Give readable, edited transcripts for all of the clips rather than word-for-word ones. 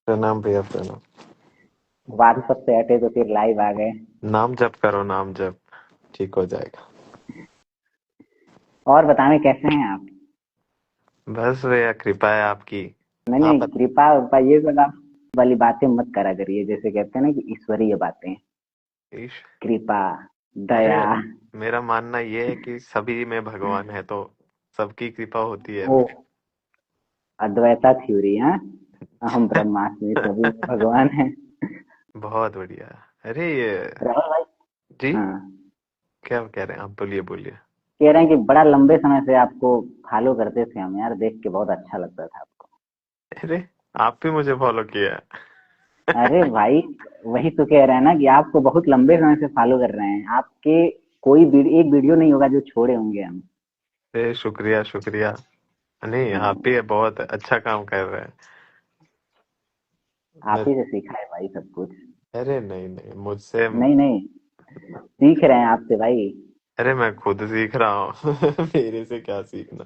प्रणाम भैया प्रणाम। व्हाट्सएप से हटे तो फिर लाइव आ गए। नाम जप करो, नाम जप ठीक हो जाएगा। और बताएं कैसे हैं आप। बस भैया कृपा है आपकी। नहीं आप नहीं, कृपा उपा ये सब आप वाली बातें मत करा करिए, जैसे कहते हैं ना कि ईश्वरीय बातें। ईश कृपा, अरे दया। मेरा मानना ये है कि सभी में भगवान है तो सबकी कृपा होती है वो फिर। अद्वैता थ्योरी है। हम ब्रह्मास्मि, सभी में भगवान है। बहुत बढ़िया। अरे ये राहुल भाई। जी, हाँ, क्या कह रहे हैं आप? बोलिए बोलिए। कह रहे हैं कि बड़ा लंबे समय से आपको फॉलो करते थे हम यार, देख के बहुत अच्छा लगता था आपको। अरे आप भी मुझे फॉलो किया अरे है। भाई, वही तो कह रहे हैं ना कि आपको बहुत लंबे समय से फॉलो कर रहे हैं आपके। कोई एक वीडियो नहीं होगा जो छोड़े होंगे हम। अरे शुक्रिया शुक्रिया। नहीं, आप हाँ, भी बहुत अच्छा काम कर रहे हैं। आप मैं ही से सीखा है भाई सब कुछ। अरे नहीं नहीं मुझसे। नहीं नहीं, सीख रहे हैं आपसे भाई। अरे मैं खुद सीख रहा हूँ। मेरे से क्या सीखना।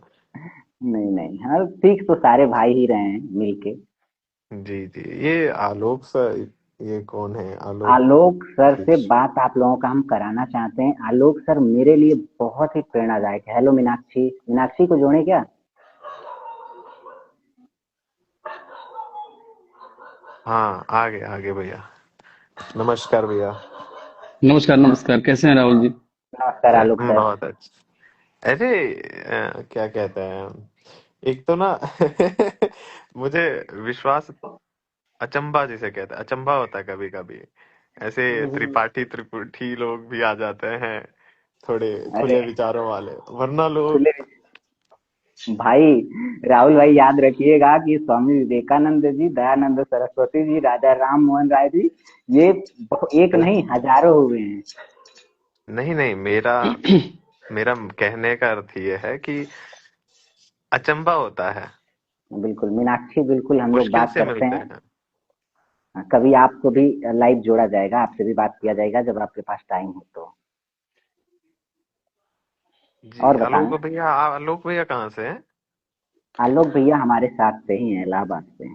नहीं नहीं, हाँ सीख तो सारे भाई ही रहे हैं मिलके। जी जी, ये आलोक सर, ये कौन है आलोक? आलोक सर से बात आप लोगों का हम कराना चाहते हैं। आलोक सर मेरे लिए बहुत ही प्रेरणादायक है। हेलो मीनाक्षी, मीनाक्षी को जोड़े क्या। हाँ आ गए भैया। नमस्कार भैया। नमस्कार नमस्कार, कैसे हैं राहुल जी? नमस्कार आलोक सर। बहुत अच्छा। अरे क्या कहते हैं, एक तो ना मुझे विश्वास, अचंभा जिसे कहते हैं, अचंभा होता है कभी कभी। ऐसे त्रिपाठी त्रिपुठी लोग भी आ जाते हैं, थोड़े अरे खुले विचारों वाले, वरना लोग। खुले भाई, राहुल भाई याद रखिएगा कि स्वामी विवेकानंद जी, दयानंद सरस्वती जी, राजा राम मोहन राय जी, ये एक नहीं हजारों हुए हैं। नहीं नहीं, मेरा मेरा कहने का अर्थ ये है कि अचंभा होता है, बिल्कुल मीनाक्षी, बिल्कुल हम लोग मुश्किल बात से करते मिलते हैं। हैं। कभी आपको भी लाइव जोड़ा जाएगा, आपसे भी बात किया जाएगा जब आपके पास टाइम हो तो। जी और बताएं। आलोक भैया कहाँ से हैं? आलोक भैया हमारे साथ से ही हैं, इलाहाबाद से।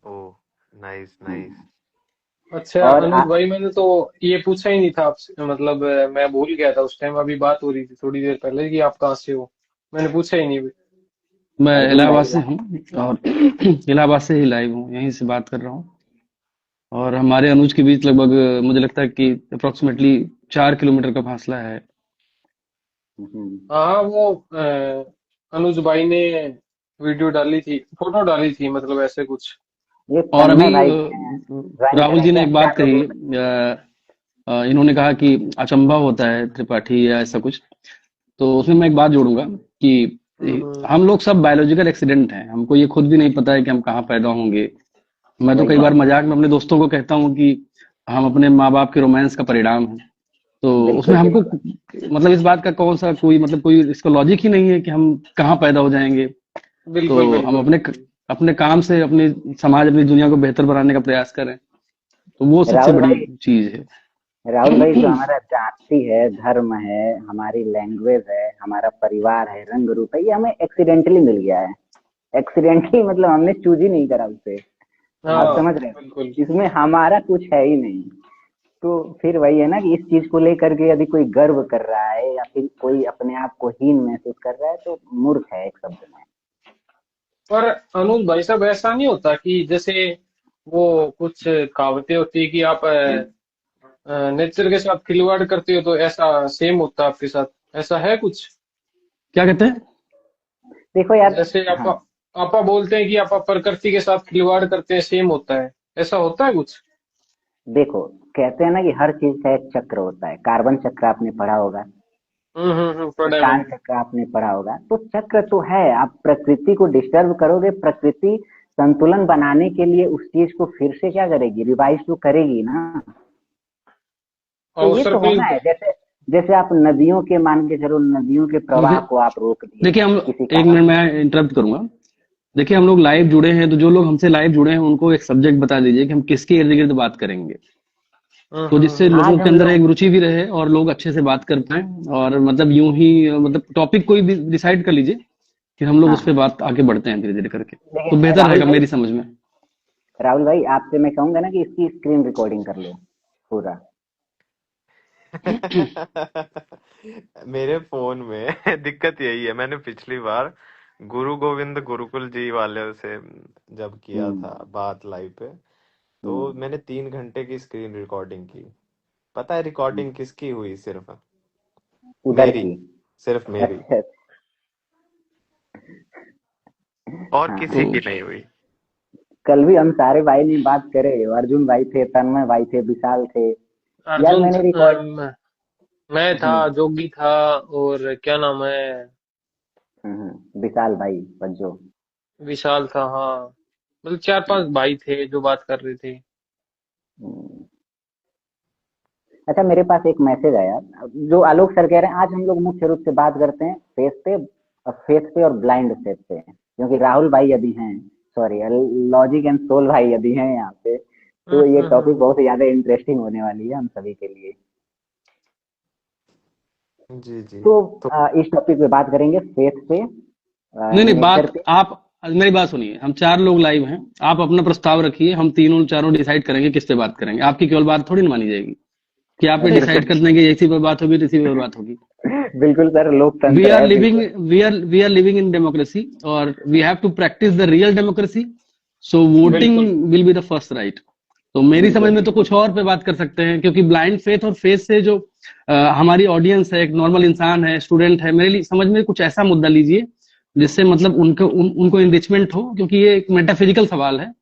ओह, नाइस नाइस। हम्म। अच्छा और अनुज भाई, मैंने तो ये पूछा ही नहीं था आपसे। मतलब मैं भूल गया था उस टाइम। अभी बात हो रही थी थोड़ी देर पहले कि आप कहाँ से हो। मैंने पूछा ही नहीं अभी। मैं अर्जुन इलाहाबाद भाई से हूँ और इलाहाबाद से ही लाइव हूँ, यहीं से बात कर रहा हूँ। और हमारे अनुज के बीच लगभग मुझे लगता है कि अप्रोक्सीमेटली 4 किलोमीटर का फासला है। हाँ, वो अनुज भाई ने वीडियो डाली थी, फोटो डाली थी, मतलब ऐसे कुछ। ये और अभी तन्मय भाई ज्वाइन राहुल करें जी ने क्या, एक क्या बात लोग कही, बोल रहे इन्होंने कहा कि अचंभा होता है त्रिपाठी या ऐसा कुछ। तो उसमें मैं एक बात जोड़ूंगा कि हम्म, हम लोग सब बायोलॉजिकल एक्सीडेंट हैं। हमको ये खुद भी नहीं पता है कि हम कहाँ पैदा होंगे। हैं? मैं तो वही कई बार बात है। मजाक में अपने दोस्तों को कहता हूँ कि हम अपने माँ बाप के रोमांस का परिणाम हैं। तो उसमें बिल्कुल हमको बिल्कुल। मतलब इस बात का कौन सा कोई मतलब कोई इसका लॉजिक ही नहीं है कि हम कहाँ पैदा हो जाएंगे। तो बिल्कुल हम बिल्कुल। अपने अपने काम से अपनी समाज, अपनी दुनिया को बेहतर बनाने का प्रयास करें, तो वो सबसे राहुल बड़ी भाई, चीज है। राहुल भाई जो हमारा जाति है, धर्म है, हमारी लैंग्वेज है, हमारा परिवार है, रंग रूप है, ये हमें एक्सीडेंटली मिल गया है। एक्सीडेंटली मतलब हमने चूज ही नहीं करा उसे। आप हाँ समझ रहे बिल्कुल। हो, इसमें हमारा कुछ है ही नहीं। तो फिर वही है ना कि इस चीज को लेकर के यदि कोई गर्व कर रहा है या फिर कोई अपने आप को हीन महसूस कर रहा है तो मूर्ख है एक शब्द में। पर अनुज भाई साहब, ऐसा नहीं होता कि जैसे वो कुछ कहावतें होती है कि आप नेचर के साथ खिलवाड़ करते हो तो ऐसा सेम होता है आपके साथ? ऐसा है कुछ? क्या कहते हैं? देखो यार। जैसे आप हाँ, आपा बोलते हैं कि आप प्रकृति के साथ खिलवाड़ करते हैं, सेम होता है। ऐसा होता है कुछ? देखो, कहते हैं ना कि हर चीज का एक चक्र होता है। कार्बन चक्र आपने पढ़ा होगा, पढ़ा है रसायन मैंने। चक्र आपने पढ़ा होगा, तो चक्र तो है। आप प्रकृति को डिस्टर्ब करोगे, प्रकृति संतुलन बनाने के लिए उस चीज को फिर से क्या करेगी, रिवाइज तो करेगी ना। तो ये अवसर तो मिल। होना है। जैसे जैसे आप नदियों के, मान के चलो, नदियों के प्रवाह मुझे को आप रोक दिए देखिए, हम किसी एक कारण। मिनट में इंटरप्ट करूंगा। देखिए, हम लोग लाइव जुड़े हैं, तो जो लोग हमसे लाइव जुड़े हैं उनको एक सब्जेक्ट बता दीजिए कि हम किसके इर्द गिर्द बात करेंगे, तो जिससे लोगों आज के हम अंदर लोग, एक रुचि भी रहे और लोग अच्छे से बात कर पाए। और मतलब यूं ही मतलब टॉपिक कोई भी डिसाइड कर लीजिए, फिर हम लोग हाँ उस पर हाँ, बात आगे बढ़ते हैं धीरे धीरे करके, तो देखिए बेहतर राहुल रहेगा भाई, मेरी समझ में। राहुल भाई आपसे मैं कहूंगा ना कि इसकी स्क्रीन रिकॉर्डिंग कर लो पूरा। मेरे फोन में दिक्कत यही है, मैंने पिछली बार गुरु गोविंद गुरुकुल जी वाले से जब किया हम्म। था बात लाइव पे, तो हम्म। मैंने 3 घंटे की स्क्रीन रिकॉर्डिंग की। पता है हम्म। रिकॉर्डिंग किसकी हुई? सिर्फ उधर मेरी, की। सिर्फ मेरी, अच्छा। और हाँ। किसी तो की नहीं हुई। कल भी हम सारे भाई ने बात करे, अर्जुन भाई थे, तन्मय भाई थे, विशाल थे। यार अर्जुन मैंने रिकॉर्ड। मैं था, हम्म। जोगी था, और क्या नाम है, विशाल भाई बज्जो। विशाल था, हाँ। मतलब चार पांच भाई थे जो बात कर रहे थे। हम्म। अच्छा मेरे पास एक मैसेज आया, जो आलोक सर कह रहे हैं, आज हम लोग मुख्य रूप से बात करते हैं फेथ पे और ब्लाइंड फेथ पे, क्योंकि राहुल भाई यदि हैं, सॉरी, लॉजिक एंड सोल भाई यदि हैं यहाँ पे, तो ये टॉपिक हम्म। बहुत ही ज्यादा इंटरेस्टिंग होने वाली है हम सभी के लिए। जी जी। तो तो इस टॉपिक पे बात करेंगे फेथ पे, नहीं नहीं, नेचर बात पे। आप मेरी बात सुनिए, हम 4 लोग लाइव हैं, आप अपना प्रस्ताव रखिए, हम तीनों चारों डिसाइड करेंगे किस पे बात करेंगे। आपकी केवल बात थोड़ी ना मानी जाएगी कि आप ही डिसाइड कर देंगे इसी पर बात होगी तो इसी पर बात होगी। बिल्कुल सर, वी लोकतंत्र आर है लिविंग बिल्कुल। We are living in democracy, और we have to practise the real democracy. So voting बिल्कुल will be the first right. तो मेरी समझ बिल्कुल। में तो कुछ और पे बात कर सकते हैं, क्योंकि ब्लाइंड फेथ और फेथ से जो हमारी ऑडियंस है, एक नॉर्मल इंसान है, स्टूडेंट है, मेरे लिए समझ में कुछ ऐसा मुद्दा लीजिए जिससे मतलब उनको इनरिचमेंट हो, क्योंकि ये एक मेटाफिजिकल सवाल है।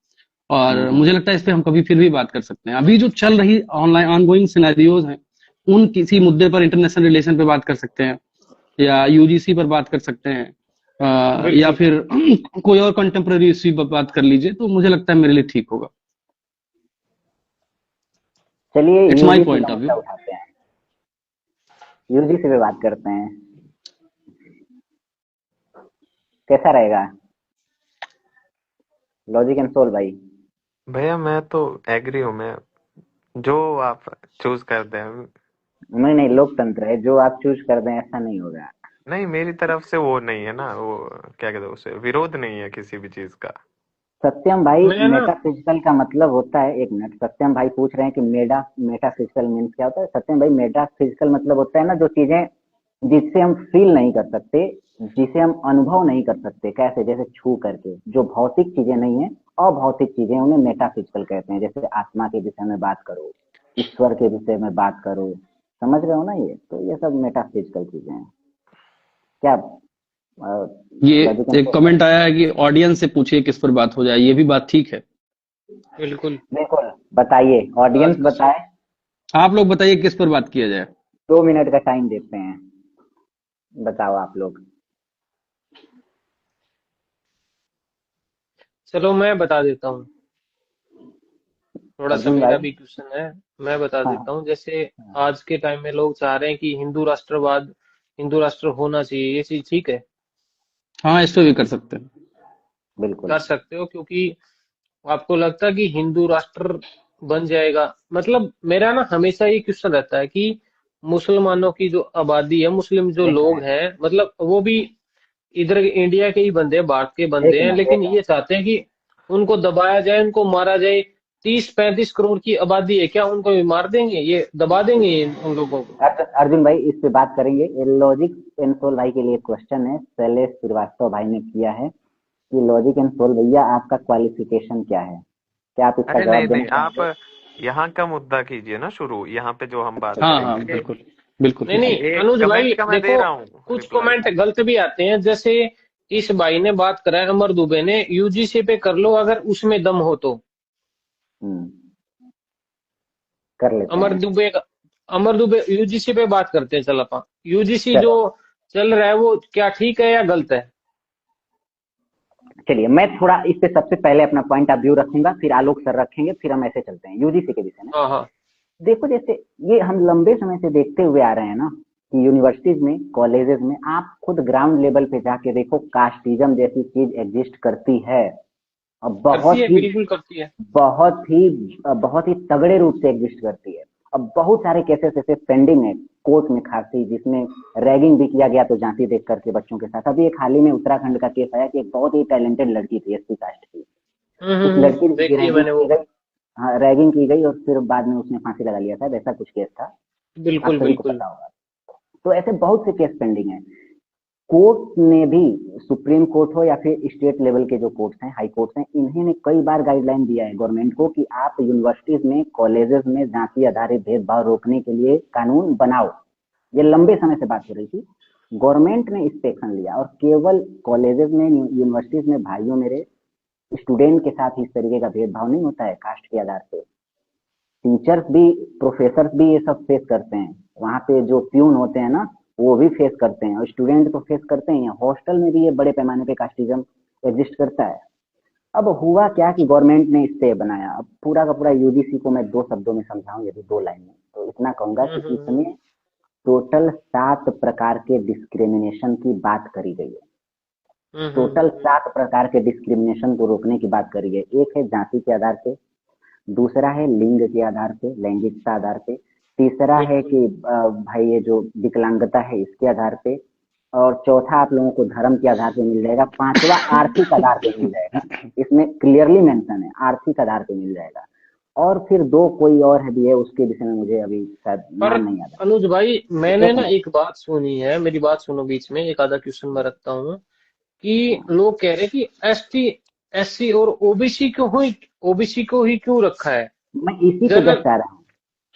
और हम्म। मुझे लगता है इस पे हम कभी फिर भी बात कर सकते हैं। अभी जो चल रही ऑनलाइन ऑनगोइंग सिनेरियोज हैं, उन किसी मुद्दे पर, इंटरनेशनल रिलेशन पे बात कर सकते हैं, या यूजीसी पर बात कर सकते हैं, या बिल्कुल। फिर कोई और कंटेम्प्रेरी इश्यू पर बात कर लीजिए, तो मुझे लगता है मेरे लिए ठीक होगा। चलिए इट्स माय यूजीसी पॉइंट का ऑफ मुद्दा व्यू। उठाते हैं, यूजीसी पे बात करते हैं, कैसा रहेगा? लॉजिक एंड सोल भाई। भैया मैं तो एग्री हूँ, मैं जो आप चूज कर दें। नहीं नहीं, लोकतंत्र है, जो आप चूज कर दें ऐसा नहीं होगा। नहीं, मेरी तरफ से वो नहीं है ना, वो क्या कहते हैं उसे, विरोध नहीं है किसी भी चीज का। सत्यम भाई, मैं ना मेटाफिजिकल का मतलब होता है, एक मिनट, सत्यम भाई पूछ रहे हैं कि मेटाफिजिकल मीन्स क्या होता है। सत्यम भाई, मेटाफिजिकल मतलब होता है ना, जो चीजें जिससे हम फील नहीं कर सकते, जिसे हम अनुभव नहीं कर सकते, कैसे, जैसे छू करके, जो भौतिक चीजें नहीं है, अभौतिक चीजें, उन्हें मेटाफिजिकल कहते हैं। जैसे आत्मा के विषय में बात करो, ईश्वर के विषय में बात करो, समझ रहे हो ना? ये तो ये सब मेटाफिजिकल चीजें हैं। क्या ये लॉजिक एंड एक सोल भाई? कमेंट आया है कि ऑडियंस से पूछिए किस पर बात हो जाए, ये भी बात ठीक है। बिल्कुल। बिल्कुल, बताइए, ऑडियंस आज का बताए। आप लोग बताइए किस पर बात किया जाए। 2 मिनट का टाइम देते हैं, बताओ आप लोग। चलो मैं बता देता हूँ, थोड़ा सा अर्जुन मेरा भाई। भी क्वेश्चन है, मैं बता हाँ देता हूँ। जैसे हाँ। आज के टाइम में लोग चाह रहे हैं कि हिंदू राष्ट्र होना चाहिए, ये चीज ठीक है? हाँ, इस पे भी कर सकते हैं। बिल्कुल। कर सकते हो, क्योंकि आपको लगता है कि हिंदू राष्ट्र बन जाएगा? मतलब मेरा ना हमेशा ये क्वेश्चन रहता है कि मुसलमानों की जो आबादी है, मुस्लिम जो एक लोग मिनट, हैं, मतलब वो भी इधर इंडिया के ही बंदे हैं, भारत के एक बंदे हैं, मिनट, लेकिन एक ये चाहते हैं कि उनको दबाया जाए, उनको मारा जाए। 30-35 करोड़ की आबादी है, क्या उनको भी मार देंगे, ये दबा देंगे उन लोगों को? अर्जुन भाई इस पे बात करेंगे। लॉजिक एंड सोल भाई के लिए क्वेश्चन है, शैलेश श्रीवास्तव भाई ने किया है कि लॉजिक एंड सोल भैया, आपका क्वालिफिकेशन क्या है? क्या आप इसका अरे नहीं जवाब देना नहीं, चाहेंगे? आप यहाँ का मुद्दा कीजिए ना शुरू, यहाँ पे जो हम बात हाँ हाँ, करेंगे। बिल्कुल बिल्कुल। नहीं नहीं, एक अनुज भाई कमेंट का मैं दे देखो, रहा हूँ कुछ रिप्लाई। कमेंट गलत भी आते हैं। जैसे इस भाई ने बात करा है, अमर दुबे ने, यूजीसी पे कर लो अगर उसमें दम हो तो। हम्म, कर लेते अमर हैं। दुबे अमर दुबे यूजीसी पे बात करते हैं, चल अपन यूजीसी जो चलो, चल रहा है वो क्या ठीक है या गलत है? चलिए मैं थोड़ा इस पे सबसे पहले अपना पॉइंट ऑफ व्यू रखूंगा, फिर आलोक सर रखेंगे, फिर हम ऐसे चलते हैं यूजीसी के विषय में। हाँ हाँ। देखो, जैसे ये हम लंबे समय से देखते हुए आ रहे हैं ना, कि यूनिवर्सिटीज में, कॉलेजेस में, आप खुद ग्राउंड लेवल पे जाके देखो, कास्टिज्म जैसी चीज एग्जिस्ट करती है, और करती बहुत है, ही बिल्कुल करती है। बहुत ही तगड़े रूप से एग्जिस्ट करती है। अब बहुत सारे केसेस ऐसे पेंडिंग है कोर्ट में खासी, जिसमें रैगिंग भी किया गया, तो झांसी देख करके बच्चों के साथ। अभी एक हाल ही में उत्तराखंड का केस आया कि एक बहुत ही टैलेंटेड लड़की थी, एससी कास्ट की, उस लड़की की देखिए रैगिंग मैंने की वो। गई। हाँ, रैगिंग की गई और फिर बाद में उसने फांसी लगा लिया था, ऐसा कुछ केस था, आप बिल्कुल सभी को बिल्कुल। पता होगा। तो ऐसे बहुत से केस पेंडिंग है। कोर्ट ने भी, सुप्रीम कोर्ट हो या फिर स्टेट लेवल के जो कोर्ट्स हैं, हाई कोर्ट्स हैं, इन्हीं ने कई बार गाइडलाइन दिया है गवर्नमेंट को कि आप यूनिवर्सिटीज में, कॉलेजेस में जाति आधारित भेदभाव रोकने के लिए कानून बनाओ। ये लंबे समय से बात हो रही थी, गवर्नमेंट ने इस पे एक्शन लिया और केवल कॉलेजेस में, यूनिवर्सिटीज में भाइयों मेरे, स्टूडेंट के साथ इस तरीके का भेदभाव नहीं होता है कास्ट के आधार पे। टीचर्स भी, प्रोफेसर्स भी ये सब फेस करते हैं, वहां पे जो प्यून होते हैं ना, वो भी फेस करते हैं, और स्टूडेंट तो फेस करते ही हैं। हॉस्टल में भी ये बड़े पैमाने पे कास्टिज्म एग्जिस्ट करता है। अब हुआ क्या कि गवर्नमेंट ने इससे बनाया, अब पूरा का पूरा यूजीसी को मैं 2 शब्दों में समझाऊं, यदि 2 लाइन में, तो इतना कहूंगा कि इसमें टोटल 7 प्रकार के डिस्क्रिमिनेशन की बात करी गई है। टोटल 7 प्रकार के डिस्क्रिमिनेशन को रोकने की बात करी है। एक है जाति के आधार पे, दूसरा है लिंग के आधार पे, लैंगिकता आधार पे, तीसरा है बिल्कुल। कि भाई ये जो विकलांगता है इसके आधार पे, और चौथा आप लोगों को धर्म के आधार पे मिल जाएगा, पांचवा आर्थिक आधार पे मिल जाएगा। इसमें क्लियरली मेंशन है, आर्थिक आधार पे मिल जाएगा। और फिर 2 कोई और है भी है, उसके विषय में मुझे अभी शायद पर नाम नहीं याद है। अनुज भाई, मैंने एक ना मिनट। एक बात सुनी है, मेरी बात सुनो, बीच में एक आधा क्वेश्चन मैं रखता हूँ कि लोग कह रहे हैं कि एसटी, एससी और ओबीसी को ही क्यों रखा है मैं इसी पे जनरल। जस्ट आ रहा हूँ,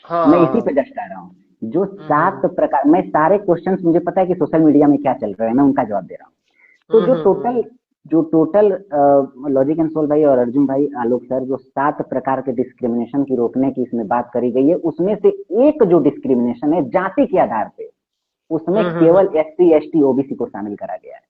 हाँ मैं हाँ इसी हाँ। पे जस्ट आ रहा हूँ। जो हम्म हम्म 7 प्रकार, मैं सारे क्वेश्चंस, मुझे पता है कि सोशल मीडिया में क्या चल रहा है, मैं उनका जवाब दे रहा हूँ। तो हम्म हम्म हम्म जो टोटल लॉजिक एंड सोल भाई और अर्जुन भाई, आलोक सर, जो 7 प्रकार के डिस्क्रिमिनेशन की रोकने की इसमें बात करी गई है, उसमें से एक जो डिस्क्रिमिनेशन है जाति के आधार पे, उसमें केवल एससी एसटी ओबीसी को शामिल करा गया है।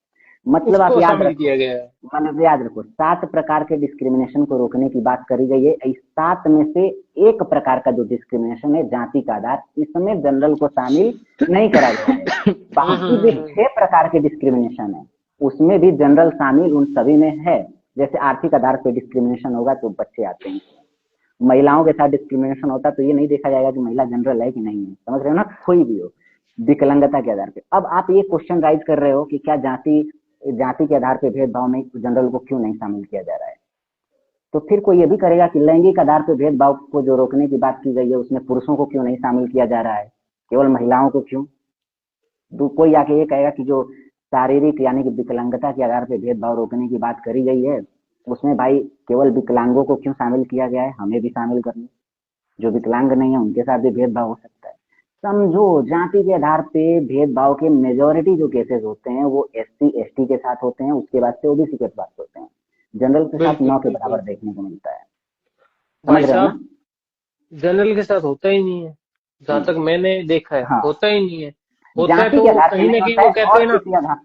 मतलब आप उसको याद शामिल रखो, किया गया है। मतलब याद रखो, 7 प्रकार के डिस्क्रिमिनेशन को रोकने की बात करी गई है। इस 7 में से एक प्रकार का जो डिस्क्रिमिनेशन है जाति का आधार, इसमें जनरल को शामिल नहीं करा गया है। बाकी जो 6 प्रकार के डिस्क्रिमिनेशन है उसमें भी जनरल शामिल उन सभी में है। जैसे आर्थिक आधार पर डिस्क्रिमिनेशन होगा तो बच्चे आते हैं, महिलाओं के साथ डिस्क्रिमिनेशन होता है तो ये नहीं देखा जाएगा कि महिला जनरल है कि नहीं है, समझ रहे हो ना, कोई भी हो, विकलांगता के आधार पे। अब आप ये क्वेश्चन राइज कर रहे हो कि क्या जाति जाति के आधार पे भेदभाव में जनरल को क्यों नहीं शामिल किया जा रहा है, तो फिर कोई ये भी करेगा कि लैंगिक आधार पे भेदभाव को जो रोकने की बात की गई है उसमें पुरुषों को क्यों नहीं शामिल किया जा रहा है, केवल महिलाओं को क्यों। तो कोई आके ये कहेगा कि जो शारीरिक यानी कि विकलांगता के आधार पे भेदभाव रोकने की बात करी गई है उसमें भाई केवल विकलांगों को क्यों शामिल किया गया है, हमें भी शामिल कर लो, जो विकलांग नहीं है उनके साथ भी भेदभाव हो सकता है। समझो, जाति के आधार पे भेदभाव के मेजोरिटी जो केसेस होते हैं वो एससी एसटी के साथ होते हैं, उसके बाद से ओबीसी के साथ होते हैं, जनरल के साथ बिल्कुल 9 के बिल्कुल बराबर देखने को मिलता है। समझ भाई रहे हो ना। साहब, जनरल के साथ होता ही नहीं है, जहां तक मैंने देखा है हाँ, होता ही नहीं है। होता है जाति तो के वो आधार पे कहीं नहीं ना कहीं होता वो है, कहते और हैं ना, किसी आधार,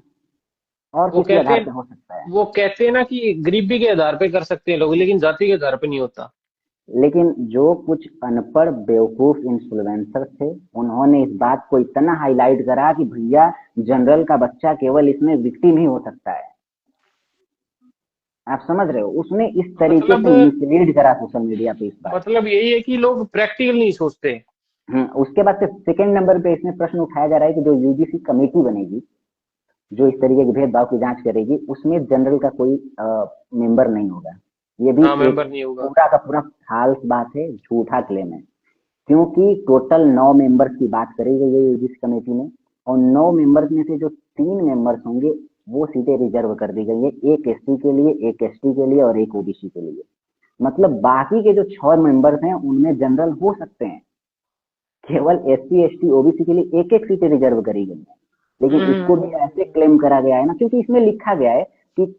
और वो किसी कहते आधार हैं पे हो सकता है। वो कहते हैं ना कि गरीबी के आधार पे कर सकते हैं लोग, लेकिन जाति के आधार पे नहीं होता। लेकिन जो कुछ अनपढ़ बेवकूफ इन्फ्लुएंसर थे उन्होंने इस बात को इतना हाईलाइट करा कि भैया जनरल का बच्चा केवल इसमें विक्टिम ही हो सकता है। आप समझ रहे हो, उसने इस तरीके मतलब से मिसलीड करा सोशल मीडिया पे इस बात को। मतलब यही है कि लोग प्रैक्टिकल नहीं सोचते। उसके बाद से सेकंड नंबर पे इसमें प्रश्न उठाया जा रहा है कि जो यूजीसी कमेटी बनेगी जो इस तरीके के भेदभाव की जांच करेगी उसमें जनरल का कोई मेंबर नहीं होगा। ये भी हाँ, एक मेंबर नहीं होगा। पूरा का पूरा फाल्स बात है, झूठा क्लेम है, क्योंकि टोटल 9 मेंबर्स की बात करी गई है यूजीसी कमेटी में, और 9 मेंबर्स में से जो 3 मेंबर्स होंगे वो सीटें रिजर्व कर दी गई है, एक एससी के लिए, एक एसटी के लिए और एक ओबीसी के लिए। मतलब बाकी के जो 6 मेंबर्स हैं उनमें जनरल हो सकते हैं, केवल एससी एसटी ओबीसी के लिए एक एक सीटें रिजर्व करी गई है। लेकिन इसको भी ऐसे क्लेम करा गया है ना, क्योंकि इसमें लिखा गया है कि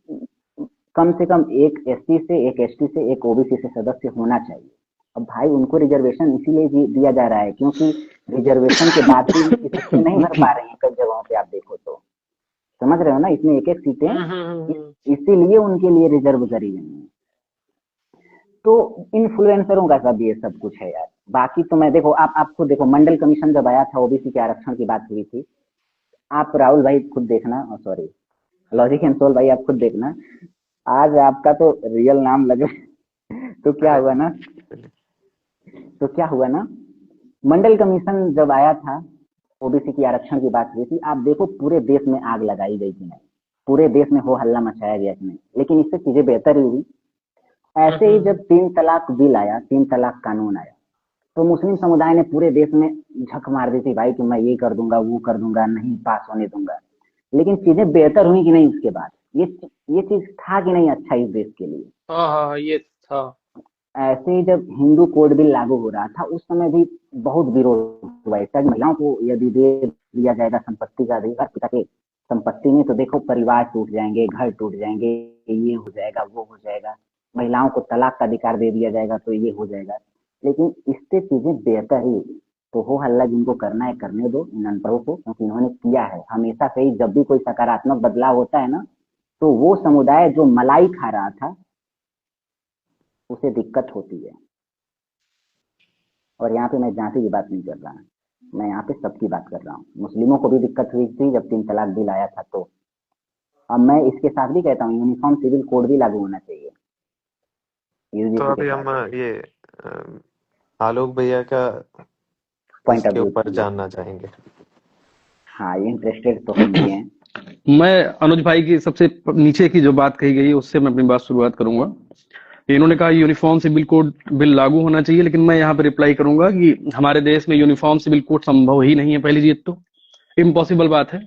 कम से कम एक एससी से, एक एसटी से, एक ओबीसी से सदस्य होना चाहिए। अब भाई उनको रिजर्वेशन इसीलिए दिया जा रहा है क्योंकि रिजर्वेशन के बाद भी इनकी सीटें नहीं भर पा रही हैं कई जगहों पे, आप देखो तो। समझ रहे हो ना, इसमें एक एक सीटें इसीलिए उनके लिए रिजर्व करी गई हैं। तो इन्फ्लुएंसरों का सब ये सब कुछ है यार। बाकी तो मैं देखो, आप खुद देखो, मंडल कमीशन जब आया था ओबीसी के आरक्षण की बात हुई थी, आप राहुल भाई खुद देखना, सॉरी लॉजिक एंड सोल भाई आप खुद देखना, आज आपका तो रियल नाम लगे तो क्या अरे हुआ ना, तो क्या हुआ ना, मंडल कमीशन जब आया था, ओबीसी की आरक्षण की बात हुई थी, आप देखो पूरे देश में आग लगाई गई कि नहीं, पूरे देश में हो हल्ला मचाया गया कि नहीं, लेकिन इससे चीजें बेहतर ही हुई। ऐसे ही जब 3 तलाक बिल आया, 3 तलाक कानून आया, तो मुस्लिम समुदाय ने पूरे देश में झक मार दी थी भाई कि मैं ये कर दूंगा, वो कर दूंगा, नहीं पास होने दूंगा। लेकिन चीजें बेहतर हुई कि नहीं उसके बाद? ये चीज था कि नहीं अच्छा इस देश के लिए? हाँ हाँ, ये था। ऐसे ही जब हिंदू कोड बिल लागू हो रहा था, उस समय भी बहुत विरोध हुआ इसका कि महिलाओं को यदि दे दिया जाएगा संपत्ति का अधिकार, पिता के संपत्ति में, तो देखो परिवार टूट जाएंगे, घर टूट जाएंगे, ये हो जाएगा, वो हो जाएगा। महिलाओं को तलाक का अधिकार दे दिया जाएगा तो ये हो जाएगा। लेकिन इससे चीजें बेहतर ही, तो हो हल्ला जिनको करना है करने दो इन अनपढ़ों को, क्योंकि इन्होंने किया है हमेशा से ही। जब भी कोई सकारात्मक बदलाव होता है ना, तो वो समुदाय जो मलाई खा रहा था उसे दिक्कत होती है। और यहाँ पे मैं जाति की बात नहीं कर रहा, मैं यहाँ पे सबकी बात कर रहा हूँ। मुस्लिमों को भी दिक्कत हुई थी जब 3 तलाक बिल आया था, तो अब मैं इसके साथ भी कहता हूँ यूनिफॉर्म सिविल कोड भी लागू होना चाहिए तो यूजीसी अभी के हम साथ। ये आलोक भैया का पॉइंट ऑफ इसके व्यू ऊपर सुनिए। जानना चाहेंगे। हाँ, इंटरेस्टेड तो हम भी हैं। मैं अनुज भाई की सबसे नीचे की जो बात कही गई है उससे मैं अपनी बात शुरुआत करूंगा। इन्होंने कहा यूनिफॉर्म सिविल कोड बिल लागू होना चाहिए, लेकिन मैं यहाँ पे रिप्लाई करूंगा कि हमारे देश में यूनिफॉर्म सिविल कोड संभव ही नहीं है। पहली चीज तो इम्पॉसिबल बात है।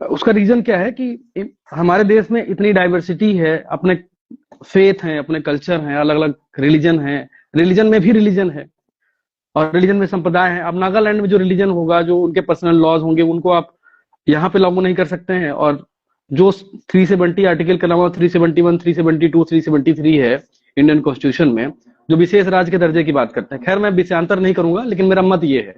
उसका रीजन क्या है कि हमारे देश में इतनी डाइवर्सिटी है, अपने फेथ हैं, अपने कल्चर हैं, अलग अलग रिलीजन है, रिलीजन में भी रिलीजन है और रिलीजन में संप्रदाय है। अब नागालैंड में जो रिलीजन होगा, जो उनके पर्सनल लॉज होंगे, उनको आप यहाँ पे लागू नहीं कर सकते हैं। और जो 370 आर्टिकल के अलावा 371, 372, 373 है इंडियन कॉन्स्टिट्यूशन में, जो विशेष राज्य के दर्जे की बात करते हैं। खैर मैं विषयांतर नहीं करूंगा, लेकिन मेरा मत ये है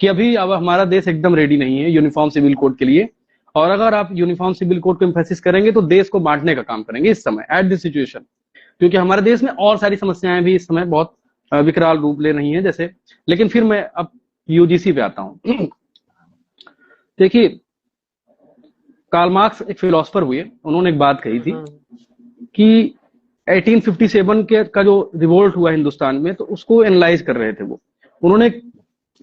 कि अभी अब हमारा देश एकदम रेडी नहीं है यूनिफॉर्म सिविल कोड के लिए। और अगर आप यूनिफॉर्म सिविल कोड को एम्फेसिस करेंगे तो देश को बांटने का काम करेंगे इस समय, एट दिस सिचुएशन। क्योंकि हमारे देश में और सारी समस्याएं भी इस समय बहुत विकराल रूप ले रही हैं जैसे। लेकिन फिर मैं अब यूजीसी पे आता हूं। देखिए, कार्ल मार्क्स एक फिलोसफर हुए, उन्होंने एक बात कही थी कि 1857 के का जो रिवोल्ट हुआ हिंदुस्तान में, तो उसको एनालाइज कर रहे थे वो। उन्होंने एक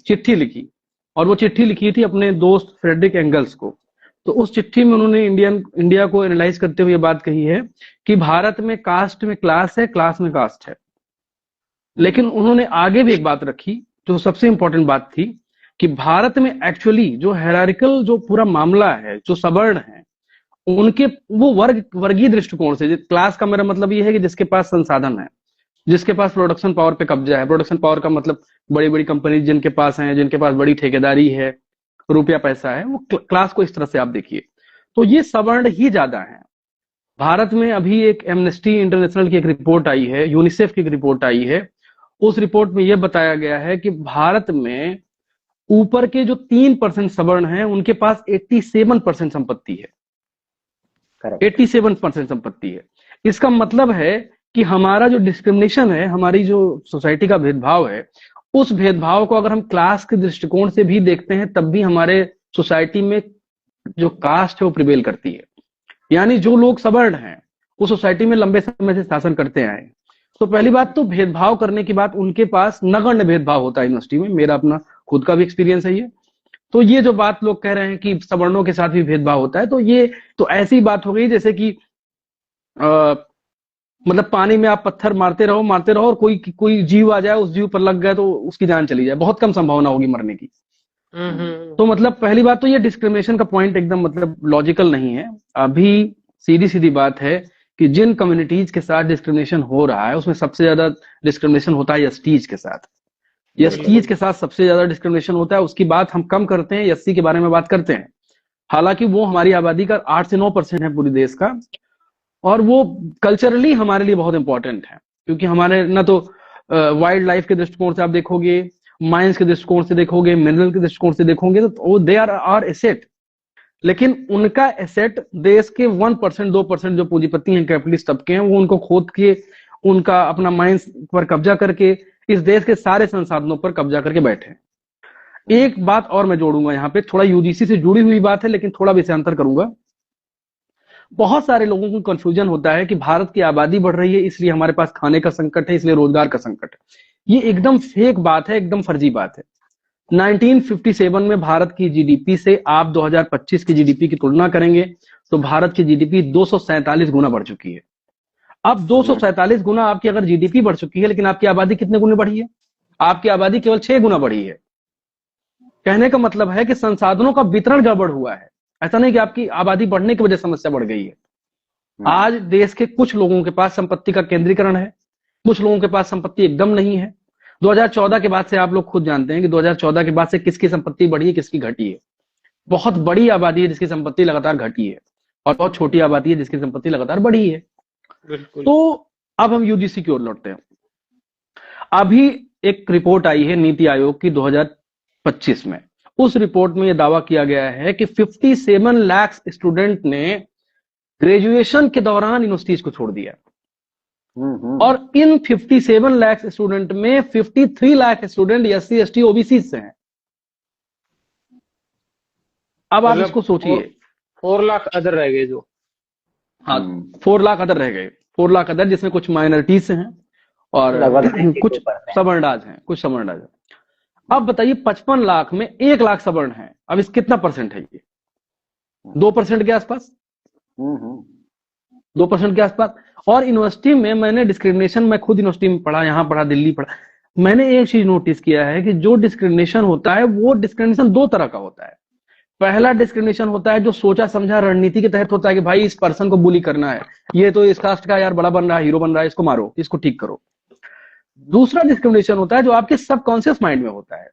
चिट्ठी लिखी और वो चिट्ठी लिखी थी अपने दोस्त फ्रेडरिक एंगल्स को। तो उस चिट्ठी में उन्होंने इंडिया को एनालाइज करते हुए बात कही है कि भारत में कास्ट में क्लास है, क्लास में कास्ट है। लेकिन उन्होंने आगे भी एक बात रखी जो सबसे इंपॉर्टेंट बात थी कि भारत में एक्चुअली जो हायरार्किकल जो पूरा मामला है, जो सवर्ण है, उनके वो वर्गीय दृष्टिकोण से, क्लास का मेरा मतलब ये है कि जिसके पास संसाधन है, जिसके पास प्रोडक्शन पावर पे कब्जा है। प्रोडक्शन पावर का मतलब बड़ी बड़ी कंपनी जिनके पास है, जिनके पास बड़ी ठेकेदारी है, रुपया पैसा है, वो क्लास को इस तरह से आप देखिए। तो ये सवर्ण ही ज्यादा है भारत में। अभी एक एमनेस्टी इंटरनेशनल की एक रिपोर्ट आई है, यूनिसेफ की एक रिपोर्ट आई है, उस रिपोर्ट में यह बताया गया है कि भारत में ऊपर के जो 3% सवर्ण हैं उनके पास 87% संपत्ति है। करेक्ट। 87% संपत्ति है। इसका मतलब है कि हमारा जो डिस्क्रिमिनेशन है, हमारी जो सोसाइटी का भेदभाव है, उस भेदभाव को अगर हम क्लास के दृष्टिकोण से भी देखते हैं तब भी हमारे सोसाइटी में जो कास्ट है वो प्रिवेल करती है। यानी जो लोग सवर्ण हैं वो सोसाइटी में लंबे समय से शासन करते आए। तो पहली बात तो भेदभाव करने की बात, उनके पास नगण्य भेदभाव होता है यूनिवर्सिटी में। मेरा अपना खुद का भी एक्सपीरियंस है ये। तो ये जो बात लोग कह रहे हैं कि सवर्णों के साथ भी भेदभाव होता है, तो ये तो ऐसी बात हो गई जैसे कि मतलब पानी में आप पत्थर मारते रहो और कोई जीव आ जाए, उस जीव पर लग गया तो उसकी जान चली जाए, बहुत कम संभावना होगी मरने की। तो मतलब पहली बात तो ये डिस्क्रिमिनेशन का पॉइंट एकदम मतलब लॉजिकल नहीं है। अभी सीधी सीधी बात है कि जिन कम्युनिटीज के साथ डिस्क्रिमिनेशन हो रहा है उसमें सबसे ज्यादा डिस्क्रिमिनेशन होता है एसटीज के साथ। एसटीज के साथ सबसे ज्यादा डिस्क्रिमिनेशन होता है। उसकी बात हम कम करते हैं, एससी के बारे में बात करते हैं, हालांकि वो हमारी आबादी का 8 से 9% है पूरे देश का, और वो कल्चरली हमारे लिए बहुत इंपॉर्टेंट है। क्योंकि हमारे ना तो वाइल्ड लाइफ के दृष्टिकोण से आप देखोगे, माइंस के दृष्टिकोण से देखोगे, मिनरल के दृष्टिकोण से देखोगे, तो दे आर आवर एसेट। लेकिन उनका एसेट देश के 1%, 2% जो पूंजीपति हैं, कैपिटलिस्ट तबके हैं, वो उनको खोद के, उनका अपना माइंस पर कब्जा करके इस देश के सारे संसाधनों पर कब्जा करके बैठे। एक बात और मैं जोड़ूंगा यहाँ पे, थोड़ा यूजीसी से जुड़ी हुई बात है लेकिन थोड़ा विषयांतर करूंगा। बहुत सारे लोगों को कंफ्यूजन होता है कि भारत की आबादी बढ़ रही है इसलिए हमारे पास खाने का संकट है, इसलिए रोजगार का संकट है। ये एकदम फेक बात है, एकदम फर्जी बात है। 1957 में भारत की जीडीपी से आप 2025 की जीडीपी की तुलना करेंगे तो भारत की जीडीपी 247 गुना बढ़ चुकी है। अब 247 गुना आपकी अगर जीडीपी बढ़ चुकी है, लेकिन आपकी आबादी कितने गुने बढ़ी है? आपकी आबादी केवल 6 गुना बढ़ी है। कहने का मतलब है कि संसाधनों का वितरण गड़बड़ हुआ है। ऐसा नहीं कि आपकी आबादी बढ़ने की वजह से समस्या बढ़ गई है। आज देश के कुछ लोगों के पास संपत्ति का केंद्रीकरण है, कुछ लोगों के पास संपत्ति एकदम नहीं है। 2014 के बाद से आप लोग खुद जानते हैं कि 2014 के बाद से किसकी संपत्ति बढ़ी है, किसकी घटी है। बहुत बड़ी आबादी है जिसकी संपत्ति लगातार घटी है, और बहुत छोटी आबादी है जिसकी संपत्ति लगातार बढ़ी है। बिल्कुल। तो अब हम यूजीसी की ओर लौटते हैं। अभी एक रिपोर्ट आई है नीति आयोग की 2025 में। उस रिपोर्ट में यह दावा किया गया है कि 57 लाख स्टूडेंट ने ग्रेजुएशन के दौरान यूनिवर्सिटीज को छोड़ दिया, और इन 57 लाख स्टूडेंट में 53 lakh student SC ST OBC से हैं। अब आप मतलब इसको सोचिए, 4 लाख अदर रह गए जो। हाँ 4 लाख अदर रह गए, 4 लाख अदर, जिसमें कुछ माइनॉरिटीज से हैं और कुछ सवर्णराज हैं, कुछ सवर्णराज हैं। अब बताइए 55 लाख में 1 लाख सवर्ण है। अब इस कितना परसेंट है ये? 2% के आसपास, 2% के आसपास। और यूनिवर्सिटी में मैंने डिस्क्रिमिनेशन, मैं खुद यूनिवर्सिटी में पढ़ा, यहां पढ़ा, दिल्ली पढ़ा, मैंने एक चीज नोटिस किया है कि जो डिस्क्रिमिनेशन होता है वो डिस्क्रिमिनेशन 2 तरह का होता है। पहला डिस्क्रिमिनेशन होता है जो सोचा समझा रणनीति के तहत होता है कि भाई इस पर्सन को बुली करना है, ये तो इस कास्ट का यार बड़ा बन रहा है, हीरो बन रहा है, इसको मारो, इसको ठीक करो। दूसरा डिस्क्रिमिनेशन होता है जो आपके सबकॉन्शियस माइंड में होता है,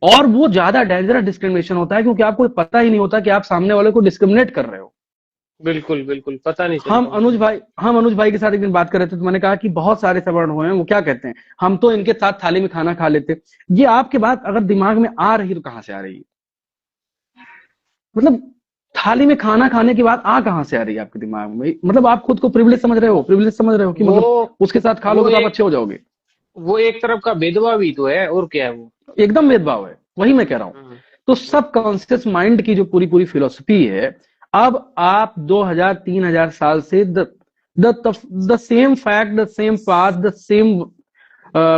और वो ज्यादा डेंजरस डिस्क्रिमिनेशन होता है, क्योंकि आपको पता ही नहीं होता कि आप सामने वाले को डिस्क्रिमिनेट कर रहे हो। बिल्कुल बिल्कुल, पता नहीं चलता। हम अनुज भाई के साथ एक दिन बात कर रहे थे, तो मैंने कहा कि बहुत सारे सवर्ण हुए हैं, वो क्या कहते हैं, हम तो इनके साथ थाली में खाना खा लेते। ये आपकी बात अगर दिमाग में आ रही तो कहां से आ रही है? मतलब थाली में खाना खाने की बात कहां से आ रही है आपके दिमाग में? मतलब आप खुद को प्रिविलेज समझ रहे हो, प्रिविलेज समझ रहे हो कि मतलब उसके साथ खा लोगे तो आप अच्छे हो जाओगे। वो एक तरफ का भेदभाव ही तो है, और क्या है? वो एकदम भेदभाव है, वही मैं कह रहा हूं। तो सब कॉन्शियस माइंड की जो पूरी फिलोसफी है, अब आप 2000-3000 साल से the same fact, the same path, the same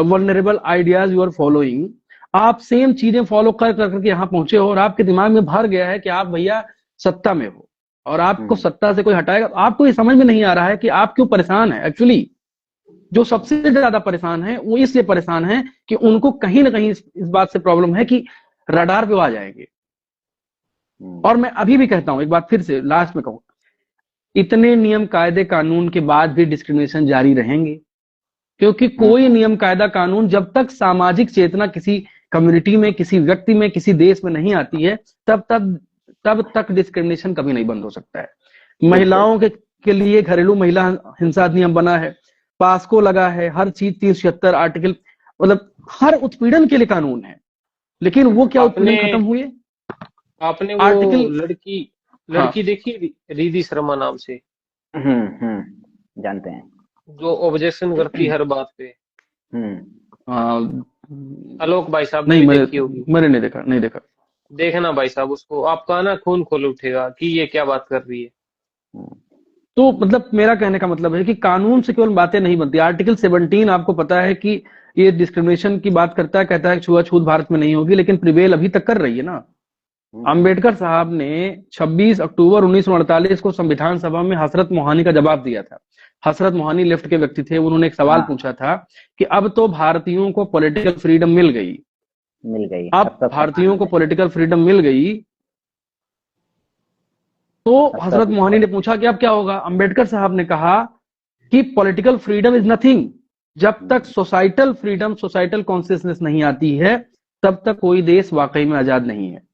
vulnerable ideas you are following, आप सेम चीजें फॉलो कर करके यहां पहुंचे हो, और आपके दिमाग में भर गया है कि आप भैया सत्ता में हो, और आपको सत्ता से कोई हटाएगा। आपको ये समझ में नहीं आ रहा है कि आप क्यों परेशान है। एक्चुअली जो सबसे ज्यादा परेशान है वो इसलिए परेशान है कि उनको कहीं ना कहीं इस बात से प्रॉब्लम है कि रडार पे आ जाएंगे। और मैं अभी भी कहता हूं, एक बात फिर से लास्ट में कहूं, इतने नियम कायदे कानून के बाद भी डिस्क्रिमिनेशन जारी रहेंगे, क्योंकि कोई नियम कायदा कानून जब तक सामाजिक चेतना किसी कम्युनिटी में, किसी व्यक्ति में, किसी देश में नहीं आती है, तब तक डिस्क्रिमिनेशन कभी नहीं बंद हो सकता है। महिलाओं के लिए घरेलू महिला हिंसा अधिनियम बना है, पास्को लगा है, हर चीज 376 आर्टिकल, मतलब हर उत्पीड़न के लिए कानून है। लेकिन वो क्या उत्पीड़न खत्म हुए? आपने वो आर्टिकल लड़की देखी रिद्धि शर्मा नाम से? जानते हैं, जो ऑब्जेक्शन करती हर बात पे। आलोक भाई साहब नहीं, मैंने नहीं देखा। देखना भाई साहब उसको, आपका ना खून खोल उठेगा कि ये क्या बात कर रही है। तो मतलब मेरा कहने का मतलब है कि कानून से केवल बातें नहीं बनती। आर्टिकल 17 आपको पता है कि ये डिस्क्रिमिनेशन की बात करता है, कहता है छुआछूत भारत में नहीं होगी, लेकिन प्रिवेल अभी तक कर रही है ना। अंबेडकर साहब ने 26 अक्टूबर 1948 को संविधान सभा में हसरत मोहानी का जवाब दिया था। हसरत मोहानी लेफ्ट के व्यक्ति थे, उन्होंने एक सवाल पूछा था कि अब तो भारतीयों को पॉलिटिकल फ्रीडम मिल गई। अब भारतीयों को पॉलिटिकल फ्रीडम मिल गई, तो हसरत मोहानी ने पूछा कि अब क्या होगा। अंबेडकर साहब ने कहा कि पॉलिटिकल फ्रीडम इज नथिंग, जब तक सोसाइटल फ्रीडम, सोसाइटल कॉन्शियसनेस नहीं आती है, तब तक कोई देश वाकई में आजाद नहीं है।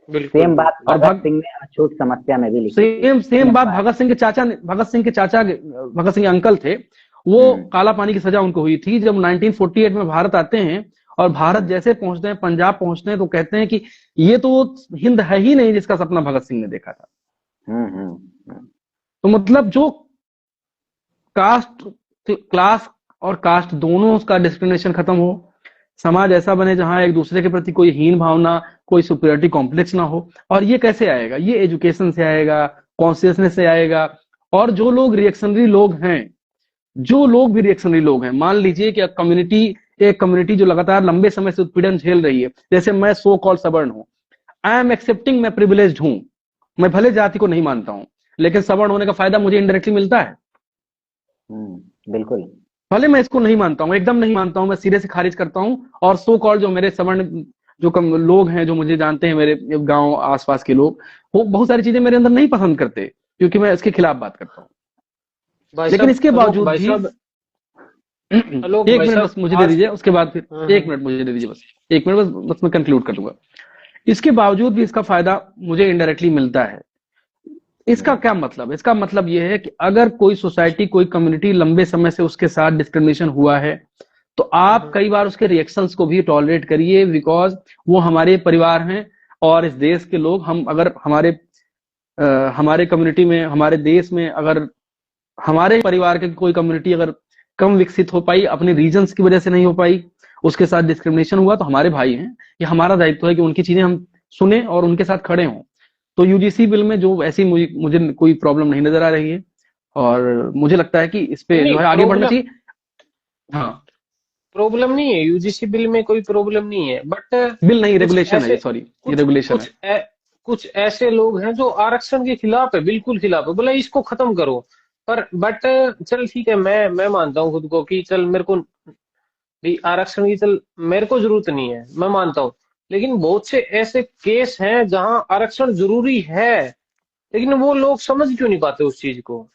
सेम बात भगत सिंह ने अछूत समस्या में भी लिखी। सेम बात भगत सिंह के अंकल थे, वो काला पानी की सजा उनको हुई थी जब 1948 में भारत आते हैं, और भारत जैसे पहुंचते हैं, पंजाब पहुंचते हैं, तो कहते हैं कि ये तो हिंद है ही नहीं जिसका सपना भगत सिंह ने देखा था। तो मतलब जो क्लास और कास्ट दोनों का डिस्क्रिमिनेशन खत्म हो, समाज ऐसा बने जहां एक दूसरे के प्रति कोई हीन भावना, कोई सुपीरियरिटी कॉम्प्लेक्स ना हो। और ये कैसे आएगा? ये एजुकेशन से आएगा, कॉन्शियसनेस से आएगा। और जो लोग रिएक्शनरी लोग हैं, मान लीजिए कि एक कम्युनिटी जो लगातार लंबे समय से उत्पीड़न झेल रही है, जैसे मैं सो कॉल्ड सवर्ण हूं, आई एम एक्सेप्टिंग, मैं प्रिविलेज्ड हूं, मैं भले जाति को नहीं मानता हूं, लेकिन सवर्ण होने का फायदा मुझे इनडायरेक्टली मिलता है। बिल्कुल। भले मैं इसको नहीं मानता हूँ, एकदम नहीं मानता हूँ, मैं सिरे से खारिज करता हूँ। और सो कॉल्ड जो मेरे सवर्ण जो लोग हैं, जो मुझे जानते हैं, मेरे गांव आसपास के लोग, वो बहुत सारी चीजें मेरे अंदर नहीं पसंद करते, क्योंकि मैं इसके खिलाफ बात करता हूँ। भाई लेकिन साहब, इसके आलोक बावजूद भाई भी साहब, आलोक एक भाई मिनट साहब, बस मुझे दे आज दीजिए, उसके बाद फिर हाँ, एक मिनट मुझे दे दीजिए, बस एक मिनट, बस मैं कंक्लूड कर दूंगा। इसके बावजूद भी इसका फायदा मुझे इनडायरेक्टली मिलता है। इसका क्या मतलब? इसका मतलब यह है कि अगर कोई सोसाइटी, कोई कम्युनिटी लंबे समय से उसके साथ डिस्क्रिमिनेशन हुआ है, तो आप कई बार उसके रिएक्शंस को भी टॉलरेट करिए, बिकॉज वो हमारे परिवार हैं। और इस देश के लोग, हम अगर हमारे कम्युनिटी में, हमारे देश में, अगर हमारे परिवार के कोई कम्युनिटी अगर कम विकसित हो पाई, अपने रीजन्स की वजह से नहीं हो पाई, उसके साथ डिस्क्रिमिनेशन हुआ, तो हमारे भाई हैं, ये हमारा दायित्व है कि उनकी चीजें हम सुने और उनके साथ खड़े हों। तो यूजीसी बिल में जो ऐसी मुझे कोई प्रॉब्लम नहीं नजर आ रही है, और मुझे लगता है कि इस पे नहीं जो है आगे बढ़ना प्रॉब्लम, चाहिए। हाँ, प्रॉब्लम नहीं है, यूजीसी बिल में कोई प्रॉब्लम नहीं है, बट बिल नहीं, कुछ रेगुलेशन है ये, ऐसे सॉरी, ये कुछ रेगुलेशन है। कुछ कुछ ऐसे लोग हैं जो आरक्षण के खिलाफ है, बिल्कुल खिलाफ है, बोला इसको खत्म करो। पर बट चल ठीक है, मैं मानता हूँ खुद को कि चल मेरे को भी आरक्षण की, चल मेरे को जरूरत नहीं है, मैं मानता हूँ। लेकिन बहुत से ऐसे केस हैं जहां आरक्षण जरूरी है, लेकिन वो लोग समझ क्यों नहीं पाते उस चीज को।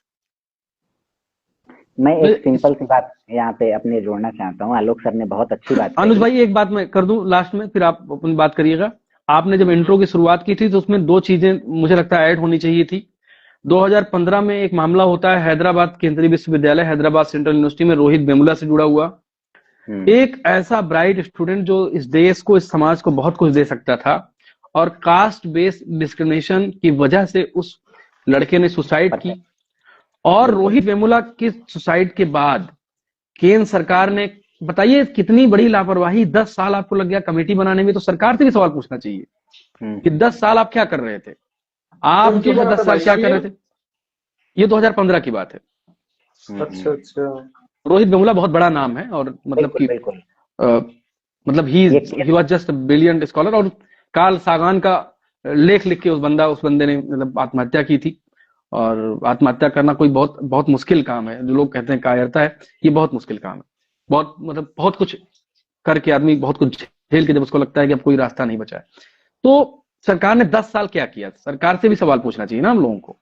मैं एक इस, सिंपल सी बात यहाँ पे अपने जोड़ना चाहता हूँ। आलोक सर ने बहुत अच्छी बात अनुज कही। भाई एक बात मैं कर दूं लास्ट में, फिर आप अपनी बात करिएगा। आपने जब इंट्रो की शुरुआत की थी, तो उसमें दो चीजें मुझे लगता है ऐड होनी चाहिए थी। 2015 में एक मामला होता है हैदराबाद केंद्रीय विश्वविद्यालय, हैदराबाद सेंट्रल यूनिवर्सिटी में, रोहित वेमुला से जुड़ा हुआ हम्म। एक ऐसा ब्राइट स्टूडेंट जो इस देश को, इस समाज को बहुत कुछ दे सकता था, और कास्ट बेस्ड डिस्क्रिमिनेशन की वजह से उस लड़के ने सुसाइड पर की। और बिल्कुल। रोहित वेमुला के सुसाइड के बाद केंद्र सरकार ने, बताइए कितनी बड़ी लापरवाही, 10 साल आपको लग गया कमेटी बनाने में। तो सरकार से भी सवाल पूछना चाहिए कि हम्म। 10 साल आप क्या कर रहे थे, आप कब जो की है बात 10 है साल भाई क्या साहब कर ये? रहे थे। ये 2015 की बात है। हम्म। अच्छा अच्छा। रोहित वेमुला बहुत बड़ा नाम है, और मतलब बिल्कुल कि बिल्कुल। मतलब ही ये he was just brilliant scholar. और कार्ल सागान का लेख लिख के उस बंदे ने मतलब आत्महत्या की थी। और आत्महत्या करना कोई बहुत बहुत मुश्किल काम है, जो लोग कहते हैं कायरता है, ये बहुत मुश्किल काम है। बहुत मतलब बहुत कुछ करके आदमी बहुत कुछ झेल के, जब उसको लगता है कि अब कोई रास्ता नहीं बचा है। तो सरकार ने 10 साल क्या किया, सरकार से भी सवाल पूछना चाहिए ना हम लोगों को,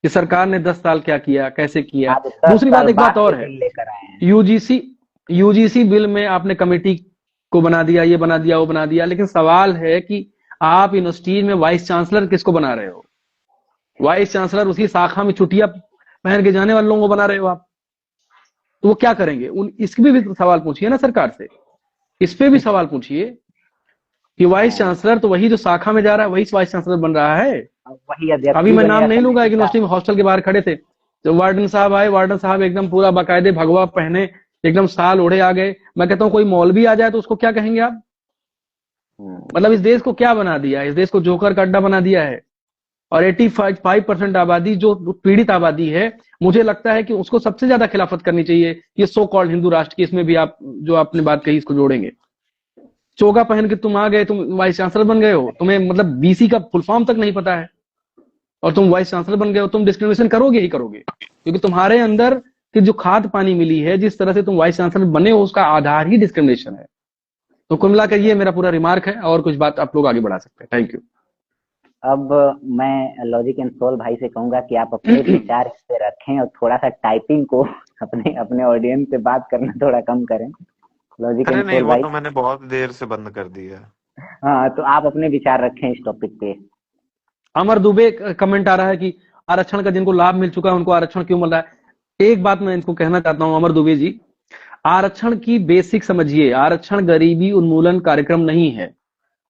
कि सरकार ने 10 साल क्या किया, कैसे किया। आज 10 दूसरी बात, साल एक बात बाद ये और है, बिल लेकर आए हैं। यूजीसी यूजीसी बिल में आपने कमेटी को बना दिया, ये बना दिया, वो बना दिया, लेकिन सवाल है कि आप यूनिवर्सिटी में वाइस चांसलर किसको बना रहे हो? वाइस चांसलर उसी शाखा में चुटिया पहन के जाने वाले लोगों को बना रहे हो आप। तो वो क्या करेंगे? इसके भी सवाल पूछिए ना सरकार से, इस पे भी सवाल पूछिए कि वाइस हाँ, चांसलर तो वही जो शाखा में जा रहा है, वही वाइस चांसलर बन रहा है। अब वही अध्यक्ष अभी भी मैं नाम बनेगा नहीं लूंगा, कमेटी एक का। यूनिवर्सिटी में हॉस्टल के बाहर खड़े थे, जो वार्डन साहब आए, वार्डन साहब एकदम पूरा बाकायदे भगवा पहने, एकदम साल ओढ़े आ गए। मैं कहता हूँ कोई मौलवी आ जाए तो उसको क्या कहेंगे आप? मतलब इस देश को क्या बना दिया है? इस देश को जोकर का अड्डा बना दिया है। और 85% आबादी जो पीड़ित आबादी है, मुझे लगता है कि उसको सबसे ज्यादा खिलाफत करनी चाहिए, ये सो कॉल्ड हिंदू राष्ट्र की। इसमें भी आप जो आपने बात कही, इसको जोड़ेंगे। चोगा पहन के तुम आ गए, तुम वाइस चांसलर बन गए हो, तुम्हें मतलब बीसी का फुल फॉर्म तक नहीं पता है, और तुम वाइस चांसलर बन गए हो। तुम डिस्क्रिमिनेशन करोगे ही करोगे, क्योंकि तुम्हारे अंदर की जो खाद पानी मिली है, जिस तरह से तुम वाइस चांसलर बने हो, उसका आधार ही डिस्क्रिमिनेशन है। तो कुल मिलाकर ये मेरा पूरा रिमार्क है, और कुछ बात आप लोग आगे बढ़ा सकते हैं। थैंक अब मैं लॉजिक एंड सोल भाई से कहूंगा कि आप अपने यू। विचार इस पे रखें और थोड़ा सा टाइपिंग को अपने अपने ऑडियंस से बात करना थोड़ा कम करें। लॉजिक अरे एंड नहीं, सोल वो भाई। तो मैंने बहुत देर से बंद कर दिया है। हाँ, तो आप अपने विचार रखें इस टॉपिक पे। अमर दुबे कमेंट आ रहा है कि आरक्षण का जिनको लाभ मिल चुका है उनको आरक्षण क्यों मिल रहा है? एक बात मैं इनको कहना चाहता हूं, अमर दुबे जी, आरक्षण की बेसिक समझिए। आरक्षण गरीबी उन्मूलन कार्यक्रम नहीं है,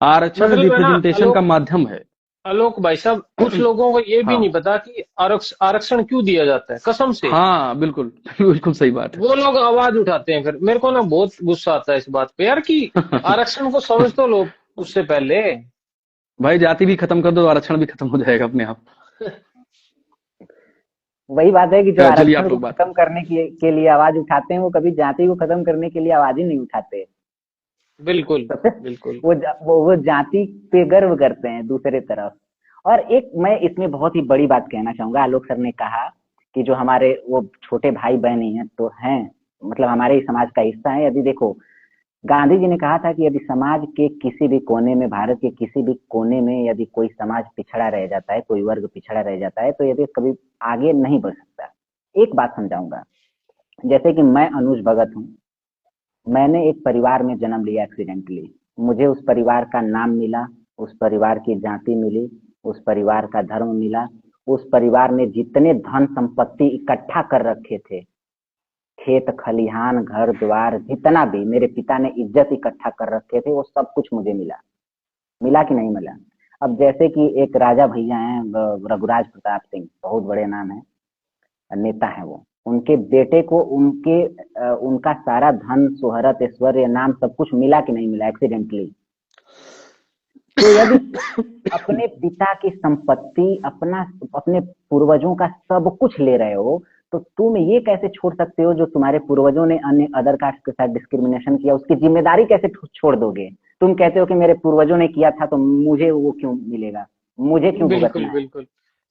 आरक्षण मतलब है ना रिप्रेजेंटेशन का आलोक, माध्यम है। आलोक भाई साहब, कुछ लोगों को ये भी हाँ नहीं पता कि आरक्षण क्यों दिया जाता है, कसम से। हाँ, बिल्कुल बिल्कुल सही बात वो लोग आवाज उठाते हैं, फिर मेरे को ना बहुत गुस्सा आता है इस बात पे यार, कि है। आरक्षण को समझ तो लो उससे पहले। भाई जाति भी खत्म कर दो, आरक्षण भी खत्म हो जाएगा अपने आप। वही बात है कि जो चलिए आरक्षण आप को लोग बात खत्म करने के लिए आवाज उठाते हैं, वो कभी जाति को खत्म करने के लिए आवाज ही नहीं उठाते। बिल्कुल सबसे बिल्कुल। वो जाति पे गर्व करते हैं दूसरे तरफ। और एक मैं इसमें बहुत ही बड़ी बात कहना चाहूंगा। आलोक सर ने कहा कि जो हमारे वो छोटे भाई बहन ही हैं तो हैं, मतलब हमारे ही समाज का हिस्सा है। यदि देखो, गांधी जी ने कहा था कि यदि समाज के किसी भी कोने में, भारत के किसी भी कोने में यदि कोई समाज पिछड़ा रह जाता है, कोई वर्ग पिछड़ा रह जाता है, तो यदि कभी आगे नहीं बढ़ सकता। एक बात समझाऊंगा, जैसे कि मैं अनुज भगत हूँ, मैंने एक परिवार में जन्म लिया एक्सीडेंटली, मुझे उस परिवार का नाम मिला, उस परिवार की जाति मिली, उस परिवार का धर्म मिला, उस परिवार ने जितने धन संपत्ति इकट्ठा कर रखे थे, खेत खलिहान घर द्वार जितना भी मेरे पिता ने इज्जत इकट्ठा कर रखे थे, वो सब कुछ मुझे मिला। मिला कि नहीं मिला? अब जैसे कि एक राजा भैया हैं, रघुराज प्रताप सिंह, बहुत बड़े नाम है, नेता है वो, उनके बेटे को उनका सारा धन शोहरत ऐश्वर्य नाम सब कुछ मिला कि नहीं मिला एक्सीडेंटली? तो यदि अपने पिता की संपत्ति, अपने पूर्वजों का सब कुछ ले रहे हो, तो तुम ये कैसे छोड़ सकते हो जो तुम्हारे पूर्वजों ने अन्य अदर कास्ट के साथ डिस्क्रिमिनेशन किया, उसकी जिम्मेदारी कैसे छोड़ दोगे? तुम कहते हो कि मेरे पूर्वजों ने किया था तो मुझे वो क्यों मिलेगा, मुझे क्यों बिल्कुल भुगतना है? बिल्कुल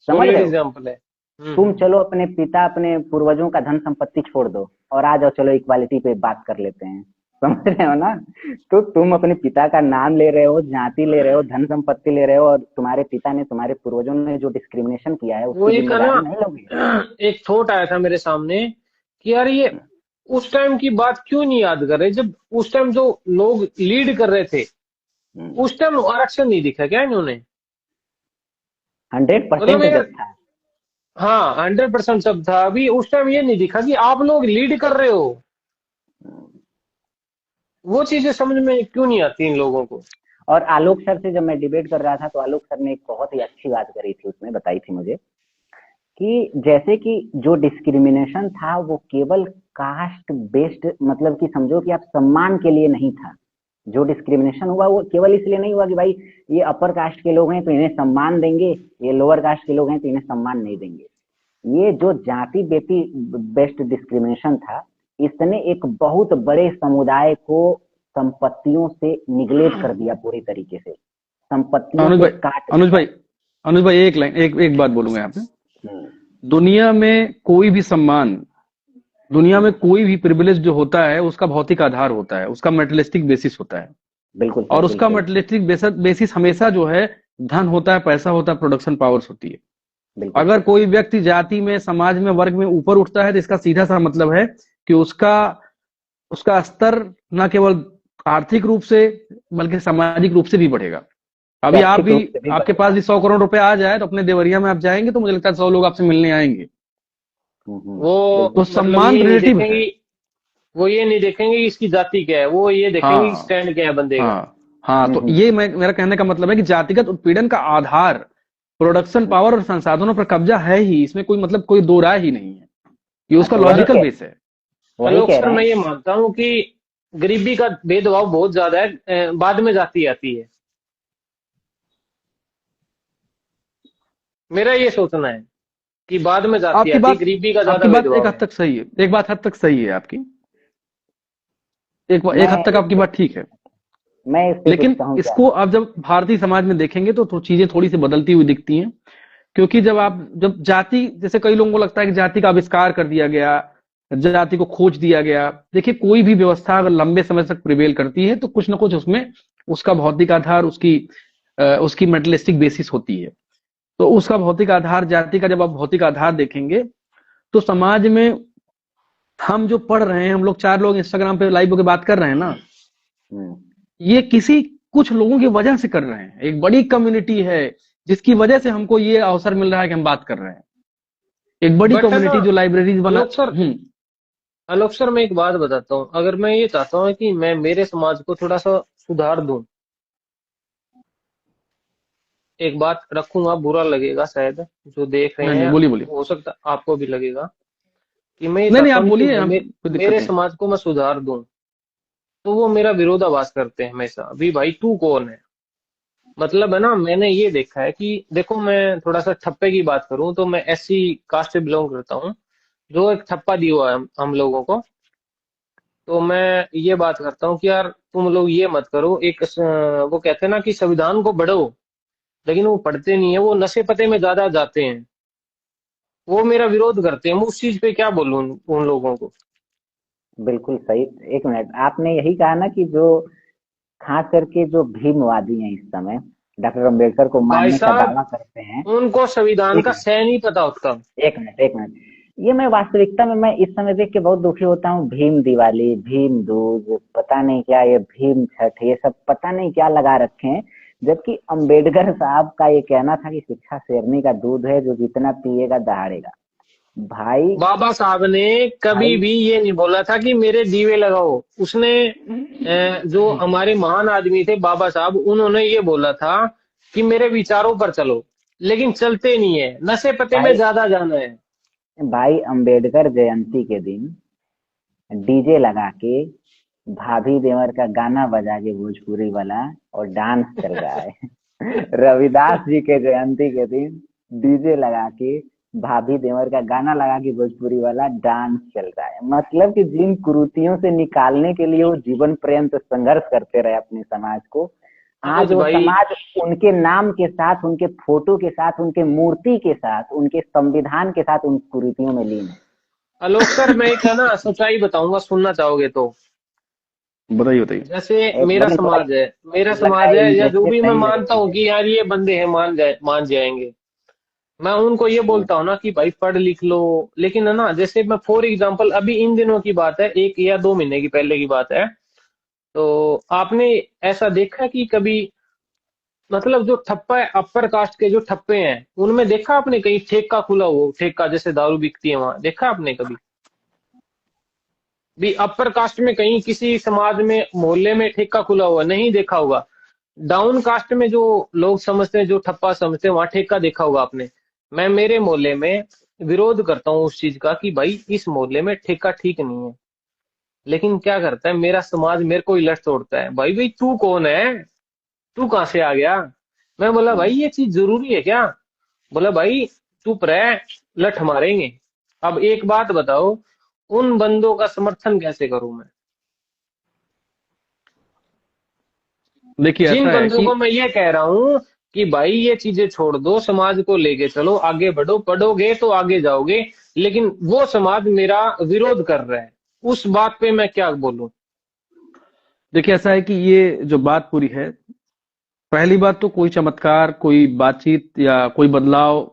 समझ सॉलिड रहे हो? एग्जाम्पल है। तुम चलो अपने पिता अपने पूर्वजों का धन संपत्ति छोड़ दो और आ जाओ, चलो इक्वालिटी पे बात कर लेते हैं। समझ रहे हो ना? तो तुम अपने पिता का नाम ले रहे हो, जाति ले रहे हो, धन संपत्ति ले रहे हो, और तुम्हारे पिता ने, तुम्हारे पूर्वजों ने जो डिस्क्रिमिनेशन किया है वो उसकी एक है ना, जिम्मेदारी नहीं लोगे? एक थॉट आया था मेरे सामने कि यार ये उस टाइम की बात क्यों नहीं याद कर रहे, जब उस टाइम जो लोग लीड कर रहे थे उस टाइम आरक्षण नहीं दिखा क्या इन्होंने? 100% मतलब यार, जब था। हाँ 100% सब था, अभी उस टाइम ये नहीं दिखा कि आप लोग लीड कर रहे हो। वो चीजें समझ में क्यों नहीं आती इन लोगों को? और आलोक सर से जब मैं डिबेट कर रहा था तो आलोक सर ने एक बहुत ही अच्छी बात करी थी, उसमें बताई थी मुझे कि जैसे कि जो डिस्क्रिमिनेशन था वो केवल कास्ट बेस्ड, मतलब कि समझो कि आप सम्मान के लिए नहीं था। जो डिस्क्रिमिनेशन हुआ वो केवल इसलिए नहीं हुआ कि भाई ये अपर कास्ट के लोग हैं तो इन्हें सम्मान देंगे, ये लोअर कास्ट के लोग हैं तो इन्हें सम्मान नहीं देंगे। ये जो जाति बेस्ड डिस्क्रिमिनेशन था, इसने एक बहुत बड़े समुदाय को संपत्तियों से निगलेक्ट कर दिया पूरी तरीके से, संपत्तियों अनुज से भाई काट अनुज दिया। भाई अनुज भाई एक लाइन, एक बात बोलूंगा यहाँ पे। हम्म, दुनिया में कोई भी सम्मान, दुनिया में कोई भी प्रिविलेज जो होता है उसका भौतिक आधार होता है, उसका मेटेरियलिस्टिक बेसिस होता है। बिल्कुल सर, और उसका बिल्कुल मेटेरियलिस्टिक बेसिस हमेशा जो है धन होता है, पैसा होता है, प्रोडक्शन पावर्स होती है। बिल्कुल अगर सर। कोई व्यक्ति जाति में, समाज में, वर्ग में ऊपर उठता है तो इसका सीधा सा मतलब है कि उसका उसका स्तर न केवल आर्थिक रूप से बल्कि सामाजिक रूप से भी बढ़ेगा। अभी आप शैक्षिक भी, रूप से भी आपके पास बढ़ेगा। भी 100 करोड़ रुपए आ जाए तो अपने देवरिया में आप जाएंगे तो मुझे लगता है 100 लोग आपसे मिलने आएंगे। वो तो बिल्कुल। मतलब सम्मान ये नहीं रिलेटिव है। देखेंगे, वो ये नहीं देखेंगे कि इसकी जाति क्या है, वो ये देखेंगे कि हाँ स्टैंड क्या है बंदे का। हाँ हाँ, तो ये मेरा कहने का मतलब है कि जातिगत उत्पीड़न का आधार प्रोडक्शन पावर और संसाधनों पर कब्जा है ही, इसमें कोई मतलब कोई दो राय ही नहीं है, ये हाँ, उसका तो पर लॉजिकल बेस है। वही आलोक कह सर, रहे मैं हैं। ये मानता हूँ कि गरीबी का भेदभाव बहुत ज्यादा है, बाद में जाति आती है। मेरा ये सोचना है कि बाद में जाति आपकी आती है, बात गरीबी का ज्यादा आपकी बात एक भेदभाव हद है। तक सही है, एक बात हद तक सही है आपकी, एक मैं हद तक आपकी बात ठीक है। मैं इस पे कुछ लेकिन कहूँ क्या? इसको आप जब भारतीय समाज में देखेंगे तो चीजें थोड़ी सी बदलती हुई दिखती हैं। क्योंकि जब जाति, जैसे कई लोगों को लगता है कि जाति का आविष्कार कर दिया गया, जाति को खोज दिया गया। देखिए, कोई भी व्यवस्था अगर लंबे समय तक प्रिवेल करती है तो कुछ ना कुछ उसमें उसका भौतिक आधार, उसकी मेटलिस्टिक बेसिस होती है। तो उसका भौतिक आधार, जाति का जब आप भौतिक आधार देखेंगे तो समाज में हम जो पढ़ रहे हैं, हम लोग 4 लोग इंस्टाग्राम पे लाइव होकर बात कर रहे हैं ना, हम्म, ये किसी कुछ लोगों की वजह से कर रहे हैं। एक बड़ी कम्युनिटी है जिसकी वजह से हमको ये अवसर मिल रहा है कि हम बात कर रहे हैं। एक बड़ी बट है ना कम्युनिटी जो लाइब्रेरीज बना। आलोक सर, आलोक सर मैं एक बात बताता हूँ, अगर मैं ये चाहता हूँ कि मैं मेरे समाज को थोड़ा सा सुधार दूं, एक बात रखूंगा, बुरा लगेगा शायद जो देख रहे नहीं नहीं, हैं, बोलिए बोलिए। हो सकता आपको भी लगेगा, कि मैं ये नहीं नहीं, चाहता आप हूँ कि बोलिए, हम कोई दिक्कत मेरे नहीं। समाज को मैं सुधार दूं, तो वो मेरा विरोधाभास करते हैं हमेशा। अभी भाई तू कौन है? मतलब है ना, मैंने ये देखा है कि देखो, मैं थोड़ा सा ठप्पे की बात करूं तो मैं एससी कास्ट से बिलोंग करता हूँ, जो एक ठप्पा दिया हुआ है हम लोगों को। तो मैं ये बात करता हूँ कि यार तुम लोग ये मत करो, वो कहते हैं ना कि संविधान को पढ़ो, लेकिन वो पढ़ते नहीं है, वो नशे पते में ज्यादा जाते हैं। वो मेरा विरोध करते हैं, मैं उस चीज पे क्या बोलूं उन लोगों को। बिल्कुल सही। एक मिनट, आपने यही कहा ना कि जो खास करके जो भीमवादी हैं इस समय डॉक्टर अम्बेडकर को भाई मानने का साहब, दावा करते हैं। उनको संविधान एक का मिनट, सह नहीं पता होता। एक मिनट, एक मिनट। ये मैं वास्तविकता में मैं इस समय देख के बहुत दुखी होता हूँ। भीम दिवाली, भीम दूज, पता नहीं क्या, ये भीम छठ, ये सब पता नहीं क्या लगा रखे हैं। जबकि अम्बेडकर साहब का ये कहना था कि शिक्षा शेरनी का दूध है, जो जितना पिएगा दहाड़ेगा। भाई, बाबा साहब ने कभी भाई, भी ये नहीं बोला था कि मेरे दीवे लगाओ। उसने जो हमारे महान आदमी थे बाबा साहब, उन्होंने ये बोला था कि मेरे विचारों पर चलो, लेकिन चलते नहीं है, नशे पते में भाई, ज्यादा जाना है। भाई, अम्बेडकर जयंती के दिन डीजे लगा के भाभी देवर का गाना बजा के भोजपुरी वाला और डांस चल रहा है। रविदास जी के जयंती के दिन डीजे लगा के भाभी देवर का गाना लगा के भोजपुरी वाला डांस चल रहा है। मतलब कि जिन कुरीतियों से निकालने के लिए वो जीवन पर्यंत संघर्ष करते रहे अपने समाज को, आज अनुज वो भाई, समाज उनके नाम के साथ, उनके फोटो के साथ, उनके मूर्ति के साथ, उनके संविधान के साथ उन कुरीतियों में लीन है। आलोक सर, मैं एक है ना सच्चाई बताऊंगा, सुनना चाहोगे तो। बताइए बताइए। जैसे एक मेरा लेकिन थोड़ा समाज है, मेरा लग रहा समाज है है, या जो इंटरेस्टेड भी मैं नहीं मेरे मानता हूँ चीजें कि में। यार ये बंदे हैं, मान जाएंगे, मैं उनको ये बोलता हूँ ना कि भाई पढ़ लिख लो। लेकिन है ना, जैसे मैं फॉर एग्जांपल अभी इन दिनों की बात है, 1 या 2 महीने की पहले की बात है, तो आपने ऐसा देखा कि कभी, मतलब जो ठप्पा है, अपर कास्ट के जो ठप्पे हैं, उनमें देखा आपने कहीं ठेका खुला हो, ठेका जैसे दारू बिकती है वहां, देखा आपने कभी भी अपर कास्ट में कहीं किसी समाज में मोहल्ले में ठेका खुला हुआ नहीं देखा होगा। डाउन कास्ट में जो लोग समझते हैं, जो ठप्पा समझते हैं, वहां ठेका देखा होगा आपने। मैं मेरे मोहल्ले में विरोध करता हूँ उस चीज का कि भाई इस मोहल्ले में ठेका ठीक नहीं है। लेकिन क्या करता है मेरा समाज, मेरे को ही लठ तोड़ता है, भाई भाई तू कौन है, तू कहां से आ गया। मैं बोला भाई ये चीज जरूरी है क्या। बोला भाई चुप रह, लठ मारेंगे। अब एक बात बताओ, उन बंदों का समर्थन कैसे करूं मैं। देखिए जिन ऐसा है बंदों कि को मैं ये कह रहा हूं कि भाई ये चीजें छोड़ दो, समाज को लेके चलो, आगे बढ़ो, पढ़ोगे तो आगे जाओगे, लेकिन वो समाज मेरा विरोध कर रहा है, उस बात पे मैं क्या बोलूं। देखिए ऐसा है कि ये जो बात पूरी है, पहली बात तो कोई चमत्कार, कोई बातचीत या कोई बदलाव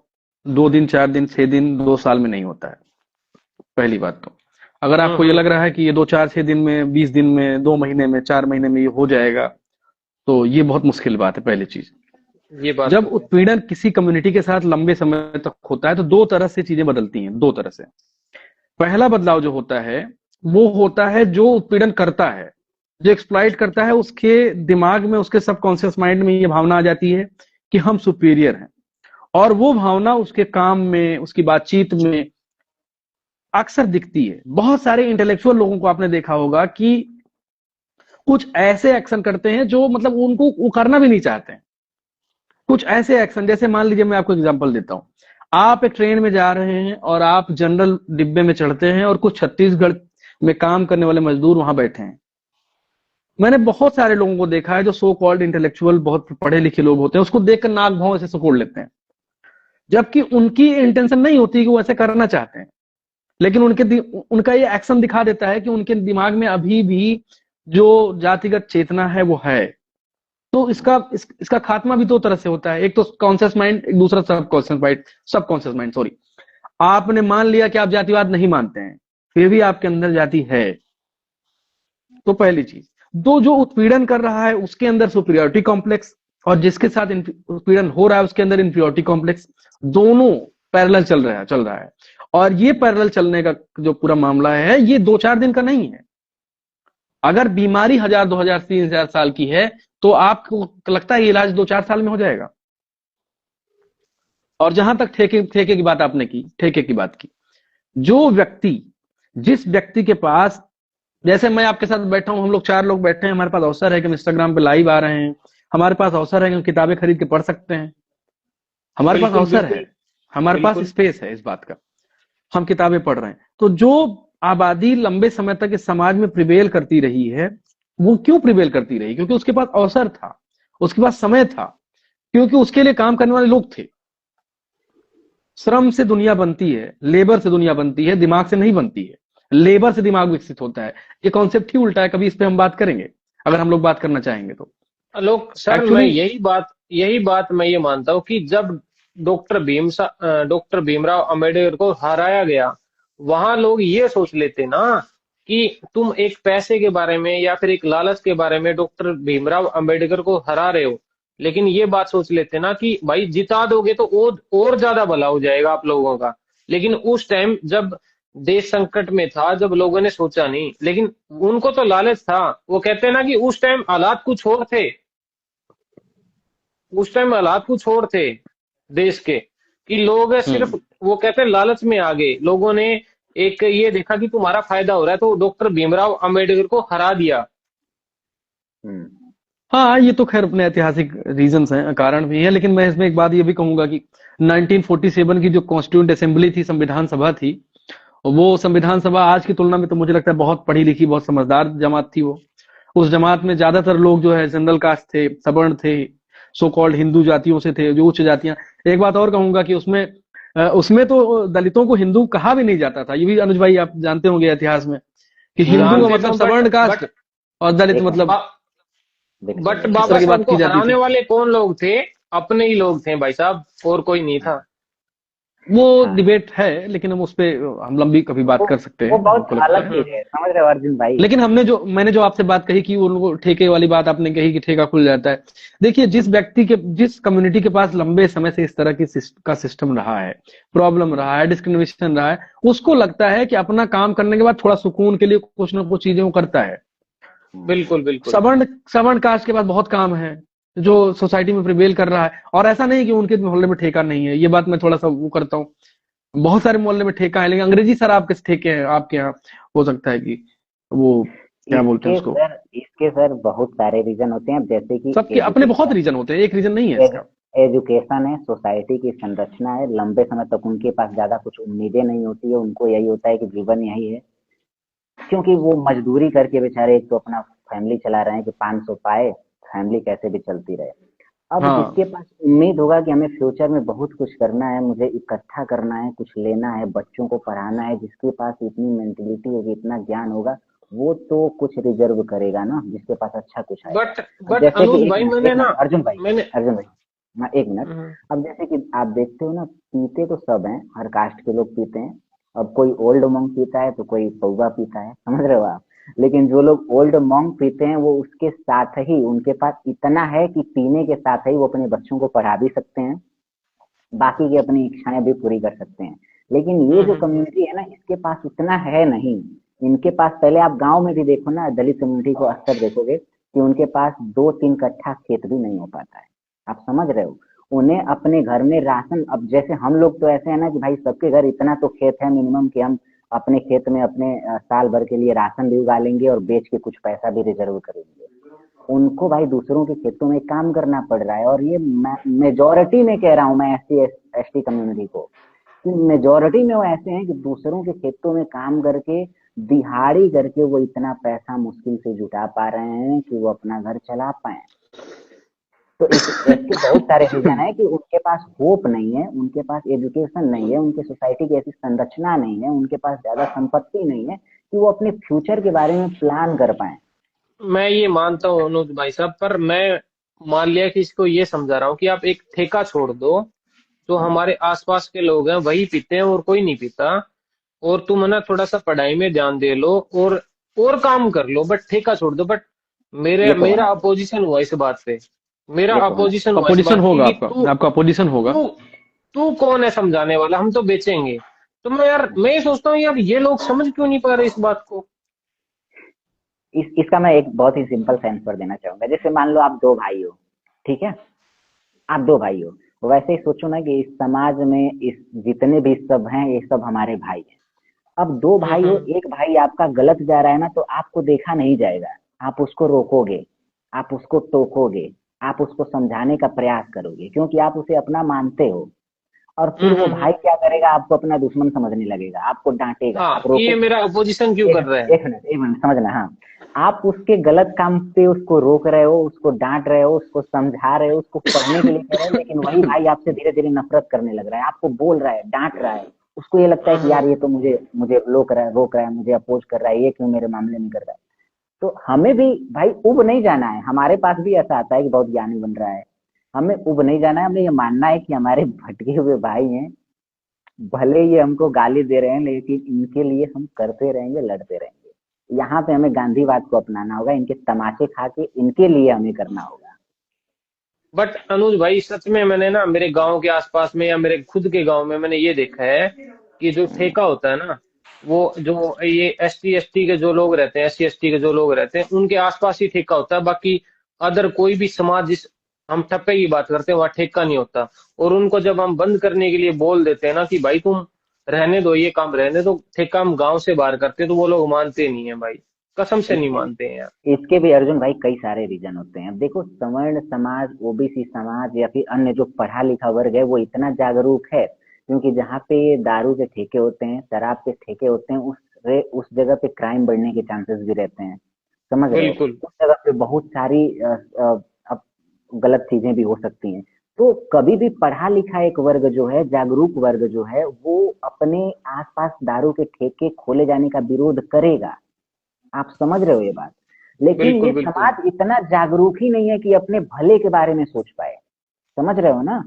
2 दिन 4 दिन 6 दिन 2 साल में नहीं होता है। पहली बात तो, अगर आपको ये हम्म। लग रहा है कि ये 2 4 6 दिन में 20 दिन में 2 महीने में 4 महीने में ये हो जाएगा, तो ये बहुत मुश्किल बात है। पहली चीज, ये बात जब तो है। उत्पीड़न किसी कम्युनिटी के साथ लंबे समय तक होता है तो दो तरह से चीजें बदलती हैं, दो तरह से। पहला बदलाव जो होता है वो होता है जो उत्पीड़न करता है, जो एक्सप्लॉइट करता है, उसके दिमाग में, उसके सबकॉन्शियस माइंड में ये भावना आ जाती है कि हम सुपीरियर हैं। और वो भावना उसके काम में, उसकी बातचीत में अक्सर दिखती है। बहुत सारे इंटेलेक्चुअल लोगों को आपने देखा होगा कि कुछ ऐसे एक्शन करते हैं जो मतलब उनको वो करना भी नहीं चाहते हैं। कुछ ऐसे एक्शन, जैसे मान लीजिए मैं आपको एग्जांपल देता हूं। आप एक ट्रेन में जा रहे हैं और आप जनरल डिब्बे में चढ़ते हैं और कुछ छत्तीसगढ़ में काम करने वाले मजदूर वहां बैठे हैं। मैंने बहुत सारे लोगों को देखा है जो सो कॉल्ड इंटेलेक्चुअल, बहुत पढ़े लिखे लोग होते हैं, उसको देखकर नाक भाव ऐसे सिकोड़ लेते हैं, जबकि उनकी इंटेंशन नहीं होती कि वो ऐसे करना चाहते हैं। लेकिन उनका ये एक्शन दिखा देता है कि उनके दिमाग में अभी भी जो जातिगत चेतना है वो है। तो इसका खात्मा भी दो तरह से होता है, एक तो कॉन्शियस माइंड, एक दूसरा सबकॉन्शियस माइंड सॉरी। आपने मान लिया कि आप जातिवाद नहीं मानते हैं, फिर भी आपके अंदर जाति है। तो पहली चीज, दो, जो उत्पीड़न कर रहा है उसके अंदर सुपीरियोरिटी कॉम्प्लेक्स, और जिसके साथ उत्पीड़न हो रहा है उसके अंदर इंफीरियोरिटी कॉम्प्लेक्स, दोनों पैरेलल चल रहा है। और ये पैरेलल चलने का जो पूरा मामला है, ये 2 4 दिन का नहीं है। अगर बीमारी 1000 2000 3000 साल की है तो आपको लगता है ये इलाज 2 4 साल में हो जाएगा। और जहां तक ठेके ठेके की बात आपने की, ठेके की बात की, जो व्यक्ति, जिस व्यक्ति के पास, जैसे मैं आपके साथ बैठा हूं, हम लोग 4 लोग बैठे हैं, हमारे पास अवसर है कि हम इंस्टाग्राम पे लाइव आ रहे हैं, हमारे पास अवसर है कि हम किताबें खरीद के पढ़ सकते हैं, हमारे पास बिल्कुल अवसर है, बिल्कुल। हमारे पास बिल्कुल। स्पेस है इस बात का, हम किताबें पढ़ रहे हैं। तो जो आबादी लंबे समय तक इस समाज में प्रिवेल करती रही है, वो क्यों प्रिवेल करती रही? क्योंकि उसके पास अवसर था, उसके पास समय था, क्योंकि उसके लिए काम करने वाले लोग थे। श्रम से दुनिया बनती है, लेबर से दुनिया बनती है, दिमाग से नहीं बनती है। लेबर से दिमाग विकसित होता है। ये कॉन्सेप्ट ही उल्टा है। कभी इस पे हम बात करेंगे अगर हम लोग बात करना चाहेंगे तो। लोग सर, मैं एक्चुअली यही बात मैं ये मानता हूँ कि जब डॉक्टर भीमराव अंबेडकर को हराया गया, वहां लोग ये सोच लेते ना कि तुम एक पैसे के बारे में या फिर एक लालच के बारे में डॉक्टर भीमराव अंबेडकर को हरा रहे हो, लेकिन ये बात सोच लेते ना कि भाई जिता दोगे तो और ज्यादा भला हो जाएगा आप लोगों का। लेकिन उस टाइम जब देश संकट में था, जब लोगों ने सोचा नहीं, लेकिन उनको तो लालच था। वो कहते हैं ना कि उस टाइम हालात कुछ और थे, उस टाइम हालात कुछ और थे देश के, कि लोग सिर्फ, वो कहते हैं लालच में आ गए। लोगों ने एक ये देखा कि तुम्हारा फायदा हो रहा है, तो डॉक्टर भीमराव अंबेडकर को हरा दिया। हाँ, ये तो खैर अपने ऐतिहासिक रीजंस हैं, कारण भी है। लेकिन मैं इसमें एक बात ये भी कहूंगा कि 1947 की जो कॉन्स्टिट्यूंट असेंबली थी, संविधान सभा थी, वो संविधान सभा आज की तुलना में तो मुझे लगता है बहुत पढ़ी लिखी, बहुत समझदार जमात थी वो। उस जमात में ज्यादातर लोग जो है जनरल कास्ट थे, सवर्ण थे, सो कॉल्ड हिंदू जातियों से थे, जो उच्च जातियां। एक बात और कहूंगा कि उसमें तो दलितों को हिंदू कहा भी नहीं जाता था। ये भी अनुज भाई आप जानते होंगे इतिहास में कि हिंदू का जानते मतलब तो, सवर्ण बट कास्ट और दलित देखो मतलब बट इस बाबा तरह की साहब बात को की जाती हराने थी। वाले कौन लोग थे? अपने ही लोग थे भाई साहब, और कोई नहीं था। वो हाँ, डिबेट है, लेकिन हम उस पे हम लंबी कभी बात वो कर सकते वो हैं, बहुत हमको लगता अलग है। चीज है, समझ रहे हो अर्जुन भाई। लेकिन मैंने जो आपसे बात कही कि उनको ठेके वाली बात आपने कही कि ठेका खुल जाता है। देखिए, जिस कम्युनिटी के पास लंबे समय से इस तरह की का सिस्टम रहा है, प्रॉब्लम रहा है, डिस्क्रिमिनेशन रहा है, उसको लगता है कि अपना काम करने के बाद थोड़ा सुकून के लिए कुछ ना कुछ चीजें वो करता है। बिल्कुल बिल्कुल। सवर्ण सवर्ण कास्ट के पास बहुत काम है जो सोसाइटी में प्रिवेल कर रहा है। और ऐसा नहीं कि उनके मोहल्ले में ठेका नहीं है, ये बात मैं थोड़ा सा वो करता हूँ। बहुत सारे मोहल्ले में ठेका है, लेकिन अंग्रेजी सर आपके ठेके हैं आपके यहाँ, हो सकता है कि वो क्या बोलते हैं उसको। इसके सर बहुत सारे रीजन होते हैं, जैसे कि सबके अपने बहुत रीजन होते हैं, एक रीजन नहीं है इसका। एजुकेशन है, सोसाइटी की संरचना है। लंबे समय तक उनके पास ज्यादा कुछ उम्मीदें नहीं होती है, उनको यही होता है कि जीवन यही है, क्योंकि वो मजदूरी करके बेचारे एक तो अपना फैमिली चला रहे हैं कि 500 पाए, फैमिली कैसे भी चलती रहे। अब हाँ जिसके पास उम्मीद होगा कि हमें फ्यूचर में बहुत कुछ करना है, मुझे इकट्ठा करना है, कुछ लेना है, बच्चों को पढ़ाना है, जिसके पास इतनी मेंटेलिटी होगी, इतना ज्ञान होगा, वो तो कुछ रिजर्व करेगा ना, जिसके पास अच्छा कुछ आएगा। बट अब बट जैसे कि अनुज भाई, एक मिनट अर्जुन भाई, मैंने हाँ एक मिनट। अब जैसे कि आप देखते हो ना, पीते तो सब हैं, हर कास्ट के लोग पीते हैं। अब कोई ओल्ड मॉन्क पीता है तो कोई पौवा पीता है, समझ रहे हो आप। लेकिन जो लोग ओल्ड मॉन्क पीते हैं, वो उसके साथ ही उनके पास इतना है कि पीने के साथ ही वो अपने बच्चों को पढ़ा भी सकते हैं, बाकी की अपनी इच्छाएं भी पूरी कर सकते हैं। लेकिन ये जो कम्युनिटी है ना, इसके पास उतना है नहीं। इनके पास, पहले आप गांव में भी देखो ना, दलित कम्युनिटी को अक्सर देखोगे कि उनके पास 2-3 कट्ठा खेत भी नहीं हो पाता है। आप समझ रहे हो, उन्हें अपने घर में राशन, अब जैसे हम लोग तो ऐसे है ना कि भाई सबके घर इतना तो खेत है मिनिमम कि हम अपने खेत में अपने साल भर के लिए राशन भी उगा लेंगे और बेच के कुछ पैसा भी रिजर्व करेंगे। उनको भाई दूसरों के खेतों में काम करना पड़ रहा है। और ये मेजोरिटी में कह रहा हूँ मैं, SC ST कम्युनिटी को, कि मेजोरिटी में वो ऐसे हैं कि दूसरों के खेतों में काम करके, दिहाड़ी करके वो इतना पैसा मुश्किल से जुटा पा रहे हैं कि वो अपना घर चला पाए। तो इसके बहुत सारे रीजन है कि उनके पास होप नहीं है, उनके पास एजुकेशन नहीं है, उनके सोसाइटी की ऐसी संरचना नहीं है, उनके पास ज्यादा संपत्ति नहीं है कि वो अपने फ्यूचर के बारे में प्लान कर पाए। मैं ये मानता हूँ अनुज भाई साहब, पर मैं मान लिया कि इसको ये समझा रहा हूँ कि आप एक ठेका छोड़ दो, जो हमारे आसपास के लोग हैं वही पीते हैं और कोई नहीं पीता, और तुम है ना थोड़ा सा पढ़ाई में ध्यान दे लो और काम कर लो, बट ठेका छोड़ दो। बट ये तो मेरा है, अपोजिशन हुआ इस बात पे, मेरा ये तो है। अपोजिशन हुआ इस अपोजिशन बात की होगा कि आपका, आपका अपोजिशन होगा। तू तू कौन है समझाने वाला, हम तो बेचेंगे। तो मैं ये सोचता हूँ यार, ये लोग समझ क्यों नहीं पा रहे इस बात को। इसका मैं एक बहुत ही सिंपल सा आंसर देना चाहूंगा। जैसे मान लो आप 2 भाई हो, ठीक है, आप 2 भाई हो, वैसे ही सोचो ना कि इस समाज में इस जितने भी सब हैं, ये सब हमारे भाई हैं। अब 2 भाई हो, एक भाई आपका गलत जा रहा है ना, तो आपको देखा नहीं जाएगा, आप उसको रोकोगे, आप उसको टोकोगे, आप उसको समझाने का प्रयास करोगे, क्योंकि आप उसे अपना मानते हो। और फिर वो भाई क्या करेगा, आपको अपना दुश्मन समझने लगेगा, आपको डांटेगा, आप हाँ, ये रोकोगे। मेरा अपोजिशन क्यों कर रहा है। एक मिनट समझना। हाँ, आप उसके गलत काम पे उसको रोक रहे हो, उसको डांट रहे हो, उसको समझा रहे हो, उसको पढ़ने के लिए कह रहे हो, लेकिन वही भाई आपसे धीरे धीरे नफरत करने लग रहा है, आपको बोल रहा है, डांट रहा है। उसको ये लगता है कि यार ये तो मुझे मुझे रोक रहा है, मुझे अपोज कर रहा है, ये क्यों मेरे मामले में कर रहा है। तो हमें भी भाई उब नहीं जाना है। हमारे पास भी ऐसा आता है कि बहुत ज्ञानी बन रहा है, हमें उब नहीं जाना है। हमें ये मानना है कि हमारे भटके हुए भाई हैं, भले ये हमको गाली दे रहे हैं, लेकिन इनके लिए हम करते रहेंगे, लड़ते रहेंगे। यहाँ पे हमें गांधीवाद को अपनाना होगा, इनके तमाचे खा के इनके लिए हमें करना होगा। बट अनुज भाई सच में मैंने ना मेरे गांव के आसपास में या मेरे खुद के गांव में मैंने ये देखा है कि जो ठेका होता है ना, वो जो ये ST ST के जो लोग रहते हैं, SC ST के जो लोग रहते हैं, उनके आसपास ही ठेका होता है। बाकी अदर कोई भी समाज, जिस हम ठप्पे की बात करते हैं, वहाँ ठेका नहीं होता। और उनको जब हम बंद करने के लिए बोल देते हैं ना कि भाई तुम रहने दो, ये काम रहने दो, ठेका हम गांव से बाहर करते हैं, तो वो लोग मानते नहीं है भाई, कसम से नहीं इसके मानते हैं यार। इसके भी अर्जुन भाई कई सारे रीजन होते हैं। अब देखो, सवर्ण समाज, ओबीसी समाज या फिर अन्य जो पढ़ा लिखा वर्ग है, वो इतना जागरूक है क्योंकि जहाँ पे दारू के ठेके होते हैं, शराब के ठेके होते हैं, उस जगह पे क्राइम बढ़ने के चांसेस भी रहते हैं। समझ रहे हो? बिल्कुल उस जगह पे बहुत सारी अब गलत चीजें भी हो सकती हैं। तो कभी भी पढ़ा लिखा एक वर्ग जो है, जागरूक वर्ग जो है, वो अपने आसपास दारू के ठेके खोले जाने का विरोध करेगा। आप समझ रहे हो ये बात? लेकिन बिल्कुल ये बिल्कुल। समाज इतना जागरूक ही नहीं है कि अपने भले के बारे में सोच पाए। समझ रहे हो ना?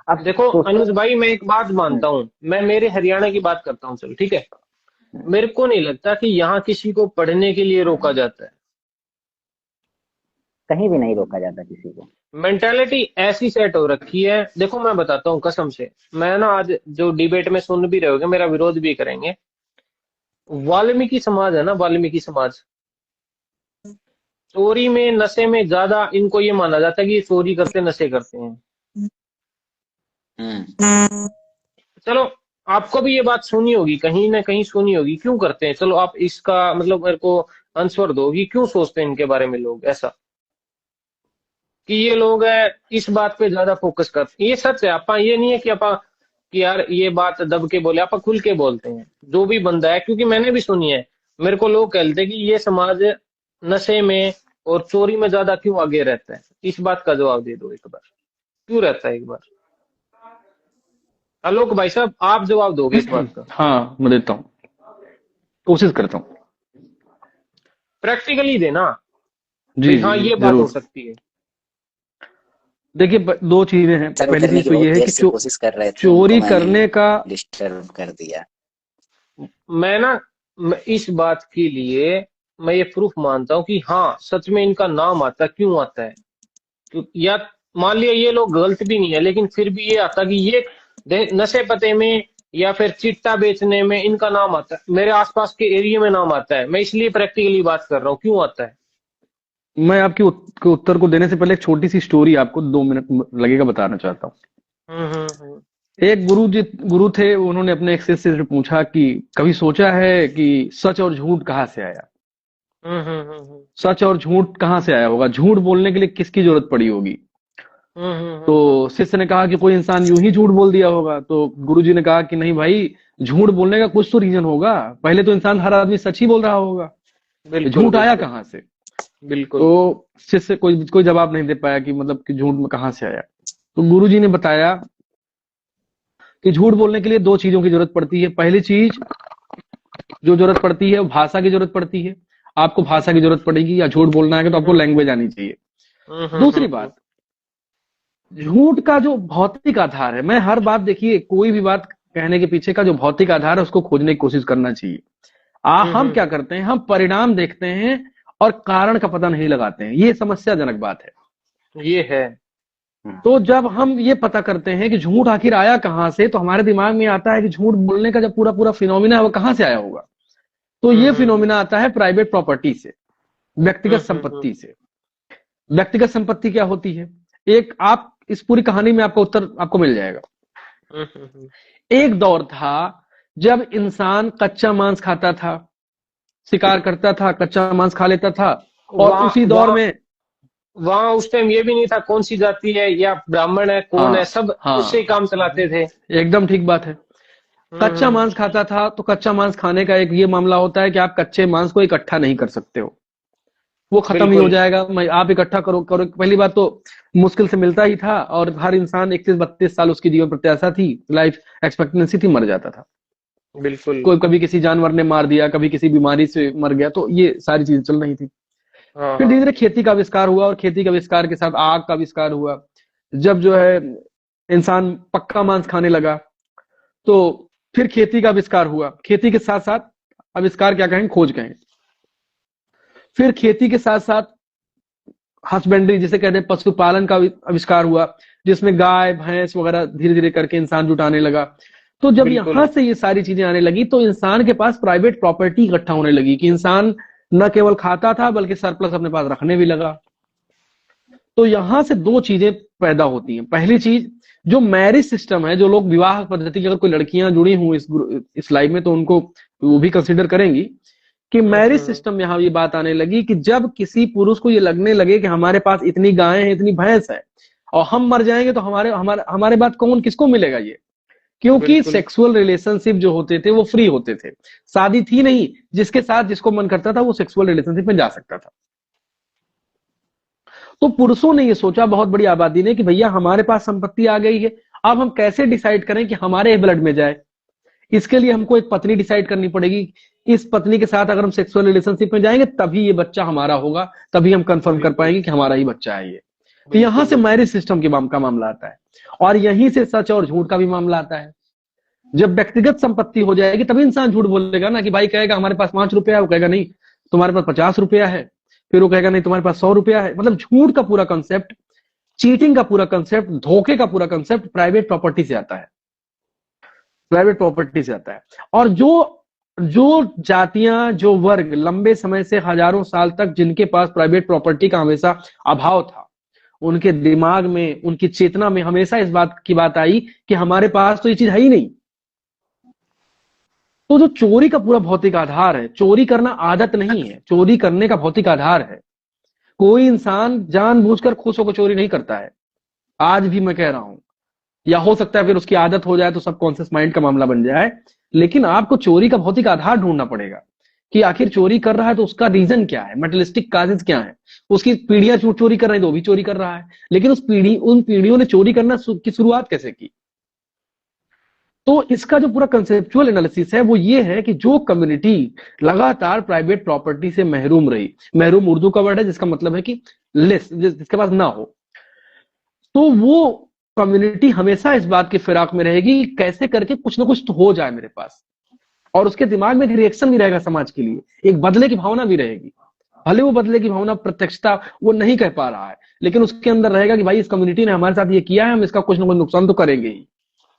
अब देखो सोशल। अनुज भाई, मैं एक बात मानता हूँ, मैं मेरे हरियाणा की बात करता हूँ, चलो ठीक है। मेरे को नहीं लगता कि यहाँ किसी को पढ़ने के लिए रोका जाता है। कहीं भी नहीं रोका जाता किसी को। मेंटालिटी ऐसी सेट हो रखी है। देखो मैं बताता हूँ कसम से, मैं ना आज जो डिबेट में सुन भी रहे होगे, मेरा विरोध भी करेंगे। वाल्मीकि समाज है ना, वाल्मीकि समाज, चोरी में नशे में ज्यादा इनको ये माना जाता है कि ये चोरी करते नशे करते हैं। चलो, आपको भी ये बात सुनी होगी, कहीं ना कहीं सुनी होगी, क्यों करते हैं? चलो आप इसका मतलब मेरे को आंसर दो कि क्यों सोचते हैं इनके बारे में लोग ऐसा, कि ये लोग इस बात पे ज्यादा फोकस करते हैं। ये सच है, आपा ये नहीं है कि आपा कि यार ये बात दब के बोले, आपा खुल के बोलते हैं जो भी बंदा है, क्योंकि मैंने भी सुनी है। मेरे को लोग कहते हैं कि ये समाज नशे में और चोरी में ज्यादा क्यों आगे रहता है। इस बात का जवाब दे दो एक बार, क्यों रहता है एक बार। आलोक भाई साहब, आप जवाब दोगे इस बात का? हाँ, मैं देता हूँ, कोशिश करता हूँ। प्रैक्टिकली देना, जी भाई जी हाँ जी, ये बात हो जरूर। सकती है। देखिए, दो चीजें हैं। चालू पहली करने चीज की तो बहुत ये है देर कि से कोशिश कर रहे थे, उनको चोरी मैंने करने का, डिस्टर्ब कर दिया। मैं ना, मैं इस बात के लिए मैं ये प्रूफ मानता हूँ कि हाँ सच में इनका नाम आता है। क्यों आता है? या मान लिया ये लोग गलत भी नहीं है, लेकिन फिर भी ये आता कि ये नशे पते में या फिर चिट्टा बेचने में इनका नाम आता है, मेरे आसपास के एरिया में नाम आता है। मैं इसलिए प्रैक्टिकली बात कर रहा हूँ, क्यों आता है। मैं आपके के उत्तर को देने से पहले एक छोटी सी स्टोरी आपको 2 मिनट लगेगा बताना चाहता हूँ। हम्म। एक गुरु थे, उन्होंने अपने एक शिष्य से पूछा कि कभी सोचा है कि सच और झूठ कहाँ से आया? सच और झूठ कहाँ से आया होगा? झूठ बोलने के लिए किसकी जरूरत पड़ी होगी? तो शिष्य ने कहा कि कोई इंसान यूं ही झूठ बोल दिया होगा। तो गुरुजी ने कहा कि नहीं भाई, झूठ बोलने का कुछ तो रीजन होगा। पहले तो इंसान, हर आदमी सच ही बोल रहा होगा, बिल्कुल झूठ आया बिल्कुल कहाँ से? बिल्कुल। तो शिष्य कोई कोई जवाब नहीं दे पाया कि मतलब कि झूठ में कहाँ से आया। तो गुरुजी ने बताया कि झूठ बोलने के लिए दो चीजों की जरूरत पड़ती है। पहली चीज जो जरूरत पड़ती है वो भाषा की जरूरत पड़ती है। आपको भाषा की जरूरत पड़ेगी, या झूठ बोलना है तो आपको लैंग्वेज आनी चाहिए। दूसरी बात, झूठ का जो भौतिक आधार है, मैं हर बात, देखिए कोई भी बात कहने के पीछे का जो भौतिक आधार है उसको खोजने की कोशिश करना चाहिए। हम क्या करते हैं, हम परिणाम देखते हैं और कारण का पता नहीं लगाते हैं। ये समस्याजनक बात है। ये है। तो जब हम ये पता करते हैं कि झूठ आखिर आया कहां से, तो हमारे दिमाग में आता है कि झूठ बोलने का जब पूरा पूरा फिनोमिना है वो कहां से आया होगा। तो ये फिनोमिना आता है प्राइवेट प्रॉपर्टी से, व्यक्तिगत संपत्ति से। व्यक्तिगत संपत्ति क्या होती है? एक, आप इस पूरी कहानी में आपका उत्तर आपको मिल जाएगा। एक दौर था जब इंसान कच्चा मांस खाता था, शिकार करता था, कच्चा मांस खा लेता था, और उसी दौर में वहां उस टाइम ये भी नहीं था कौन सी जाति है या ब्राह्मण है कौन है, सब उससे ही काम चलाते थे। एकदम ठीक बात है। कच्चा मांस खाता था, तो कच्चा मांस खाने का एक ये मामला होता है कि आप कच्चे मांस को इकट्ठा नहीं कर सकते हो। वो खत्म ही हो बिल्कुल जाएगा। आप इकट्ठा करो करो, पहली बात तो मुश्किल से मिलता ही था, और हर इंसान 31-32 साल उसकी जीवन प्रत्याशा थी, लाइफ एक्सपेक्टेंसी थी, मर जाता था। बिल्कुल। कोई कभी किसी जानवर ने मार दिया, कभी किसी बीमारी से मर गया, तो ये सारी चीजें चल रही थी। हाँ फिर धीरे हाँ। धीरे खेती का आविष्कार हुआ, और खेती के आविष्कार के साथ आग का आविष्कार हुआ। जब जो है इंसान पक्का मांस खाने लगा, तो फिर खेती का आविष्कार हुआ। खेती के साथ साथ आविष्कार क्या कहें, खोज कहें। फिर खेती के साथ साथ हस्बेंड्री जिसे कहते हैं, पशुपालन का आविष्कार हुआ, जिसमें गाय भैंस वगैरह धीरे धीरे करके इंसान जुटाने लगा। तो जब बिल्कुल यहां से ये सारी चीजें आने लगी, तो इंसान के पास प्राइवेट प्रॉपर्टी इकट्ठा होने लगी, कि इंसान न केवल खाता था बल्कि सरप्लस अपने पास रखने भी लगा। तो यहां से दो चीजें पैदा होती हैं। पहली चीज, जो मैरिज सिस्टम है, जो लोग विवाह पद्धति की, अगर कोई लड़कियां जुड़ी हुई इस लाइफ में, तो उनको वो भी कंसिडर करेंगी कि मैरिज हम्म। सिस्टम में यहाँ ये बात आने लगी कि जब किसी पुरुष को ये लगने लगे कि हमारे पास इतनी गायें हैं, इतनी भैंस है, और हम मर जाएंगे तो हमारे हमारे हमारे बाद कौन किसको मिलेगा ये। क्योंकि बिल्कुल सेक्सुअल रिलेशनशिप जो होते थे वो फ्री होते थे, शादी थी नहीं, जिसके साथ जिसको मन करता था वो सेक्सुअल रिलेशनशिप में जा सकता था। तो पुरुषों ने ये सोचा, बहुत बड़ी आबादी ने, कि भैया हमारे पास संपत्ति आ गई है, अब हम कैसे डिसाइड करें कि हमारे ब्लड में जाए। इसके लिए हमको एक पत्नी डिसाइड करनी पड़ेगी। इस पत्नी के साथ अगर हम सेक्सुअल रिलेशनशिप में जाएंगे, तभी ये बच्चा हमारा होगा, तभी हम कंफर्म कर बिल्कुल पाएंगे कि हमारा ही बच्चा है ये। तो यहां बिल्कुल से बिल्कुल। मैरिज सिस्टम के का मामला आता है, और यहीं से सच और झूठ का भी मामला आता है। जब व्यक्तिगत संपत्ति हो जाएगी, तभी इंसान झूठ बोलेगा ना, कि भाई कहेगा हमारे पास 5 रुपया है, वो कहेगा नहीं तुम्हारे पास 50 रुपया है, फिर वो कहेगा नहीं तुम्हारे पास 100 रुपया है। मतलब झूठ का पूरा कंसेप्ट, चीटिंग का पूरा कंसेप्ट, धोखे का पूरा कंसेप्ट प्राइवेट प्रॉपर्टी से आता है, प्राइवेट प्रॉपर्टी से आता है। और जो जो जातियां, जो वर्ग लंबे समय से हजारों साल तक जिनके पास प्राइवेट प्रॉपर्टी का हमेशा अभाव था, उनके दिमाग में, उनकी चेतना में हमेशा इस बात की बात आई कि हमारे पास तो ये चीज है ही नहीं। तो जो चोरी का पूरा भौतिक आधार है, चोरी करना आदत नहीं है, चोरी करने का भौतिक आधार है। कोई इंसान जानबूझकर खुश होकर चोरी नहीं करता है, आज भी मैं कह रहा हूं। या हो सकता है फिर उसकी आदत हो जाए तो सबकॉन्शियस माइंड का मामला बन जाए, लेकिन आपको चोरी का भौतिक आधार ढूंढना पड़ेगा कि आखिर चोरी कर रहा है तो उसका रीजन क्या है, मेटलिस्टिक काजेज क्या है। उसकी पीढ़ियां चोरी कर रही तो वो भी चोरी कर रहा है, लेकिन उन पीढ़ियों ने चोरी करना की शुरुआत कैसे की। तो इसका जो पूरा कंसेप्चुअल एनालिसिस है वो ये है कि जो कम्युनिटी लगातार प्राइवेट प्रॉपर्टी से महरूम रही, महरूम उर्दू का वर्ड है जिसका मतलब है कि लेस, जिसके पास ना हो, तो वो कम्युनिटी हमेशा इस बात की फिराक में रहेगी कि कैसे करके कुछ ना कुछ तो हो जाए मेरे पास। और उसके दिमाग में एक रिएक्शन भी रहेगा समाज के लिए, एक बदले की भावना भी रहेगी। भले वो बदले की भावना प्रत्यक्षता वो नहीं कह पा रहा है, लेकिन उसके अंदर रहेगा कि भाई इस कम्युनिटी ने हमारे साथ ये किया है, हम इसका कुछ ना कुछ नुकसान तो करेंगे ही।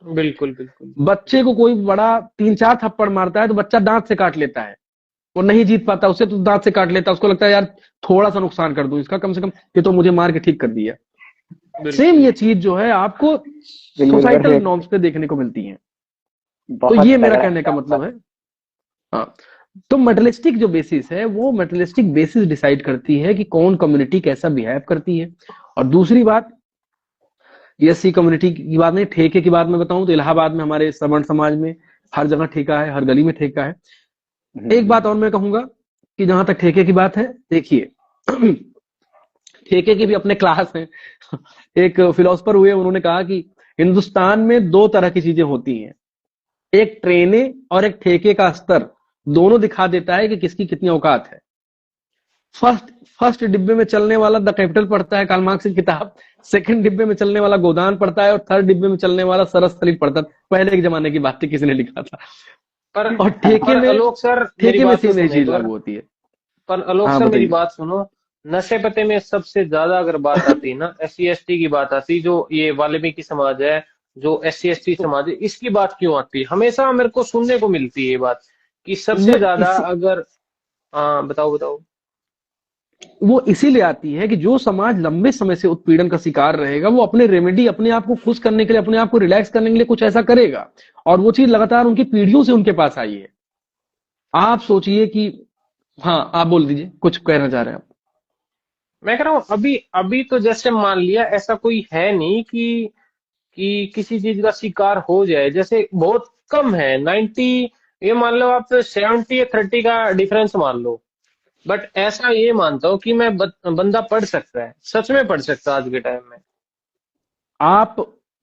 बिल्कुल बिल्कुल। बच्चे को कोई बड़ा 3-4 थप्पड़ मारता है तो बच्चा दांत से काट लेता है, वो नहीं जीत पाता उससे तो दांत से काट लेता है, उसको लगता है यार थोड़ा सा नुकसान कर दूं इसका, कम से कम ये तो मुझे मार के ठीक कर दिया। सेम ये चीज जो है आपको सोसाइटल नॉर्म्स पे देखने को मिलती है। तो ये मेरा कहने का मतलब है। हाँ, तो मेटलिस्टिक जो बेसिस है, वो मेटलिस्टिक बेसिस डिसाइड करती है कि कौन कम्युनिटी कैसा बिहेव करती है। और दूसरी बात, ये सी कम्युनिटी की बात नहीं, ठेके की बात मैं बताऊं तो इलाहाबाद में हमारे सवर्ण समाज में हर जगह ठेका है, हर गली में ठेका है। एक बात और मैं कहूंगा कि जहां तक ठेके की बात है, देखिए ठेके के भी अपने क्लास हैं। एक फिलोसफर हुए, उन्होंने कहा कि हिंदुस्तान में 2 तरह की चीजें होती हैं, एक ट्रेने और एक ठेके का स्तर, दोनों दिखा देता है कि किसकी कितनी औकात है। फर्स्ट डिब्बे में चलने वाला द कैपिटल पढ़ता है, कार्ल मार्क्स की किताब, सेकंड डिब्बे में चलने वाला गोदान पढ़ता है, और थर्ड डिब्बे में चलने वाला सरस सलीट पढ़ता है। पहले के जमाने की बात थी, किसी ने लिखा था। पर और ठेके में, आलोक सर मेरी ठेके में बात तो सेम यही सुने चीज एक बार। लागू होती है। पर आलोक हाँ सर मेरी बताइए। बात सुनो। नशे पते में सबसे ज्यादा अगर बात आती है ना, SC ST की बात आती है, जो ये वाल्मीकि समाज है, जो SC ST समाज है, इसकी बात क्यों आती है? हमेशा मेरे को सुनने को मिलती है ये बात कि सबसे ज्यादा अगर। हाँ बताओ बताओ। वो इसीलिए आती है कि जो समाज लंबे समय से उत्पीड़न का शिकार रहेगा, वो अपने रेमेडी, अपने आप को खुश करने के लिए, अपने आप को रिलैक्स करने के लिए कुछ ऐसा करेगा, और वो चीज लगातार उनकी पीढ़ियों से उनके पास आई है। आप सोचिए कि, हाँ आप बोल दीजिए, कुछ कहना चाह रहे हैं आप। मैं कह रहा हूँ अभी अभी तो जैसे मान लिया ऐसा कोई है नहीं कि किसी चीज का शिकार हो जाए, जैसे बहुत कम है 90। ये मान लो आप 70 या 30 का डिफरेंस मान लो। बट ऐसा ये मानता हूँ कि मैं बंदा पढ़ सकता है, सच में पढ़ सकता है आज के टाइम में। आप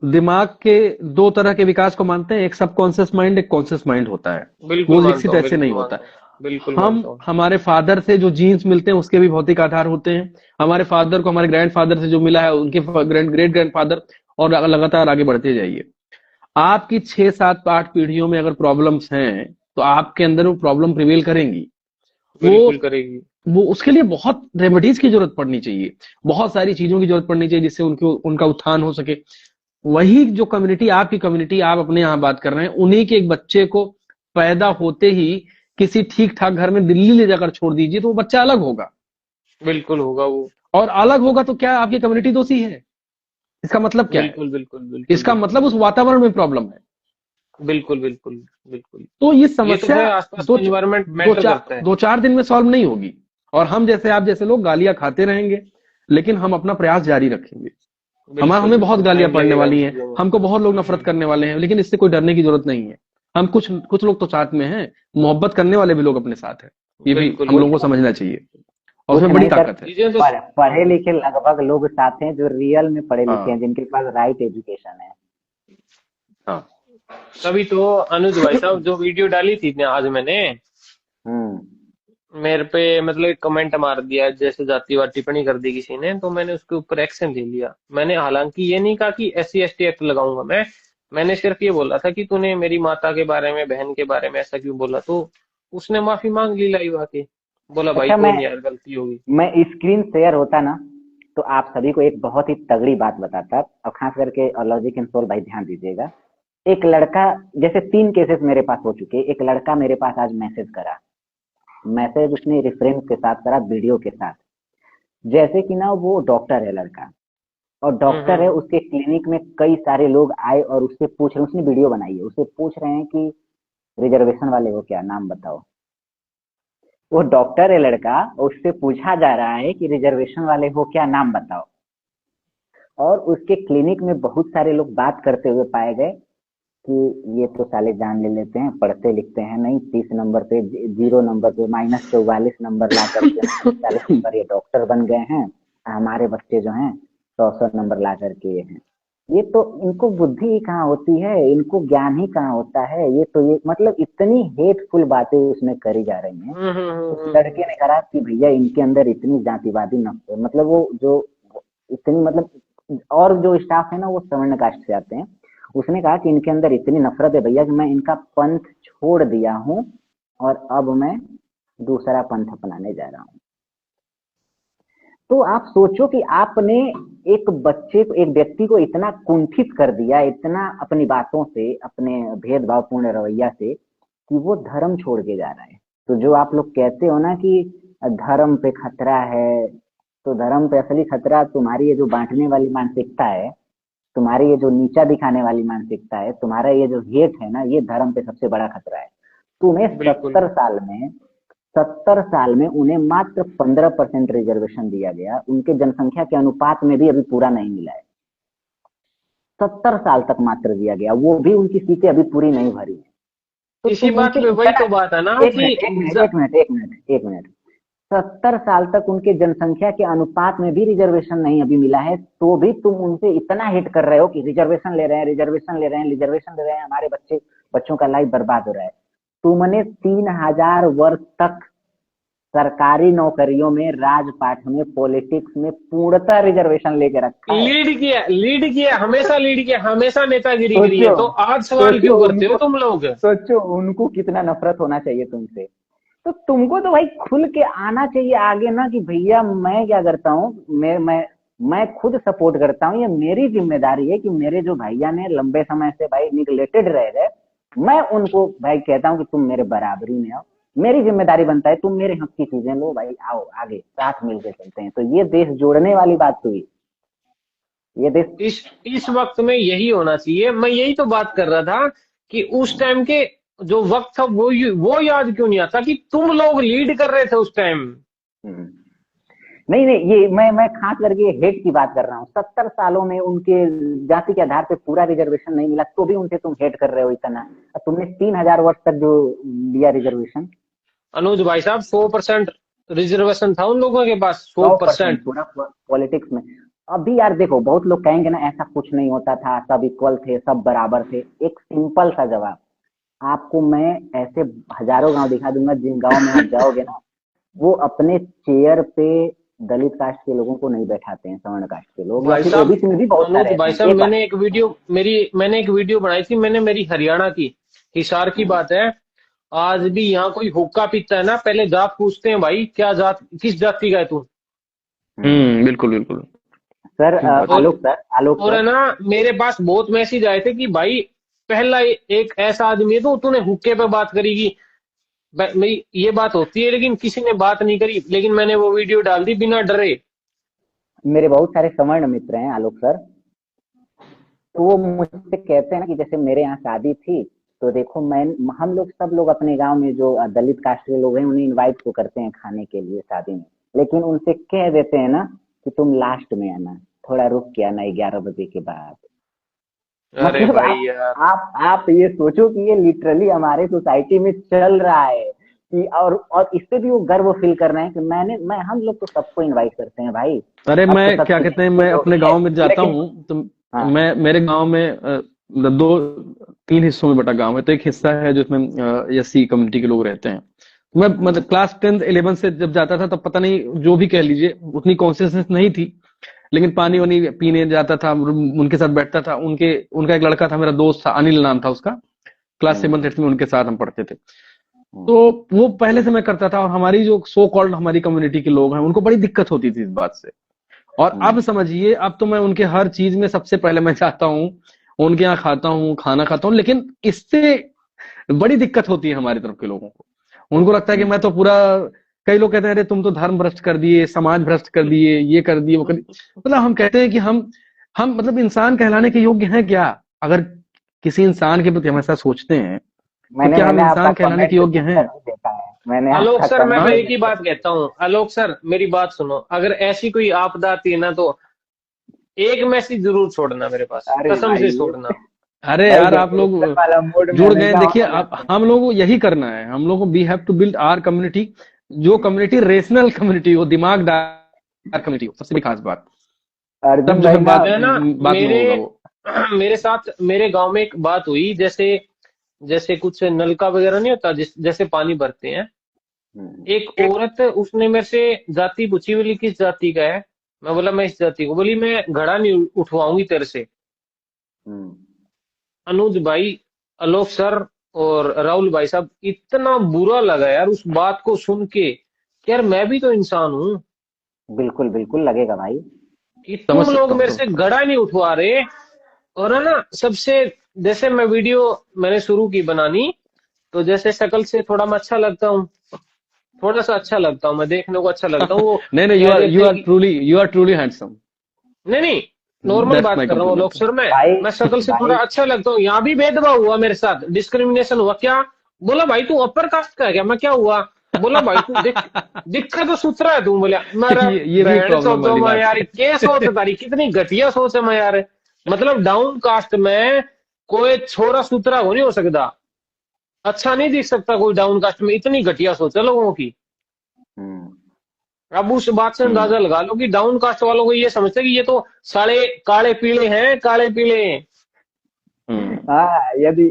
दिमाग के दो तरह के विकास को मानते हैं, एक सबकॉन्शियस माइंड, एक कॉन्शियस माइंड होता है। बिल्कुल वो मानता विकसित हूँ, ऐसे नहीं बिल्कुल होता। मानता हूँ, बिल्कुल हम मानता हूँ। हमारे फादर से जो जीन्स मिलते हैं उसके भी भौतिक आधार होते हैं, हमारे फादर को हमारे ग्रैंडफादर से जो मिला है उनके ग्रेट ग्रैंडफादर, और लगातार आगे बढ़ते जाइए। आपकी 6 7 8 पीढ़ियों में अगर प्रॉब्लम्स हैं तो आपके अंदर वो प्रॉब्लम प्रिवेल करेंगी। वो बिल्कुल करेगी। वो उसके लिए बहुत रेमेडीज की जरूरत पड़नी चाहिए, बहुत सारी चीजों की जरूरत पड़नी चाहिए जिससे उनका उत्थान हो सके। वही जो कम्युनिटी, आपकी कम्युनिटी, आप अपने यहाँ बात कर रहे हैं, उन्हीं के एक बच्चे को पैदा होते ही किसी ठीक ठाक घर में दिल्ली ले जाकर छोड़ दीजिए तो वो बच्चा अलग होगा। बिल्कुल होगा वो। और अलग होगा तो क्या आपकी कम्युनिटी दोषी है? इसका मतलब क्या है? बिल्कुल बिल्कुल बिल्कुल इसका बिल्कुल मतलब उस वातावरण में प्रॉब्लम है। बिल्कुल बिल्कुल बिल्कुल। तो ये ये तो समस्या है, आसपास दो का इन्वायरमेंट दो मैटर चार करता है। 2 4 दिन में सॉल्व नहीं होगी। और हम जैसे आप जैसे लोग गालियां खाते रहेंगे, लेकिन हम अपना प्रयास जारी रखेंगे। बिल्कुल हमें बहुत बिल्कुल, गालियां टाइम पड़ने लगेगा इन वाली हैं, चीजों में। हमको बहुत लोग नफरत करने वाले हैं, लेकिन इससे कोई डरने की जरूरत नहीं है। हम कुछ कुछ लोग तो साथ में हैं, मोहब्बत करने वाले भी लोग अपने साथ हैं। ये भी बिल्कुल हम लोगों को कुछ बिल्कुल। समझना चाहिए, और कुछ उसमें बड़ी नहीं सर, ताकत है। चीजें तो पढ़े लिखे लगभग लोग साथ हैं जो रियल में पढ़े लिखे हैं, हाँ जिनके पास राइट एजुकेशन है। हाँ। तभी तो अनुज भाई साहब जो वीडियो डाली थी ना आज मैंने, हम्म। मेरे पे मतलब एक कमेंट मार दिया, जैसे जातिवाद टिप्पणी कर दी किसी ने, तो मैंने उसके ऊपर एक्शन ले लिया। मैंने हालांकि ये नहीं कहा कि SC ST एक्ट लगाऊंगा मैंने सिर्फ ये बोला था कि तूने मेरी माता के बारे में, बहन के बारे में ऐसा क्यों बोला। तो उसने माफी मांग ली लाइव आके, बोला भाई अच्छा, कोई नहीं यार, गलती होगी। मैं स्क्रीन शेयर होता ना तो आप सभी को एक बहुत ही तगड़ी बात बताता, और खास करके लॉजिक एंड सोल भाई ध्यान दीजिएगा। एक लड़का, जैसे 3 केसेस मेरे पास हो चुके, एक लड़का मेरे पास आज मैसेज करा, मैसेज उसने रेफरेंस के साथ करा, वीडियो के साथ। जैसे कि ना वो डॉक्टर है लड़का, और डॉक्टर है, हम्म। उसके क्लिनिक में कई सारे लोग आए और उससे पूछ रहे, उसने वीडियो बनाई है, उससे पूछ रहे हैं कि रिजर्वेशन वाले को क्या नाम बताओ। वो डॉक्टर है लड़का, उससे पूछा जा रहा है कि रिजर्वेशन वाले को क्या नाम बताओ। और उसके क्लिनिक में बहुत सारे लोग बात करते हुए पाए गए कि ये तो साले जान ले लेते हैं, पढ़ते लिखते हैं नहीं, 30 नंबर पे, 0 नंबर पे, -44 नंबर ला करके 40 नंबर ये डॉक्टर बन गए हैं। हमारे बच्चे जो हैं 100 100 नंबर ला करके ये हैं। ये तो इनको बुद्धि ही कहाँ होती है, इनको ज्ञान ही कहाँ होता है। ये तो ये मतलब इतनी हेटफुल बातें उसमें करी जा रही हैं। उस लड़के ने कहा कि भैया इनके अंदर इतनी जातिवादी नफरत, मतलब वो जो इतनी मतलब, और जो स्टाफ है ना वो सवर्ण कास्ट से आते हैं। उसने कहा कि इनके अंदर इतनी नफरत है भैया कि मैं इनका पंथ छोड़ दिया हूं और अब मैं दूसरा पंथ अपनाने जा रहा हूं। तो आप सोचो कि आपने एक बच्चे को, एक व्यक्ति को इतना कुंठित कर दिया, इतना अपनी बातों से, अपने भेदभावपूर्ण रवैया से, कि वो धर्म छोड़ के जा रहा है। तो जो आप लोग कहते हो ना कि धर्म पे खतरा है, तो धर्म पे असली खतरा तुम्हारी ये जो बांटने वाली मानसिकता है, तुम्हारी ये जो नीचा दिखाने वाली मानसिकता है, तुम्हारा ये जो हेट है ना, ये धर्म पे सबसे बड़ा खतरा है। तुम्हें बिल्कुल 70 साल में उन्हें मात्र 15% रिजर्वेशन दिया गया, उनके जनसंख्या के अनुपात में भी अभी पूरा नहीं मिला है। 70 साल तक मात्र दिया गया, वो भी उनकी सीटें अभी पूरी नहीं भरी है। तो इसी तुम बात उनसे पे वही इतना, तो बात है ना एक कि मिनट एक मिनट एक मिनट एक मिनट एक मिनट 70 साल तक उनके जनसंख्या के अनुपात में भी रिजर्वेशन नहीं अभी मिला है, तो भी तुम उनसे इतना हिट कर रहे हो कि रिजर्वेशन ले रहे हैं, रिजर्वेशन ले रहे हैं, रिजर्वेशन ले रहे हैं, हमारे बच्चों का लाइफ बर्बाद हो रहा है। तुमने 3000 वर्ष तक सरकारी नौकरियों में, राजपाट में, पॉलिटिक्स में पूर्णतः रिजर्वेशन लेके रखा है। लीड किया, हमेशा लीड किया, हमेशा नेतागिरी करी है। सोचो, तो आज सवाल क्यों करते हो उनको, तुम लोग? सोचो उनको कितना नफरत होना चाहिए तुमसे। तो तुमको तो भाई खुल के आना चाहिए आगे ना, कि भैया मैं क्या करता हूँ, मैं खुद सपोर्ट करता हूँ, ये मेरी जिम्मेदारी है कि मेरे जो भैया ने लंबे समय से भाई निगलेक्टेड रह गए, मैं उनको भाई कहता हूँ कि तुम मेरे बराबरी में आओ। मेरी जिम्मेदारी बनता है तुम मेरे हक की चीजें लो भाई, आओ आगे साथ मिलकर चलते हैं। तो ये देश जोड़ने वाली बात हुई, ये देश। इस वक्त में यही होना चाहिए। मैं यही तो बात कर रहा था कि उस टाइम के जो वक्त था वो याद क्यों नहीं आता कि तुम लोग लीड कर रहे थे उस टाइम। हम्म। नहीं नहीं, ये मैं खास करके हेट की बात कर रहा हूँ। 70 सालों में उनके जाति के आधार पे पूरा रिजर्वेशन नहीं मिला, तो भी उनसे तुम हेट कर रहे हो इतना। तुमने 3000 वर्ष तक जो लिया रिजर्वेशन। अनुज भाई साहब 100% रिजर्वेशन था उन लोगों के पास 100% 100%। पूरा पॉलिटिक्स में। अभी यार देखो, बहुत लोग कहेंगे ना ऐसा कुछ नहीं होता था, सब इक्वल थे, सब बराबर थे। एक सिंपल सा जवाब आपको मैं ऐसे हजारों गांव दिखा दूंगा, जिन गांव में आप जाओगे ना, वो अपने चेयर पे दलित कास्ट के लोगों को नहीं बैठाते हैं, सवर्ण कास्ट के लोग, या भाई फिर साहब, ओबीसी में भी बहुत सारे अनुज ऐसे भाई हैं। साहब, एक बात, मैंने एक वीडियो बनाई थी, मैंने मेरी हरियाणा की बात है। आज भी यहाँ कोई हुक्का पीता है ना, पहले जात पूछते हैं, भाई क्या जात, किस जाति का है तू। बिल्कुल बिल्कुल। सर बात और आलोक और है सर, ना, मेरे पास बहुत मैसेज आए थे कि भाई पहला एक ऐसा आदमी है तो तूने हुक्के पे बात करेगी। मेरी ये बात होती है, लेकिन किसी ने बात नहीं करी, लेकिन मैंने वो वीडियो डाल दी बिना डरे। मेरे बहुत सारे सवर्ण मित्र हैं आलोक सर, तो वो मुझसे कहते हैं ना कि जैसे मेरे यहाँ शादी थी, तो देखो मैं, हम लोग सब लोग अपने गांव में जो दलित कास्ट के लोग हैं उन्हें इनवाइट तो करते हैं खाने के लिए शादी में, लेकिन उनसे कह देते हैं ना कि तुम लास्ट में आना, थोड़ा रुक के आना 11 बजे के बाद। अरे मतलब भाई यार, आप ये सोचो कि ये लिटरली हमारे सोसाइटी में चल रहा है कि, और इससे भी वो गर्व फील कर रहे हैं कि हम लोग तो सबको इनवाइट करते हैं भाई। अरे अब तो मैं क्या सबसे कहते हैं, अच्छे मैं लोग अपने हैं, गांव में जाता लेकिन हूँ तो हाँ, मैं, मेरे गांव में मतलब दो तीन हिस्सों में बटा गांव है। तो एक हिस्सा है जिसमें एससी कम्युनिटी के लोग रहते हैं। मैं मतलब क्लास 10th 11 से जब जाता था तब पता नहीं, जो भी कह लीजिए, उतनी कॉन्शियसनेस नहीं थी, लेकिन पानी वानी पीने जाता था, उनके साथ बैठता था। उनका एक लड़का था, मेरा दोस्त था, अनिल नाम था उसका। क्लास 7th 8th में उनके साथ हम पढ़ते थे। तो वो पहले से मैं करता था, और हमारी जो सो कॉल्ड हमारी कम्युनिटी के लोग हैं उनको बड़ी दिक्कत होती थी इस बात से। और अब समझिए, अब तो मैं उनके हर चीज में सबसे पहले मैं जाता हूँ, उनके यहाँ खाता हूँ, खाना खाता हूँ। लेकिन इससे बड़ी दिक्कत होती है हमारी तरफ के लोगों को। उनको लगता है कि मैं तो पूरा, कई लोग कहते हैं अरे तुम तो धर्म भ्रष्ट कर दिए, समाज भ्रष्ट कर दिए, ये कर दिए, वो कर दिए। मतलब हम कहते हैं कि हम मतलब इंसान कहलाने के योग्य हैं क्या? अगर किसी इंसान के प्रति हम ऐसा सोचते हैं तो मैंने क्या हम मैंने आपका इंसान कहलाने के कमेंट योग्य हैं? जरूर देखा है, मैंने आलोक आपका सर, मैं तो हाँ, कमेंट एक ही बात कहता हूँ, आलोक सर मेरी बात सुनो, अगर ऐसी कोई आपदा आती है ना तो एक मैसेज जरूर छोड़ना मेरे पास, अरे कसम भाई से छोड़ना। अरे भाई यार आप लोग डेफिनेशन वाला मूड में जुड़ गए। हमेशा देखिए, वहां अब जाते हैं। हम लोगों को यही करना है, हम लोगों को we have to build our community, जो कम्युनिटी रेशनल कम्युनिटी हो, दिमागदार कम्युनिटी हो, सबसे बड़ी खास बात। तब अर्जुन जो है भाई ना, बात है ना, बात में मेरे होगा वो। मेरे साथ मेरे गांव में एक बात हुई, जैसे जैसे कुछ नलका वगैरह नहीं होता, जैसे पानी भरते हैं। एक औरत, उसने मेरे से जाति पूछी, बोली किस जाति का है। मैं बोला मैं इस जाति को। बोली मैं घड़ा नहीं उठवाऊंगी तेरे से। अनुज भाई, आलोक सर और राहुल भाई साहब, इतना बुरा लगा यार उस बात को सुन के कि यार मैं भी तो इंसान हूँ, बिल्कुल बिल्कुल लगेगा भाई। कि समझ तुम लोग सकता हूँ, मेरे समझ से सकता घड़ा नहीं उठवा रहे। और है ना, सबसे, जैसे मैं वीडियो मैंने शुरू की बनानी, तो जैसे शक्ल से थोड़ा मैं अच्छा लगता हूँ, थोड़ा सा अच्छा लगता हूँ, मैं देखने को अच्छा लगता हूँ। हूँ। वो नहीं नहीं, कह देते हैं कि यू आर ट्रूली हैंडसम। नहीं नहीं, नॉर्मल दैट्स बात माय कर रहा हूँ लोग कॉम्प्लीमेंट। सर। भाई मैं शक्ल से थोड़ा भाई अच्छा लगता हूँ, यहाँ भी भेदभाव हुआ मेरे साथ, डिस्क्रिमिनेशन हुआ क्या। बोला भाई तू अपर कास्ट का है क्या। मैं क्या हुआ। बोला भाई तू दिखा तो सुथरा है तू। बोला मेरा ये भी एक बहन प्रॉब्लम सोचो, वाली मैं बात यार है। क्या सोच तारी, कितनी घटिया सोच है मैं यार। मतलब डाउन कास्ट में कोई छोरा सुथरा हो नहीं हो सकता, अच्छा नहीं दिख सकता कोई डाउन कास्ट में, इतनी घटिया सोच है लोगों की। अब उस बात से अंदाजा लगा लो कि डाउन कास्ट वालों को ये समझते हैं कि ये तो साले काले पीले हैं, काले पीले हैं। हाँ, यदि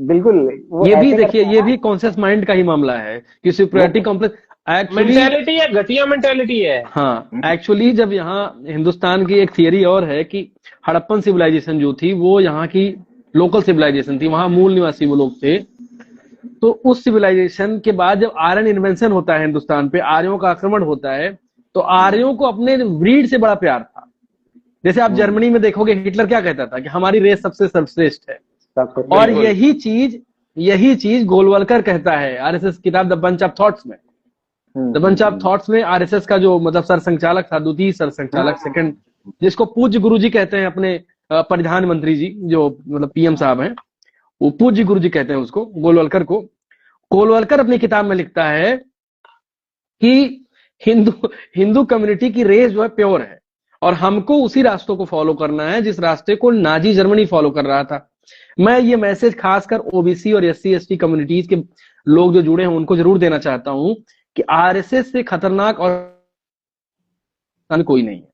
बिल्कुल वो ये भी ऐसे देखिए, करते हैं ये ना। भी कॉन्शियस माइंड का ही मामला है कि वो सुपरियरिटी कॉम्प्लेक्स एक्चुअली। मेंटेलिटी है, घटिया मेंटेलिटी है। हाँ, एक्चुअली जब यहाँ हिंदुस्तान की एक थियरी और है कि हड़प्पन सिविलाइजेशन जो थी वो यहाँ की लोकल सिविलाइजेशन थी, वहां मूल निवासी वो लोग थे। तो उस सिविलाइजेशन के बाद जब आर्यन इन्वेंशन होता है हिंदुस्तान पे, आर्यों का आक्रमण होता है, तो आर्यों को अपने ब्रीड से बड़ा प्यार था। जैसे आप जर्मनी में देखोगे, हिटलर क्या कहता था कि हमारी रेस सबसे सर्वश्रेष्ठ है। सबसे और बिल्कुल। यही चीज गोलवलकर कहता है आरएसएस किताब द बंच ऑफ थॉट्स में। द बंच ऑफ थॉट्स में आरएसएस का जो मतलब सरसंघचालक था, द्वितीय सरसंघचालक, सेकंड, जिसको पूज्य गुरुजी कहते हैं, अपने प्रधानमंत्री जी जो मतलब पीएम साहब हैं, वो पूज्य गुरुजी कहते हैं उसको, गोलवलकर को। गोलवलकर अपनी किताब में लिखता है कि हिंदू हिंदू कम्युनिटी की रेस जो है प्योर है, और हमको उसी रास्तों को फॉलो करना है जिस रास्ते को नाजी जर्मनी फॉलो कर रहा था। मैं ये मैसेज खासकर ओबीसी और एससी एसटी कम्युनिटीज के लोग जो जुड़े हैं उनको जरूर देना चाहता हूं कि आरएसएस से खतरनाक और कोई नहीं है।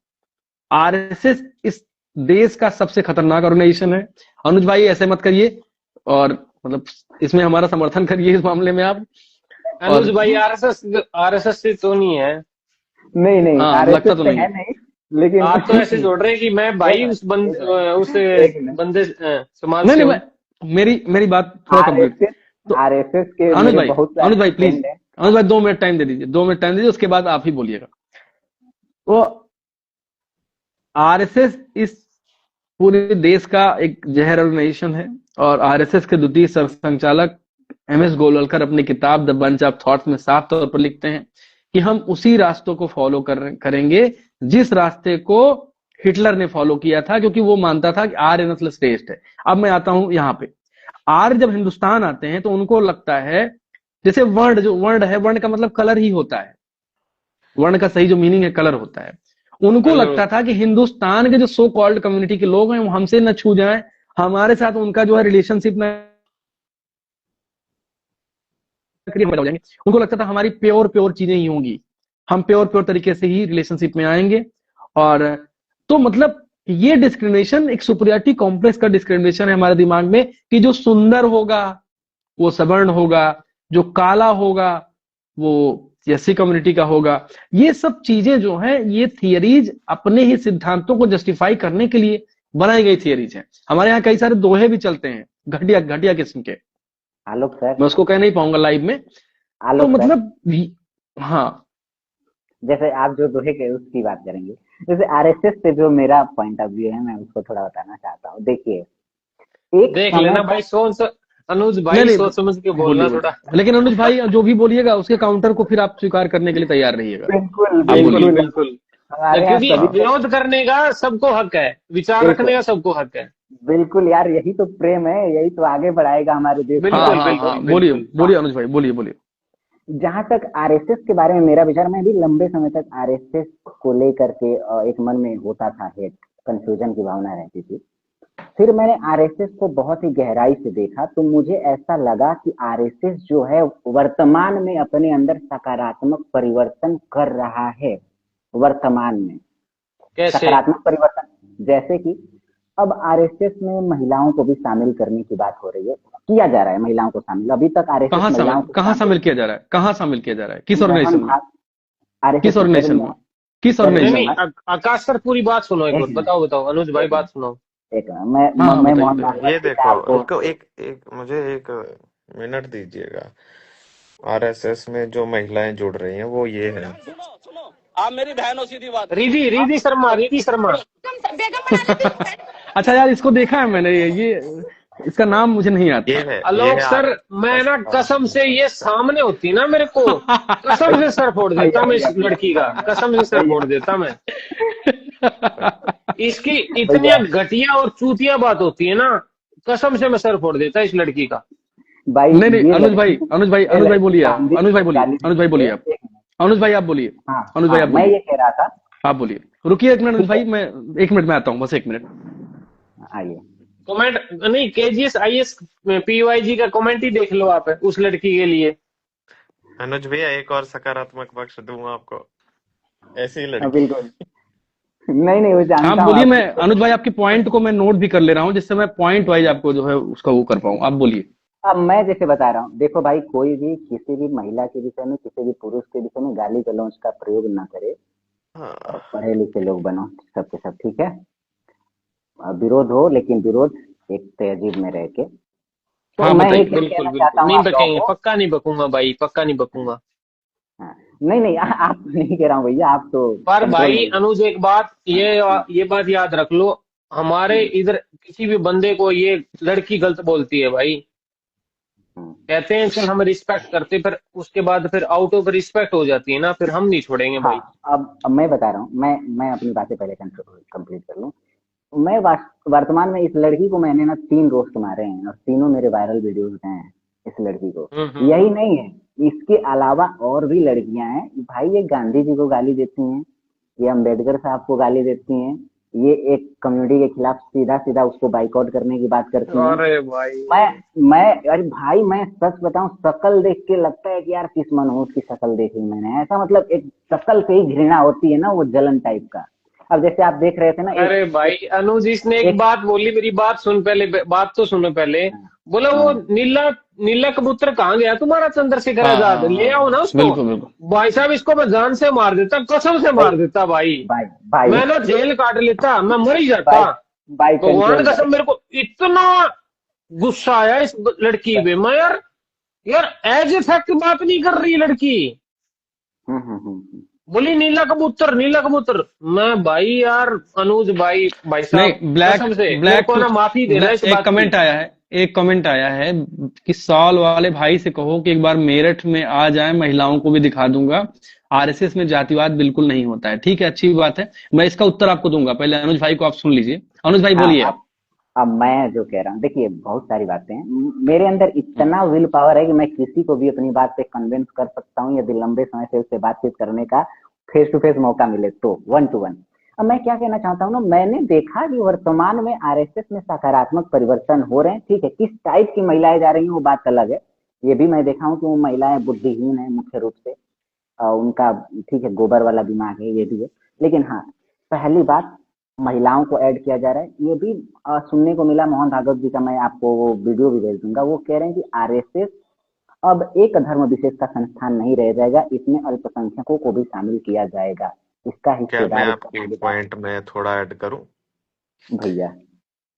आरएसएस इस देश का सबसे खतरनाक ऑर्गेनाइजेशन है। अनुज भाई ऐसे मत करिए, और मतलब इसमें हमारा समर्थन करिए इस मामले में आप। अनुज और भाई आरएसएस से तो नहीं है। नहीं नहीं, हाँ, आरएसएस लगता तो से नहीं है है। नहीं, लेकिन आप तो ऐसे जोड़ रहे हैं कि मैं भाई उस एक मिनट बंदे समाज नहीं से नहीं, हूँ। मेरी बात थोड़ा कंप्लीट। आरएसएस तो आरएसएस के अनुज मेरे भाई, बहुत अनुज सारे भाई प्लीज, फ्रेंड हैं। अनुज भाई 2 मिनट टाइम दे दीजिए, 2 मिनट टाइम दीजिए, उसके बाद आप ही बोलिएगा। तो आरएसएस इस पूरे देश का एक जहर ऑर्गेनाइजेशन है, और आरएसएस के द्वितीय संचालक एमएस गोलवलकर अपनी किताब द बंच ऑफ थॉट्स में साफ तौर पर लिखते हैं कि हम उसी रास्तों को फॉलो करेंगे जिस रास्ते को हिटलर ने फॉलो किया था, क्योंकि वो मानता था कि आर्य नस्ल श्रेष्ठ है। अब मैं आता हूं यहाँ पे, आर्य जब हिंदुस्तान आते हैं तो उनको लगता है, जैसे वर्ण, जो वर्ण है, वर्ण का मतलब कलर ही होता है, वर्ण का सही जो मीनिंग है कलर होता है। उनको लगता था कि हिंदुस्तान के जो सो कॉल्ड कम्युनिटी के लोग हैं वो हमसे न छू जाएं, हमारे साथ उनका जो है रिलेशनशिप न हो जाएंगे। उनको लगता था हमारी प्योर चीजें ही होंगी, हम प्योर तरीके से ही रिलेशनशिप में आएंगे। और तो मतलब ये डिस्क्रिमिनेशन एक सुपरियरिटी कॉम्प्लेक्स का डिस्क्रिमिनेशन है हमारे दिमाग में, कि जो सुंदर होगा वो सवर्ण होगा, जो काला होगा वो एससी कम्युनिटी का होगा। ये सब चीजें जो है, ये थियरीज अपने ही सिद्धांतों को जस्टिफाई करने के लिए बनाई गई थियरीज हैं। हमारे यहाँ कई सारे दोहे भी चलते हैं घटिया घटिया किस्म के, आलोक सर, मैं उसको कह नहीं पाऊंगा लाइव में। तो आलोक सर, मतलब हाँ, जैसे आप जो दोहे के उसकी बात करेंगे, जैसे आरएसएस से जो मेरा पॉइंट ऑफ व्यू है, मैं उसको थोड़ा बताना चाहता हूँ। देखिए, एक देख समय लेना था, भाई, अनुज नहीं भाई नहीं, सोच समझ के बोलिए बोलना बोलिए, थोड़ा। लेकिन अनुज भाई जो भी बोलिएगा उसके काउंटर को फिर आप स्वीकार करने के लिए तैयार रहिएगा। बिल्कुल आप बिल्कुल बोलिए। बिल्कुल, बिल्कुल, हमारे यहाँ क्योंकि सभी हाँ को विरोध करने का सबको हक है, विचार बिल्कुल रखने का सबको हक है। बिल्कुल यार, यही तो प्रेम है, यही तो आगे बढ़ाएगा हमारे देश को हाँ बिल्कुल हाँ आगे। हाँ, बिल्कुल बोलिए बिल्कुल। बोलिए अनुज भाई, बोलिए बोलिए। जहां तक आरएसएस के बारे में मेरा विचार, मैं भी लंबे समय तक आरएसएस को लेकर के एक मन में होता था, हेट, कंफ्यूजन की भावना रहती थी। फिर मैंने आरएसएस को बहुत ही गहराई से देखा, तो मुझे ऐसा लगा कि आरएसएस जो है वर्तमान में अपने अंदर सकारात्मक परिवर्तन कर रहा है। वर्तमान में कैसे? सकारात्मक परिवर्तन, जैसे कि अब आरएसएस में महिलाओं को भी शामिल करने की बात हो रही है, किया जा रहा है महिलाओं को शामिल। अभी तक आरएसएस महिलाओं को कहाँ शामिल किया जा रहा है, कहाँ शामिल किया जा रहा है, किस ऑर्गेनाइजेशन में, आरएसएस किस ऑर्गेनाइजेशन में, किस नहीं ऑर्गेनाइजेशन नहीं, में? आकाश सर पूरी बात सुनो एक एक बार, मिनट, बताओ बताओ अनुज भाई एक बात मिनट, सुनाओ। एक मिनट, हाँ हाँ, मैं बताइए मोहन बताइए। भागवत ये जी से देखो, आपको एक मुझे एक मिनट दीजिएगा। आरएसएस में जो महिलाएं जुड़ रही हैं वो ये है। आप मेरी बहन हो, सीधी बात। रिधि शर्मा, रिधि शर्मा। अच्छा यार, इसको देखा है मैंने, ये इसका नाम मुझे नहीं याद था। ये आलोक है सर, मैं आरएसएस ना का। कसम से ये सामने होती ना मेरे को, कसम से सर फोड़ देता मैं इस भैया लड़की का, कसम से सर फोड़ देता मैं। इसकी इतनी भैया घटिया और चूतिया बात होती है ना, कसम से मैं सर फोड़ देता इस लड़की का। भाई, नहीं नहीं, ये अनुज भाई, लड़की अनुज भाई, ये अनुज भाई लड़की बोलिए आप, गांधी जी अनुज भाई को बोलिए, गाली अनुज भाई देती बोलिए है। आप, एक मिनट, अनुज भाई आप बोलिए, हाँ अनुज भाई हाँ, आप मैं बोलिए, ये कह रहा था, आप बोलिए। रुकिए एक मिनट अनुज ठीक है, भाई, मैं 1 मिनट में आता हूँ, बस 1 मिनट। आइए। कमेंट नहीं, केजीएस आईएएस पीवाईजी का कमेंट ही देख लो आप उस लड़की के लिए। अनुज भैया एक और सकारात्मक पक्ष दूंगा आपको, ऐसी हाँ, लड़की। बिल्कुल। नहीं नहीं, वो आप जानता हूँ बोलिए, आप मैं किसको। अनुज भाई आपके पॉइंट को मैं नोट भी कर ले रहा हूँ, जिससे मैं पॉइंट वाइज आपको जो है उसका वो कर पाऊँ। आप बोलिए। अब मैं जैसे बता रहा हूँ, देखो भाई, कोई भी किसी भी महिला के विषय में, किसी भी पुरुष के विषय में गाली गलौज का प्रयोग ना करे। हाँ, पढ़े लिखे लोग बनो सबके सब, ठीक है। विरोध हो, लेकिन विरोध एक तहजीब में रह के। तो हाँ मैं बताइए। एक चीज बिल्कुल कहना चाहता बिल्कुल, हूँ नहीं आप लोगों बकेंगे, को। पक्का नहीं बकूंगा भाई, पक्का नहीं बकूंगा। हाँ, नहीं नहीं, आप नहीं कह रहा हूँ भैया, आप तो पर कंट्रोल भाई में। अनुज एक बात, ये बात याद रख लो, हमारे हम्म, इधर किसी भी बंदे को ये लड़की गलत बोलती है भाई, हम्म। कहते हैं चल हम रिस्पेक्ट करते, फिर उसके बाद फिर आउट ऑफ रिस्पेक्ट हो जाती है ना, फिर हम नहीं छोड़ेंगे हाँ, भाई। अब मैं बता रहा हूँ, मैं अपनी बातें पहले कंप्लीट कर लूँ। मैं वर्तमान में इस लड़की को मैंने ना 3 रोस्ट मारे हैं, और तीनों मेरे वायरल वीडियोस गए हैं इस लड़की को। यही नहीं है, इसके अलावा और भी लड़कियां हैं भाई, ये गांधी जी को गाली देती हैं, ये अम्बेडकर साहब को गाली देती हैं, ये एक कम्युनिटी के खिलाफ सीधा सीधा उसको बाइकआउट करने की बात करती हैं। अरे भाई मैं अरे भाई, मैं सच बताऊं, शक्ल देख के लगता है कि यार किस मनहूस की शक्ल देखी मैंने, ऐसा मतलब एक शक्ल से ही घृणा होती है ना, वो जलन टाइप का। अब जैसे आप देख रहे थे ना, अरे भाई अनुज इसने एक बात बोली, मेरी बात सुन पहले, बात तो सुनो पहले। बोला वो नीला नीला कबूतर कहाँ गया तुम्हारा चंद्रशेखर आजाद, ले आओ ना उसको। बिल्कुल बिल्कुल भाई साहब इसको मैं जान से मार देता, कसम से मार देता भाई। भाई भाई मैं ना जेल काट लेता, मैं मर ही जाता। भाई भगवान कसम मेरे को इतना गुस्सा आया इस लड़की पे। मैं यार यार एज ए फैक्ट बात नहीं कर रही लड़की। बोली नीला कबूतर नीला कबूतर। मैं भाई यार अनुज भाई साहब नहीं, ब्लैक कसम से मेरे ब्लैक को ना माफी देना इस एक बात कमेंट की। आया है, एक कमेंट आया है कि सॉल वाले भाई से कहो कि एक बार मेरठ में आ जाए, महिलाओं को भी दिखा दूंगा। आरएसएस में जातिवाद बिल्कुल नहीं होता है। ठीक है, अच्छी बात है, मैं इसका उत्तर आपको दूंगा। पहले अनुज भाई को आप सुन लीजिए। अनुज भाई बोलिए आप। अब मैं जो कह रहा हूँ, देखिए बहुत सारी बातें हैं मेरे अंदर, इतना विल पावर है कि मैं किसी को भी अपनी बात पे कन्विंस कर सकता हूँ, यदि लंबे समय से उससे बातचीत करने का फेस टू फेस मौका मिले तो, 1 to 1। अब मैं क्या कहना चाहता हूँ ना, मैंने देखा कि वर्तमान में आरएसएस में सकारात्मक परिवर्तन हो रहे हैं। ठीक है, किस टाइप की महिलाएं जा रही हैं वो बात अलग है। ये भी मैं देखा हूँ कि वो महिलाएं बुद्धिहीन है मुख्य रूप से, उनका ठीक है गोबर वाला दिमाग है, ये भी है। लेकिन हाँ, पहली बात, महिलाओं को ऐड किया जा रहा है, ये भी सुनने को मिला। मोहन भागवत जी का मैं आपको वो वीडियो भी भेज दूंगा। वो कह रहे हैं कि आरएसएस अब एक धर्म विशेष का संस्थान नहीं रह जाएगा, इसमें अल्पसंख्यकों को भी शामिल किया जाएगा। इसका क्या मैं हिस्सेदार आपकी पॉइंट में थोड़ा ऐड करूं? भैया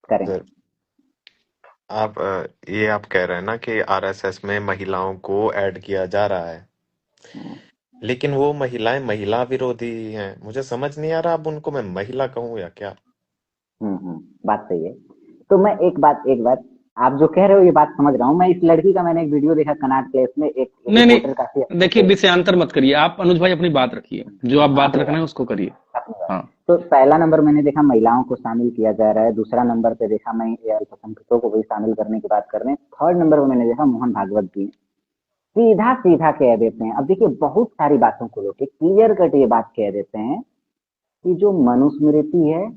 करें। जर- आप ये आप कह रहे हैं ना कि आरएसएस में महिलाओं को ऐड किया जा रहा है, लेकिन वो महिलाएं महिला विरोधी हैं। मुझे समझ नहीं आ रहा, अब उनको मैं महिला कहूं या क्या? बात सही है। तो मैं एक बात आप जो कह रहे हो ये बात समझ रहा हूँ। मैं इस लड़की का, मैंने एक वीडियो देखा कनाट प्लेस में, एक नहीं रिपोर्टर काफी नहीं, देखिए विषयांतर मत करिए आप। अनुज भाई अपनी बात रखिए, जो आप बात रखना है उसको करिए। हाँ, तो पहला नंबर मैंने देखा महिलाओं को शामिल किया जा रहा है। दूसरा नंबर पे देखा मैं अल्पसंख्यकों को भी शामिल करने की बात कर रहे हैं। थर्ड नंबर पे मैंने देखा मोहन भागवत जी सीधा सीधा कह देते हैं। अब देखिए बहुत सारी बातों को लेकर क्लियर कट ये बात कह देते हैं कि जो मनुस्मृति है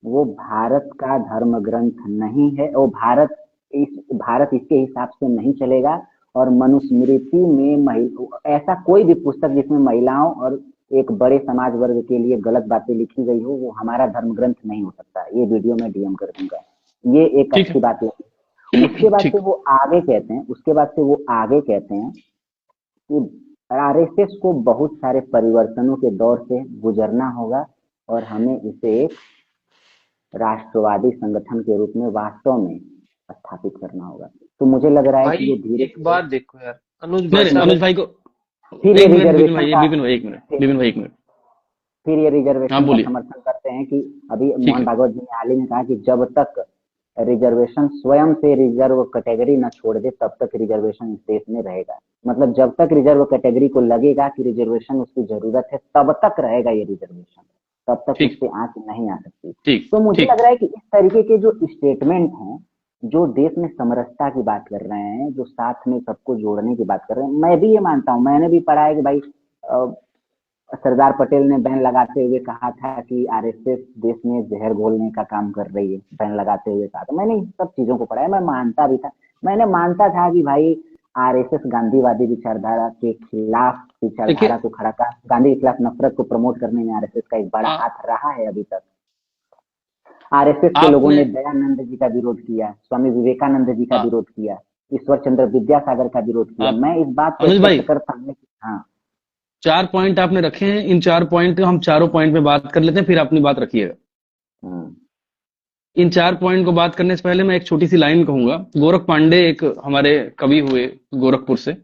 वो भारत का धर्म ग्रंथ नहीं है, वो भारत इसके हिसाब से नहीं चलेगा। और मनुस्मृति में ऐसा कोई भी पुस्तक जिसमें महिलाओं और एक बड़े समाज वर्ग के लिए गलत बातें लिखी गई हो, वो हमारा धर्म ग्रंथ नहीं हो सकता। ये वीडियो में डीएम कर दूंगा। ये एक अच्छी बात लगी। उसके बाद से वो आगे कहते हैं कि आरएसएस को बहुत सारे परिवर्तनों के दौर से गुजरना होगा और हमें इसे एक राष्ट्रवादी संगठन के रूप में वास्तव में स्थापित करना होगा। तो मुझे लग रहा है कि ये धीरे, एक बात देखो यार अनुज भाई को फिर ये रिजर्वेशन फिर ये रिजर्वेशन का समर्थन करते हैं कि अभी मोहन भागवत जी ने हाल ही में कहा कि जब तक रिजर्वेशन स्वयं से रिजर्व कैटेगरी न छोड़ दे तब तक रिजर्वेशन इस देश में रहेगा। मतलब जब तक रिजर्व कैटेगरी को लगेगा कि रिजर्वेशन उसकी जरूरत है तब तक रहेगा ये रिजर्वेशन, तब तक उससे आंच नहीं आ सकती। तो मुझे लग रहा है कि इस तरीके के जो स्टेटमेंट हैं, जो देश में समरसता की बात कर रहे हैं, जो साथ में सबको जोड़ने की बात कर रहे हैं, मैं भी ये मानता हूँ। मैंने भी पढ़ा है कि भाई सरदार पटेल ने बैन लगाते हुए कहा था कि आरएसएस देश में जहर घोलने का काम कर रही है, बैन लगाते हुए कहा था। मैंने इन सब चीजों को पढ़ा है, मैं मानता भी था। मैंने मानता था कि भाई आरएसएस गांधीवादी विचारधारा के खिलाफ विचारधारा को खड़ा कर, गांधी के खिलाफ नफरत को प्रमोट करने में आरएसएस का एक बड़ा हाथ रहा है। अभी तक आरएसएस के लोगों ने दयानंद जी का विरोध किया, स्वामी विवेकानंद जी का विरोध किया, ईश्वर चंद्र विद्यासागर का विरोध किया। मैं इस बात को करता हूँ। हाँ, 4 पॉइंट आपने रखे हैं, इन 4 पॉइंट हम चारों पॉइंट पे बात कर लेते हैं, फिर अपनी बात रखिएगा। इन 4 पॉइंट को बात करने से पहले मैं एक छोटी सी लाइन कहूंगा। गोरख पांडे एक हमारे कवि हुए गोरखपुर से,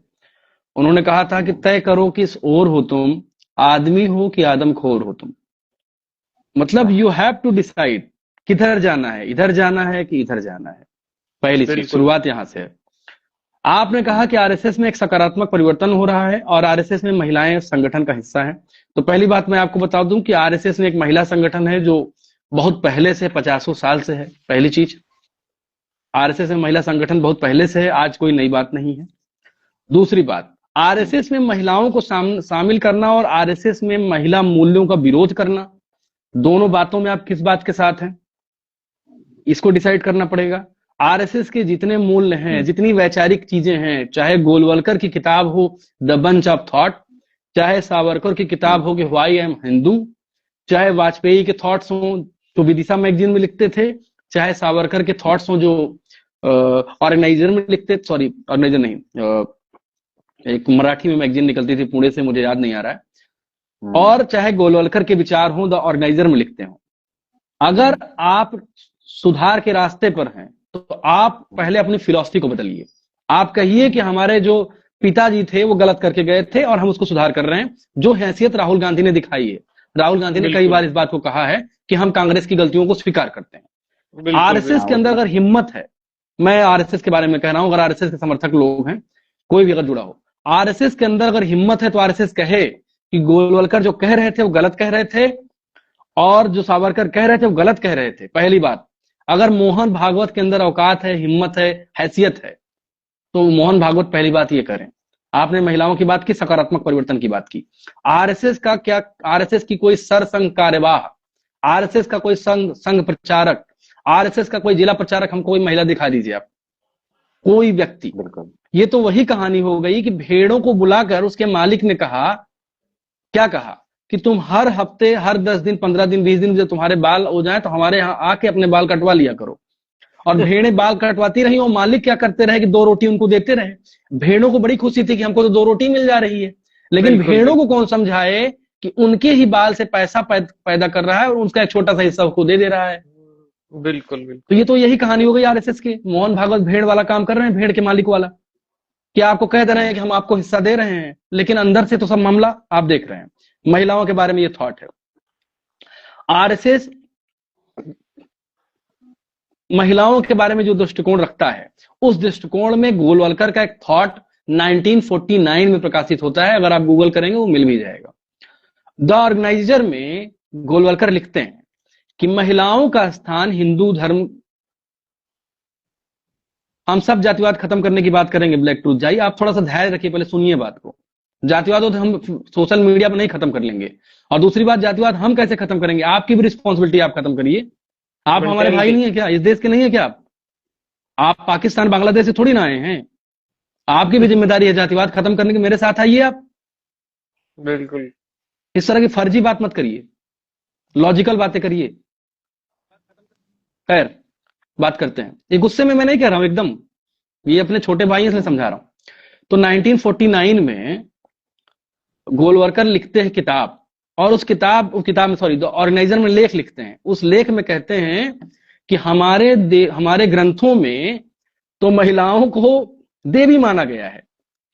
उन्होंने कहा था कि तय करो किस ओर हो तुम, आदमी हो कि आदमखोर हो तुम। मतलब यू हैव टू डिसाइड किधर जाना है, इधर जाना है कि इधर जाना है। पहली चीज, शुरुआत यहां से है। आपने कहा कि आरएसएस में एक सकारात्मक परिवर्तन हो रहा है और आरएसएस में महिलाएं संगठन का हिस्सा हैं। तो पहली बात मैं आपको बता दूं कि आरएसएस में एक महिला संगठन है जो बहुत पहले से, 50 साल से है। पहली चीज, आरएसएस में महिला संगठन बहुत पहले से है, आज कोई नई बात नहीं है। दूसरी बात, आरएसएस में महिलाओं को शामिल करना और आरएसएस में महिला मूल्यों का विरोध करना, दोनों बातों में आप किस बात के साथ हैं, इसको डिसाइड करना पड़ेगा। आरएसएस के जितने मूल्य हैं, जितनी वैचारिक चीजें हैं, चाहे गोलवलकर की किताब हो द बंच ऑफ थॉट, चाहे सावरकर की किताब हो कि व्हाई आई एम हिंदू, चाहे वाजपेयी के थॉट्स हो जो विदिशा मैगजीन में लिखते थे, चाहे सावरकर के थॉट्स हो जो ऑर्गेनाइजर में लिखते, सॉरी ऑर्गेनाइजर नहीं, एक मराठी में मैगजीन निकलती थी पुणे से, मुझे याद नहीं आ रहा है, और चाहे गोलवलकर के विचार हो द ऑर्गेनाइजर में लिखते हो। अगर आप सुधार के रास्ते पर हैं तो आप पहले अपनी फिलॉसफी को बदलिए। आप कहिए कि हमारे जो पिताजी थे वो गलत करके गए थे और हम उसको सुधार कर रहे हैं, जो हैसियत राहुल गांधी ने दिखाई है। राहुल गांधी ने कई बार इस बात को कहा है कि हम कांग्रेस की गलतियों को स्वीकार करते हैं। आरएसएस के अंदर अगर हिम्मत है, मैं आरएसएस के बारे में कह रहा हूं, अगर आरएसएस के समर्थक लोग हैं, कोई भी अगर जुड़ा हो, आरएसएस के अंदर अगर हिम्मत है तो आरएसएस कहे कि गोलवलकर जो कह रहे थे वो गलत कह रहे थे और जो सावरकर कह रहे थे वो गलत कह रहे थे। पहली बात, अगर मोहन भागवत के अंदर औकात है, हिम्मत है, हैसियत है, तो मोहन भागवत पहली बात ये करें। आपने महिलाओं की बात की, सकारात्मक परिवर्तन की बात की। आरएसएस का क्या, आरएसएस की कोई सरसंघ कार्यवाह, आरएसएस का कोई संघ प्रचारक, आरएसएस का कोई जिला प्रचारक, हमको कोई महिला दिखा दीजिए आप, कोई व्यक्ति। ये तो वही कहानी हो गई कि भेड़ों को बुलाकर उसके मालिक ने कहा, क्या कहा कि तुम हर हफ्ते, हर 10 दिन, 15 दिन, 20 दिन जब तुम्हारे बाल हो जाए तो हमारे यहाँ आके अपने बाल कटवा लिया करो। और भेड़ें बाल कटवाती रही और मालिक क्या करते रहे कि 2 रोटी उनको देते रहे। भेड़ों को बड़ी खुशी थी कि हमको तो 2 रोटी मिल जा रही है, लेकिन भेड़ों को कौन समझाए कि उनके ही बाल से पैसा पैदा कर रहा है और उसका एक छोटा सा हिस्सा उसको दे रहा है। बिल्कुल बिल्कुल। तो ये तो यही कहानी हो गई आरएसएस की। मोहन भागवत भेड़ वाला काम कर रहे हैं, भेड़ के मालिक वाला, कि आपको कह दे रहे हैं कि हम आपको हिस्सा दे रहे हैं, लेकिन अंदर से तो सब मामला आप देख रहे हैं। महिलाओं के बारे में ये थॉट है। आरएसएस महिलाओं के बारे में जो दृष्टिकोण रखता है, उस दृष्टिकोण में गोलवलकर का एक थॉट 1949 में प्रकाशित होता है। अगर आप गूगल करेंगे वो मिल भी जाएगा। द ऑर्गेनाइजर में गोलवलकर लिखते हैं कि महिलाओं का स्थान हिंदू धर्म, हम सब जातिवाद खत्म करने की बात करेंगे, ब्लैक ट्रूथ जाइए, आप थोड़ा सा धैर्य रखिए, पहले सुनिए बात को। जातिवाद तो हम सोशल मीडिया पर नहीं खत्म कर लेंगे, और दूसरी बात, जातिवाद हम कैसे खत्म करेंगे, आपकी भी रिस्पॉन्सिबिलिटी, आप खत्म करिए। आप हमारे भाई नहीं है क्या, इस देश के नहीं है क्या आप पाकिस्तान बांग्लादेश से थोड़ी ना आए हैं, आपकी भी जिम्मेदारी है जातिवाद खत्म करने की। मेरे साथ आइए आप। बिल्कुल। इस तरह की फर्जी बात मत करिए, लॉजिकल बातें करिए। खैर, बात करते हैं। ये गुस्से में मैं नहीं कह रहा हूं, एकदम ये अपने छोटे भाई इसलिए समझा रहा हूं। तो 1949 में गोलवलकर लिखते हैं किताब, और उस किताब में सॉरी, द ऑर्गेनाइजर में लेख लिखते हैं। उस लेख में कहते हैं कि हमारे ग्रंथों में तो महिलाओं को देवी माना गया है,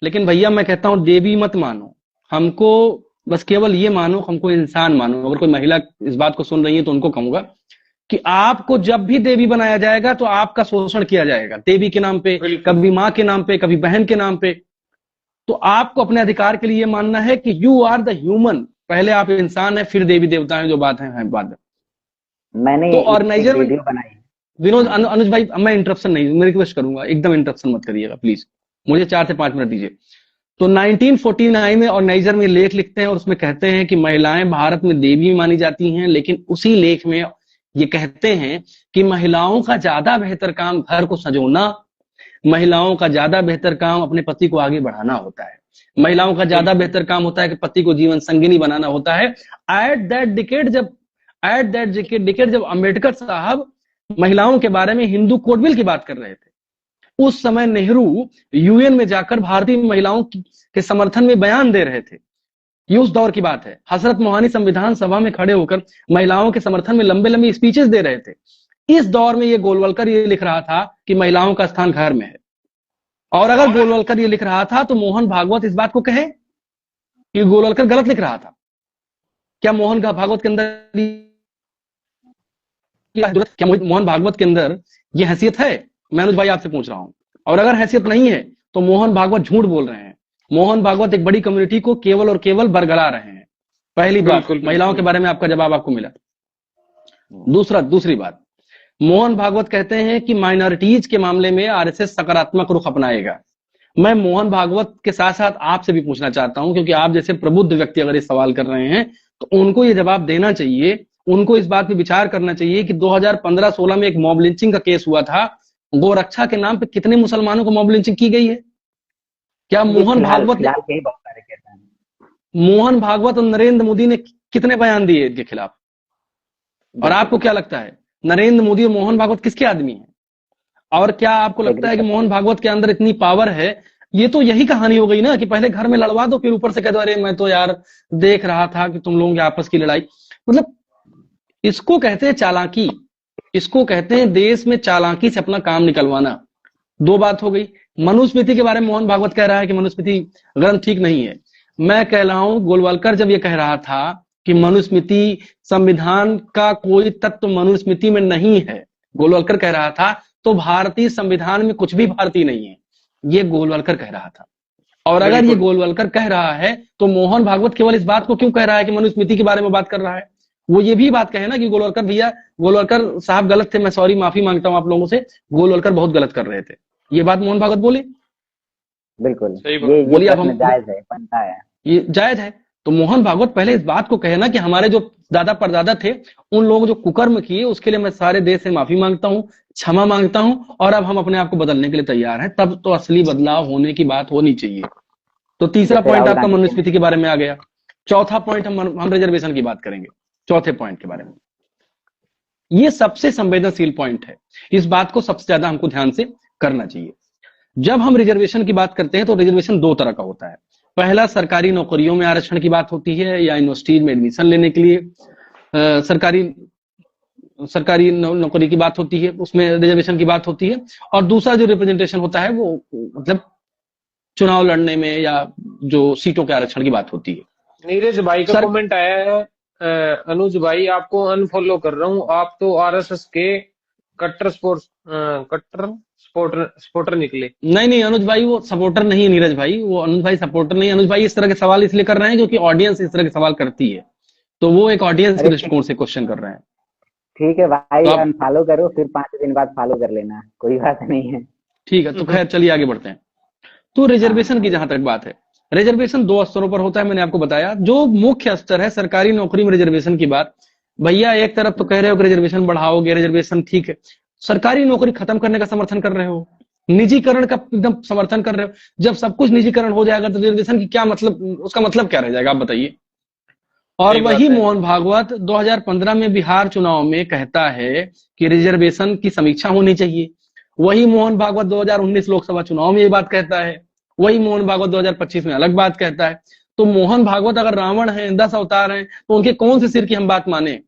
लेकिन भैया मैं कहता हूं देवी मत मानो, हमको बस केवल ये मानो, हमको इंसान मानो। अगर कोई महिला इस बात को सुन रही है तो उनको कहूंगा कि आपको जब भी देवी बनाया जाएगा तो आपका शोषण किया जाएगा, देवी के नाम पे, कभी माँ के नाम पे, कभी बहन के नाम पे। तो आपको अपने अधिकार के लिए मानना है कि यू आर द ह्यूमन, पहले आप इंसान है फिर देवी देवता है, जो बात है बात। मैंने तो ऑर्गेनाइजर में वीडियो बनाई। विनोद, अनुज भाई, मैं इंटरप्शन नहीं, मैं रिक्वेस्ट करूंगा, एकदम इंटरप्शन मत करिएगा प्लीज, मुझे 4 से 5 मिनट दीजिए। तो 1949 में ऑर्गेनाइजर में लेख लिखते हैं और उसमें कहते हैं कि महिलाएं भारत में देवी मानी जाती हैं, लेकिन उसी लेख में ये कहते हैं कि महिलाओं का ज्यादा बेहतर काम घर को सजोना, महिलाओं का ज्यादा बेहतर काम अपने पति को आगे बढ़ाना होता है, महिलाओं का ज्यादा बेहतर काम होता है कि पति को जीवन संगिनी बनाना होता है। एट दैट डिकेड जब अम्बेडकर साहब महिलाओं के बारे में हिंदू कोड बिल की बात कर रहे थे, उस समय नेहरू यूएन में जाकर भारतीय महिलाओं के समर्थन में बयान दे रहे थे। ये उस दौर की बात है। हजरत मोहानी संविधान सभा में खड़े होकर महिलाओं के समर्थन में लंबे लंबे स्पीचेस दे रहे थे। इस दौर में ये गोलवलकर ये लिख रहा था कि महिलाओं का स्थान घर में है। और अगर गोलवलकर ये लिख रहा था तो मोहन भागवत इस बात को कहे कि गोलवलकर गलत लिख रहा था? क्या मोहन भागवत के अंदर क्या मोहन भागवत के अंदर ये हैसियत है? मैं अनुज भाई आपसे पूछ रहा हूं। और अगर हैसियत नहीं है तो मोहन भागवत झूठ बोल रहे हैं। मोहन भागवत एक बड़ी कम्युनिटी को केवल और केवल बरगला रहे हैं। पहली बात, महिलाओं के बारे में आपका जवाब आपको मिला। दूसरी बात, मोहन भागवत कहते हैं कि माइनॉरिटीज के मामले में आरएसएस सकारात्मक रुख अपनाएगा। मैं मोहन भागवत के साथ साथ आपसे भी पूछना चाहता हूं, क्योंकि आप जैसे प्रबुद्ध व्यक्ति अगर ये सवाल कर रहे हैं तो उनको ये जवाब देना चाहिए। उनको इस बात पे विचार करना चाहिए कि 2015-16 में एक मॉब लिंचिंग का केस हुआ था, गोरक्षा के नाम पे कितने मुसलमानों को मॉब लिंचिंग की गई है? क्या ये मोहन फिलहाल भागवत ने, फिलहाल के ही बहुत सारे केस हैं। मोहन भागवत और नरेंद्र मोदी ने कितने बयान दिए इनके खिलाफ? और आपको क्या लगता है नरेंद्र मोदी और मोहन भागवत किसके आदमी हैं? और क्या आपको लगता है कि मोहन भागवत के अंदर इतनी पावर है? ये तो यही कहानी हो गई ना कि पहले घर में लड़वा दो, फिर ऊपर से कह दो अरे मैं तो यार देख रहा था कि तुम लोगों की आपस की लड़ाई। मतलब इसको कहते हैं चालाकी, इसको कहते हैं देश में चालाकी से अपना काम निकलवाना। दो बात हो गई। मनुस्मृति के बारे में मोहन भागवत कह रहा है कि मनुस्मृति ग्रंथ ठीक नहीं है। मैं कह रहा हूं गोलवलकर जब ये कह रहा था कि मनुस्मृति संविधान का कोई तत्व मनुस्मृति में नहीं है, गोलवलकर कह रहा था, तो भारतीय संविधान में कुछ भी भारतीय नहीं है, ये गोलवलकर कह रहा था। और अगर ये बिल्कुल गोलवलकर कह रहा है तो मोहन भागवत केवल इस बात को क्यों कह रहा है कि मनुस्मृति के बारे में बात कर रहा है? वो ये भी बात कहे ना कि गोलवलकर भैया, गोलवलकर साहब गलत थे, मैं सॉरी माफी मांगता हूं आप लोगों से, गोलवलकर बहुत गलत कर रहे थे। ये बात मोहन भागवत बोले, बिल्कुल। सही बात। ये बोलिए। अब प्रश्न हम, जायज है, बनता है। ये जायज है तो मोहन भागवत पहले इस बात को कहे ना कि हमारे जो दादा परदादा थे उन लोगों जो कुकर्म किए उसके लिए मैं सारे देश से माफी मांगता हूं, क्षमा मांगता हूं, और अब हम अपने आप को बदलने के लिए तैयार हैं। तब तो असली बदलाव होने की बात होनी चाहिए। तो तीसरा जैसे पॉइंट राहुल आपका गांधी के मनुस्मृति के बारे में आ गया। चौथा पॉइंट हम रिजर्वेशन की बात करेंगे, चौथे पॉइंट के बारे में। ये सबसे संवेदनशील पॉइंट है, इस बात को सबसे ज्यादा हमको ध्यान से करना चाहिए। जब हम रिजर्वेशन की बात करते हैं तो रिजर्वेशन दो तरह का होता है। पहला सरकारी नौकरियों में आरक्षण की बात होती है या यूनिवर्सिटी में एडमिशन लेने के लिए सरकारी सरकारी नौकरी की बात होती है, उसमें रिजर्वेशन की बात होती है। और दूसरा जो रिप्रेजेंटेशन होता है वो मतलब चुनाव लड़ने में या जो सीटों के आरक्षण की बात होती है। नीरज भाई का सर, कमेंट आया है, अनुज भाई आपको अनफॉलो कर रहा हूँ, आप तो आरएसएस के कट्टर स्पोर्टर निकले। नहीं नहीं अनुज भाई वो सपोर्टर नहीं है, नीरज भाई वो अनुज भाई सपोर्टर नहीं है। अनुज भाई इस तरह के सवाल इसलिए कर रहे हैं क्योंकि ऑडियंस इस तरह के सवाल करती है, तो वो एक ऑडियंस के अरे दृष्टिकोण से क्वेश्चन कर रहे हैं। ठीक है भाई, तो आप अनफॉलो करो, फिर 5 दिन बाद फॉलो कर लेना, कोई बात नहीं है। ठीक है, तो खैर चलिए आगे बढ़ते हैं। तो रिजर्वेशन की जहां तक बात है, रिजर्वेशन दो स्तरों पर होता है, मैंने आपको बताया। जो मुख्य स्तर है सरकारी नौकरी में रिजर्वेशन की बात, भैया एक तरफ तो कह रहे हो कि रिजर्वेशन बढ़ाओगे, रिजर्वेशन ठीक है, सरकारी नौकरी खत्म करने का समर्थन कर रहे हो, निजीकरण का एकदम समर्थन कर रहे हो। जब सब कुछ निजीकरण हो जाएगा तो रिजर्वेशन की क्या मतलब, उसका मतलब क्या रह जाएगा आप बताइए। और सही वही बात है। मोहन भागवत 2015 में बिहार चुनाव में कहता है कि रिजर्वेशन की समीक्षा होनी चाहिए। वही मोहन भागवत 2019 लोकसभा चुनाव में ये बात कहता है। वही मोहन भागवत 2025 में अलग बात कहता है। तो मोहन भागवत अगर रावण है, 10 अवतार हैं, तो उनके कौन से सिर की हम बात माने?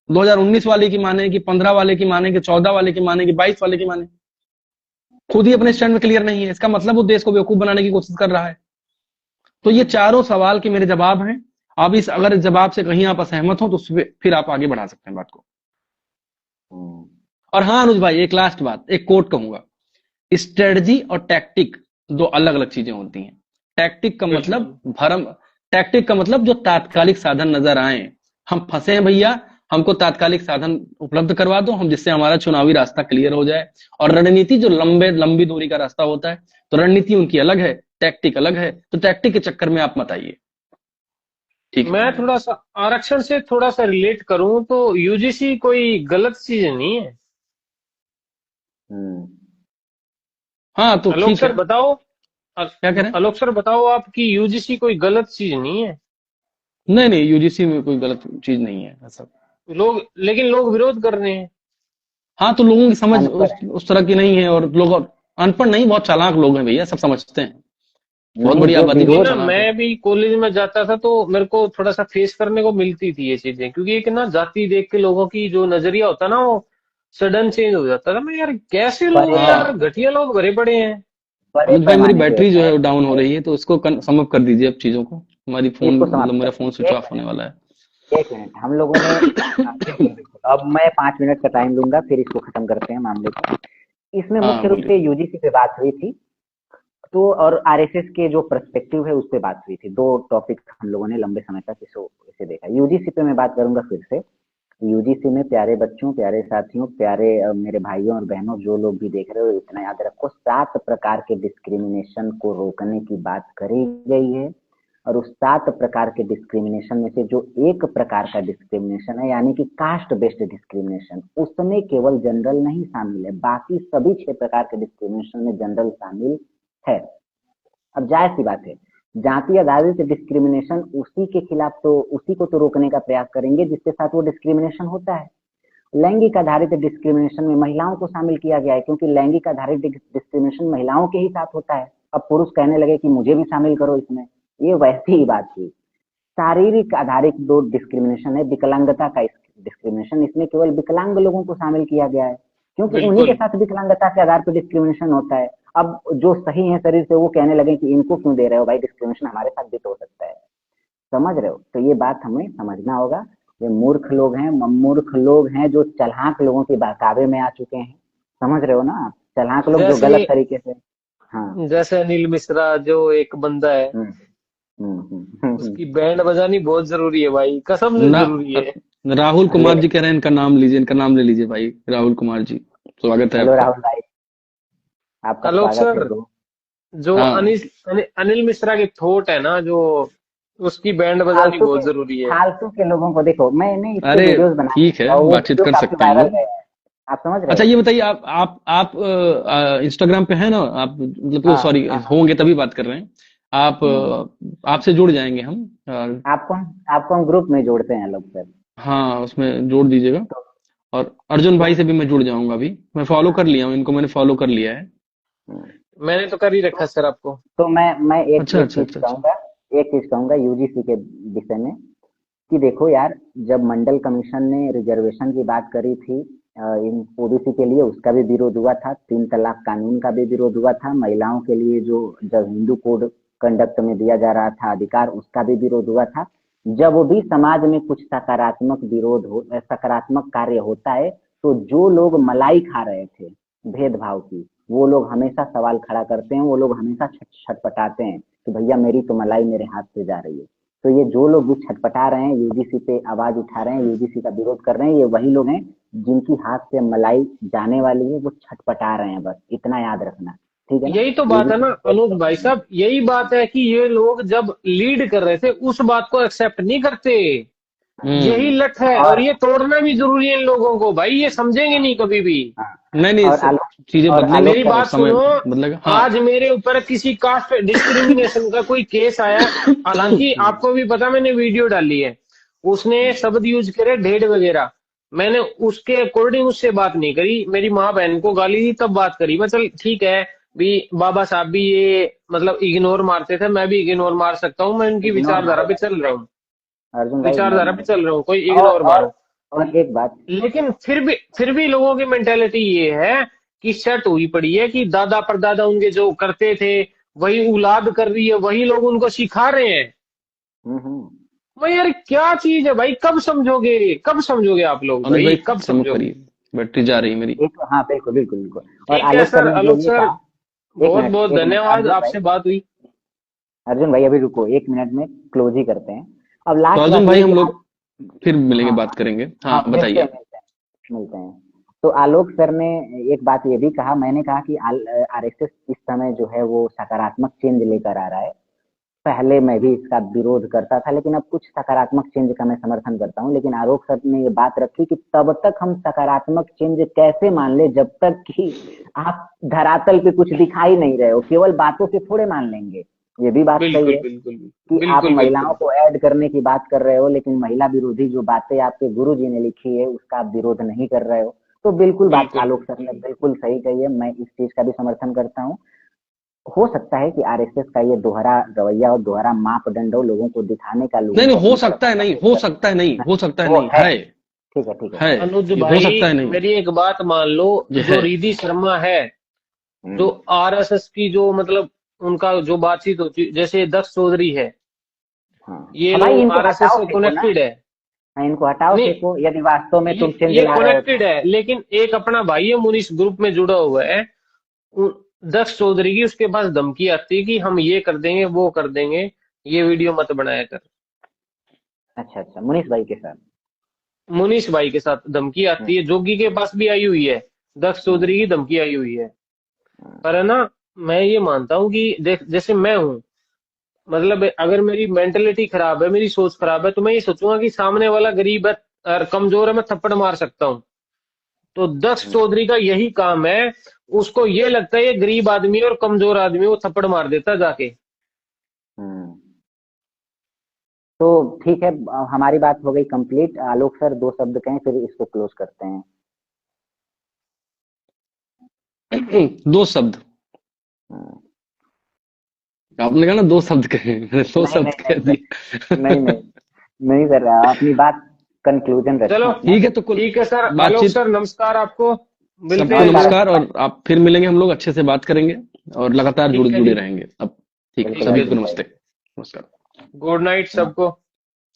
2019 वाले की माने कि 15 वाले की माने कि 14 वाले की माने कि 22 वाले की माने? खुद ही अपने स्टैंड में क्लियर नहीं है। इसका मतलब वो देश को बेवकूफ बनाने की कोशिश कर रहा है। तो ये चारों सवाल के मेरे जवाब हैं। अब इस अगर इस जवाब से कहीं आप असहमत हो तो फिर आप आगे बढ़ा सकते हैं बात को। और हाँ अनुज भाई, एक लास्ट बात, एक कोट कहूंगा, स्ट्रेटजी और टैक्टिक दो अलग अलग चीजें होती हैं। टैक्टिक का मतलब भरम, टैक्टिक का मतलब जो तात्कालिक साधन नजर आए, हम फंसे हैं भैया, हमको तात्कालिक साधन उपलब्ध करवा दो, हम जिससे हमारा चुनावी रास्ता क्लियर हो जाए। और रणनीति जो लंबी दूरी का रास्ता होता है, तो रणनीति उनकी अलग है, टैक्टिक अलग है। तो टैक्टिक के चक्कर में आप मत आइए, ठीक है। मैं थोड़ा सा आरक्षण से थोड़ा सा रिलेट करूं तो यूजीसी कोई गलत चीज नहीं है। हाँ तो आलोक ठीक सर है, बताओ, क्या कह रहे हैं? आलोक सर बताओ, आपकी यूजीसी कोई गलत चीज नहीं है। नहीं नहीं, यूजीसी में कोई गलत चीज नहीं है ऐसा। लोग, लेकिन लोग विरोध कर रहे हैं। हाँ तो लोगों की समझ अनपढ़ है। उस तरह की नहीं है, और लोग अनपढ़ नहीं, बहुत चालाक लोग हैं भैया, सब समझते हैं। बहुत नहीं, बड़ी जो आबादी, क्योंकि बहुत विरोध, ना चालाक है। मैं भी कॉलेज में जाता था तो मेरे को थोड़ा सा फेस करने को मिलती थी ये चीजें, क्योंकि एक ना जाति देख के लोगों की जो नजरिया होता ना वो सडन चेंज हो जाता था। मैं यार कैसे लोग यार हाँ घटिया लोग भरे पड़े हैं। बड़े अनुज भाई, मेरी पैमाने पे बैटरी होता जो है है। वो डाउन हो रही है, तो इसको सम अप कर दीजिए अब चीजों को। हमारी फोन इसको मतलब समाप्त मेरा फोन कर, स्विच एक ऑफ होने वाला है। एक मिनट हम लोगों ने बिल्कुल बिल्कुल, अब मैं 5 मिनट का टाइम लूंगा, फिर इसको खत्म करते हैं मामले को। इसमें हाँ मुख्य रूप से बोलिए। यूजीसी पे बात हुई थी, तो और आरएसएस के जो पर्सपेक्टिव है उस पे बात हुई थी। दो टॉपिक हम लोगों ने लंबे समय तक इसे देखा। यूजीसी पे मैं बात करूंगा फिर से। यूजीसी में प्यारे बच्चों, प्यारे साथियों, प्यारे मेरे भाइयों और बहनों, जो लोग भी देख रहे हो, इतना याद रखो, 7 प्रकार के डिस्क्रिमिनेशन को रोकने की बात करी गई है। और उस 7 प्रकार के डिस्क्रिमिनेशन में से जो एक प्रकार का डिस्क्रिमिनेशन है, यानी कि कास्ट बेस्ड डिस्क्रिमिनेशन, उसमें केवल जनरल नहीं शामिल है, बाकी सभी 6 प्रकार के डिस्क्रिमिनेशन में जनरल शामिल है। अब जाहिर सी बात है, जाति आधारित डिस्क्रिमिनेशन उसी के खिलाफ, तो उसी को तो रोकने का प्रयास करेंगे जिसके साथ वो डिस्क्रिमिनेशन होता है। लैंगिक आधारित डिस्क्रिमिनेशन में महिलाओं को शामिल किया गया है, क्योंकि लैंगिक आधारित डिस्क्रिमिनेशन महिलाओं के ही साथ होता है। अब पुरुष कहने लगे कि मुझे भी शामिल करो इसमें, ये वैसी ही बात हुई। शारीरिक आधारित दो डिस्क्रिमिनेशन है, विकलांगता का डिस्क्रिमिनेशन, इसमें केवल विकलांग लोगों को शामिल किया गया है, क्योंकि उन्हीं के बिल्कुल साथ विकलांगता के आधार पर डिस्क्रिमिनेशन होता है। अब जो सही है शरीर से वो कहने लगे कि इनको क्यों दे रहे हो भाई, डिस्क्रिमिनेशन हमारे साथ भी तो हो सकता है। समझ रहे हो? तो ये बात हमें समझना होगा। ये मूर्ख लोग हैं, मूर्ख लोग हैं जो चालाक लोगों के बहकावे में आ चुके हैं। समझ रहे हो ना आप? चालाक लोग जो जैसे गलत तरीके से, हाँ। जैसे अनिल मिश्रा जो एक बंदा है, हम्म हम्म हम्म हम्म, उसकी बैंड बजानी बहुत जरूरी है भाई, कसम से ना जरूरी है। राहुल कुमार ले जी कह रहे हैं, इनका नाम लीजिए, इनका नाम ले लीजिए भाई। राहुल कुमार जी, स्वागत है हेलो आपका। राहुल भाई, आपका आलोक स्वागत है सर, ब्रो। जो हाँ अनिल मिश्रा की थॉट है ना, जो उसकी बैंड बजानी फालतू बहुत के जरूरी है। फालतू के लोगों को देखो, मैंने इस पे अरे वीडियोस बनाए ठीक हैं है, और वो बातचीत वीडियो कर काफी सकते हैं हम वायरल लोग। गए हैं। आप समझ रहे अच्छा हो? ये बताइए, आप इंस्टाग्राम पे है ना आप? मतलब हाँ सॉरी, हाँ हाँ। होंगे तभी बात कर रहे हैं आप। हम्म। आपसे जुड़ जाएंगे हम। आपको हम ग्रुप में जोड़ते हैं लोग सर। हाँ, उसमें जोड़ दीजिएगा। तो और अर्जुन तो भाई से भी मैं जुड़ जाऊंगा। अभी मैं फॉलो कर लिया हूँ इनको, मैंने फॉलो कर लिया है। हम्म, मैंने तो कर ही रखा सर आपको। तो मैं एक अच्छा एक अच्छा चीज अच्छा अच्छा। कहूंगा, एक चीज कहूंगा यूजीसी के विषय में, कि देखो यार, जब मंडल कमीशन ने रिजर्वेशन की बात करी थी इन ओबीसी के लिए, उसका भी विरोध हुआ था। 3 तलाक कानून का भी विरोध हुआ था। महिलाओं के लिए जो जब हिंदू कोड कंडक्ट में दिया जा रहा था अधिकार, उसका भी विरोध हुआ था। जब भी समाज में कुछ सकारात्मक विरोध हो, सकारात्मक कार्य होता है, तो जो लोग मलाई खा रहे थे भेदभाव की, वो लोग हमेशा सवाल खड़ा करते हैं, वो लोग हमेशा छटपटाते हैं कि भैया मेरी तो मलाई मेरे हाथ से जा रही है। तो ये जो लोग भी छटपटा रहे हैं, यूजीसी पे आवाज उठा रहे हैं, यूजीसी का विरोध कर रहे हैं, ये वही लोग हैं जिनकी हाथ से मलाई जाने वाली है, वो छटपटा रहे हैं, बस इतना याद रखना। ठीक है ना? यही तो बात है यूजीसी ना पे कोई अनुज शक भाई नहीं है। साहब, यही बात है कि ये लोग जब लीड कर रहे थे उस बात को एक्सेप्ट नहीं करते। हाँ यही हम्म। लत है, और और ये तोड़ना भी जरूरी है इन लोगों को भाई, ये समझेंगे नहीं कभी भी। हाँ नहीं नहीं, और सब आलोक चीजें और बदलेंगी आलोक मेरी सर, और बात समय सुनो, बदलेगा। हाँ। आज मेरे ऊपर किसी कास्ट डिस्क्रिमिनेशन का कोई केस आया, हालांकि आपको भी पता मैंने वीडियो डाली है, उसने शब्द यूज करे ढेड वगैरह, मैंने उसके अकॉर्डिंग उससे बात नहीं करी, मेरी माँ बहन को गाली दी तब बात करी। मैं चल ठीक है भी, बाबा साहब भी ये मतलब इग्नोर मारते थे, मैं भी इग्नोर मार सकता हूँ, मैं उनकी इग्नोर विचारधारा मारो पे भाई, चल रहा हूँ, अर्जुन भाई इग्नोर विचारधारा पे मारो। चल रहा हूँ, कोई और इग्नोर और मारो। और एक बात, लेकिन फिर भी लोगों की मेंटेलिटी ये है कि सेट हुई पड़ी है कि दादा परदादा उनके जो करते थे वही औलाद कर रही है, वही लोग उनको सिखा रहे हैं। हम्म। मैं यार क्या चीज है भाई, कब समझोगे, कब समझोगे आप लोग अनुज भाई भाई, कब प्रमुख समझोगे। करिए, बैटरी जा रही है मेरी। एक, हाँ बिल्कुल बिल्कुल बिल्कुल। और ठीक है आलोक सर सर, ने जो आलोक ये सर, कहा, बहुत बहुत एक मिनट धन्यवाद, अर्जुन भाई, आपसे बात हुई। अर्जुन भाई अभी रुको, 1 मिनट में क्लोज ही करते हैं। अब तो लास्ट अर्जुन बात ये भाई, है हम कि लोग फिर मिलेंगे, हाँ बात करेंगे। हाँ हाँ मिलते हैं बताइए। मिलते हैं मिलते हैं। तो आलोक सर ने एक बात ये भी कहा, मैंने कहा कि आरएसएस इस समय जो है वो सकारात्मक चेंज लेकर आ रहा है। पहले मैं भी इसका विरोध करता था, लेकिन अब कुछ सकारात्मक चेंज का मैं समर्थन करता हूँ। लेकिन आलोक सर ने ये बात रखी कि तब तक हम सकारात्मक चेंज कैसे मान ले जब तक कि आप धरातल पे कुछ दिखाई नहीं रहे हो, केवल बातों से थोड़े मान लेंगे। ये भी बात सही बिल्कुल है बिल्कुल कि आप बिल्कुल महिलाओं बिल्कुल। को ऐड करने की बात कर रहे हो, लेकिन महिला विरोधी जो बातें आपके गुरु जी ने लिखी है उसका आप विरोध नहीं कर रहे हो। तो बिल्कुल बात बिल्कुल आलोक सर ने बिल्कुल सही कही है, मैं इस चीज का भी समर्थन करता हूँ। हो सकता है कि आरएसएस का ये दोहरा रवैया और दोहरा मापदंड हो, लोगों को दिखाने का, नहीं लोगों नहीं, को हो अपनी तरफ सकता है, नहीं आकर्षित हो करने सकता है, नहीं का, हो सकता है, वो नहीं है। है। ठीक है ठीक है है। ठीक है। अनुज ये हो भाई, सकता है, नहीं मेरी एक बात मान लो, ये जो है। रिद्धि शर्मा है, जो हम्म, आरएसएस की जो मतलब उनका जो बातचीत होती, जैसे दक्ष चौधरी है, हाँ ये अब भाई लोग इनको आरएसएस हटाओ से फेंको ना, कनेक्टेड है। हाँ, इनको हटाओ नहीं, फेंको यदि वास्तव में तुम चेंज ये ला रहे हो कनेक्टेड तो। है, लेकिन एक अपना भाई है मुनीष ग्रुप में जुड़ा हुआ है, दक्ष चौधरी की उसके पास धमकी आती है कि हम ये कर देंगे वो कर देंगे, ये वीडियो मत बनाया कर। अच्छा अच्छा, मुनीष भाई के साथ। मुनीष भाई के साथ धमकी हम्म, आती है, जोगी के पास भी आई हुई है, दक्ष हम्म, चौधरी की धमकी आई हुई है। हम्म, पर है ना, मैं ये मानता हूं कि देख, जैसे मैं हूं, मतलब अगर मेरी मेंटेलिटी खराब है, मेरी सोच खराब है, तो मैं ये सोचूंगा कि सामने वाला गरीब है और कमजोर है, मैं थप्पड़ मार सकता हूँ। तो दक्ष चौधरी का यही काम है, उसको ये लगता है ये गरीब आदमी और कमजोर आदमी, वो थप्पड़ मार देता है जाके। तो ठीक है, हमारी बात हो गई कंप्लीट। आलोक सर 2 शब्द कहें, फिर इसको क्लोज करते हैं। 2 शब्द हम्म, आपने कहा ना, 2 शब्द कहे, मैंने 2 नहीं शब्द नहीं कह नहीं दिए। नहीं नहीं नहीं सर, अपनी बात कंक्लूजन रखें चलो अपना। ठीक है, तो कुल ठीक है सर। आलोक बातचीत, सर नमस्कार, आपको मिलते सबको हैं। नमस्कार, और आप फिर मिलेंगे, हम लोग अच्छे से बात करेंगे और लगातार ठीक है जुड़े जी, रहेंगे। अब ठीक है, बिल्कुल सभी ठीक है को जी, बिल्कुल भाई। नमस्ते, नमस्कार, गुड नाइट सबको।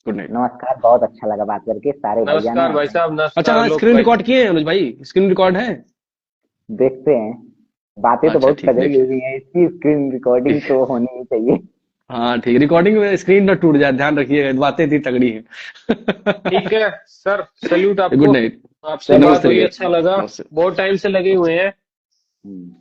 Good night. नमस्कार, बहुत अच्छा लगा बात करके, सारे भैया नमस्कार ने। भाई साहब, अच्छा, नमस्कार हाँ, आलोक स्क्रीन भाई। रिकॉर्ड किए हैं अनुज भाई? स्क्रीन रिकॉर्ड है? देखते हैं, बातें तो अच्छा, बहुत ठीक, तगड़ी देखिए। हुई हैं, इसकी स्क्रीन रिकॉर्डिंग ठीक, तो होनी ही चाहिए। हाँ ठीक, रिकॉर्डिंग में स्क्रीन ना टूट जाए, ध्यान रखिएगा, बातें इतनी तगड़ी हैं। ठीक है सर, सल्यूट गुड आपको। नाइट, आपसे बात नमस्ते हुई, भैया, अच्छा लगा, नमस्ते, बहुत टाइम से लगे नमस्ते। हुए हैं। हम्म।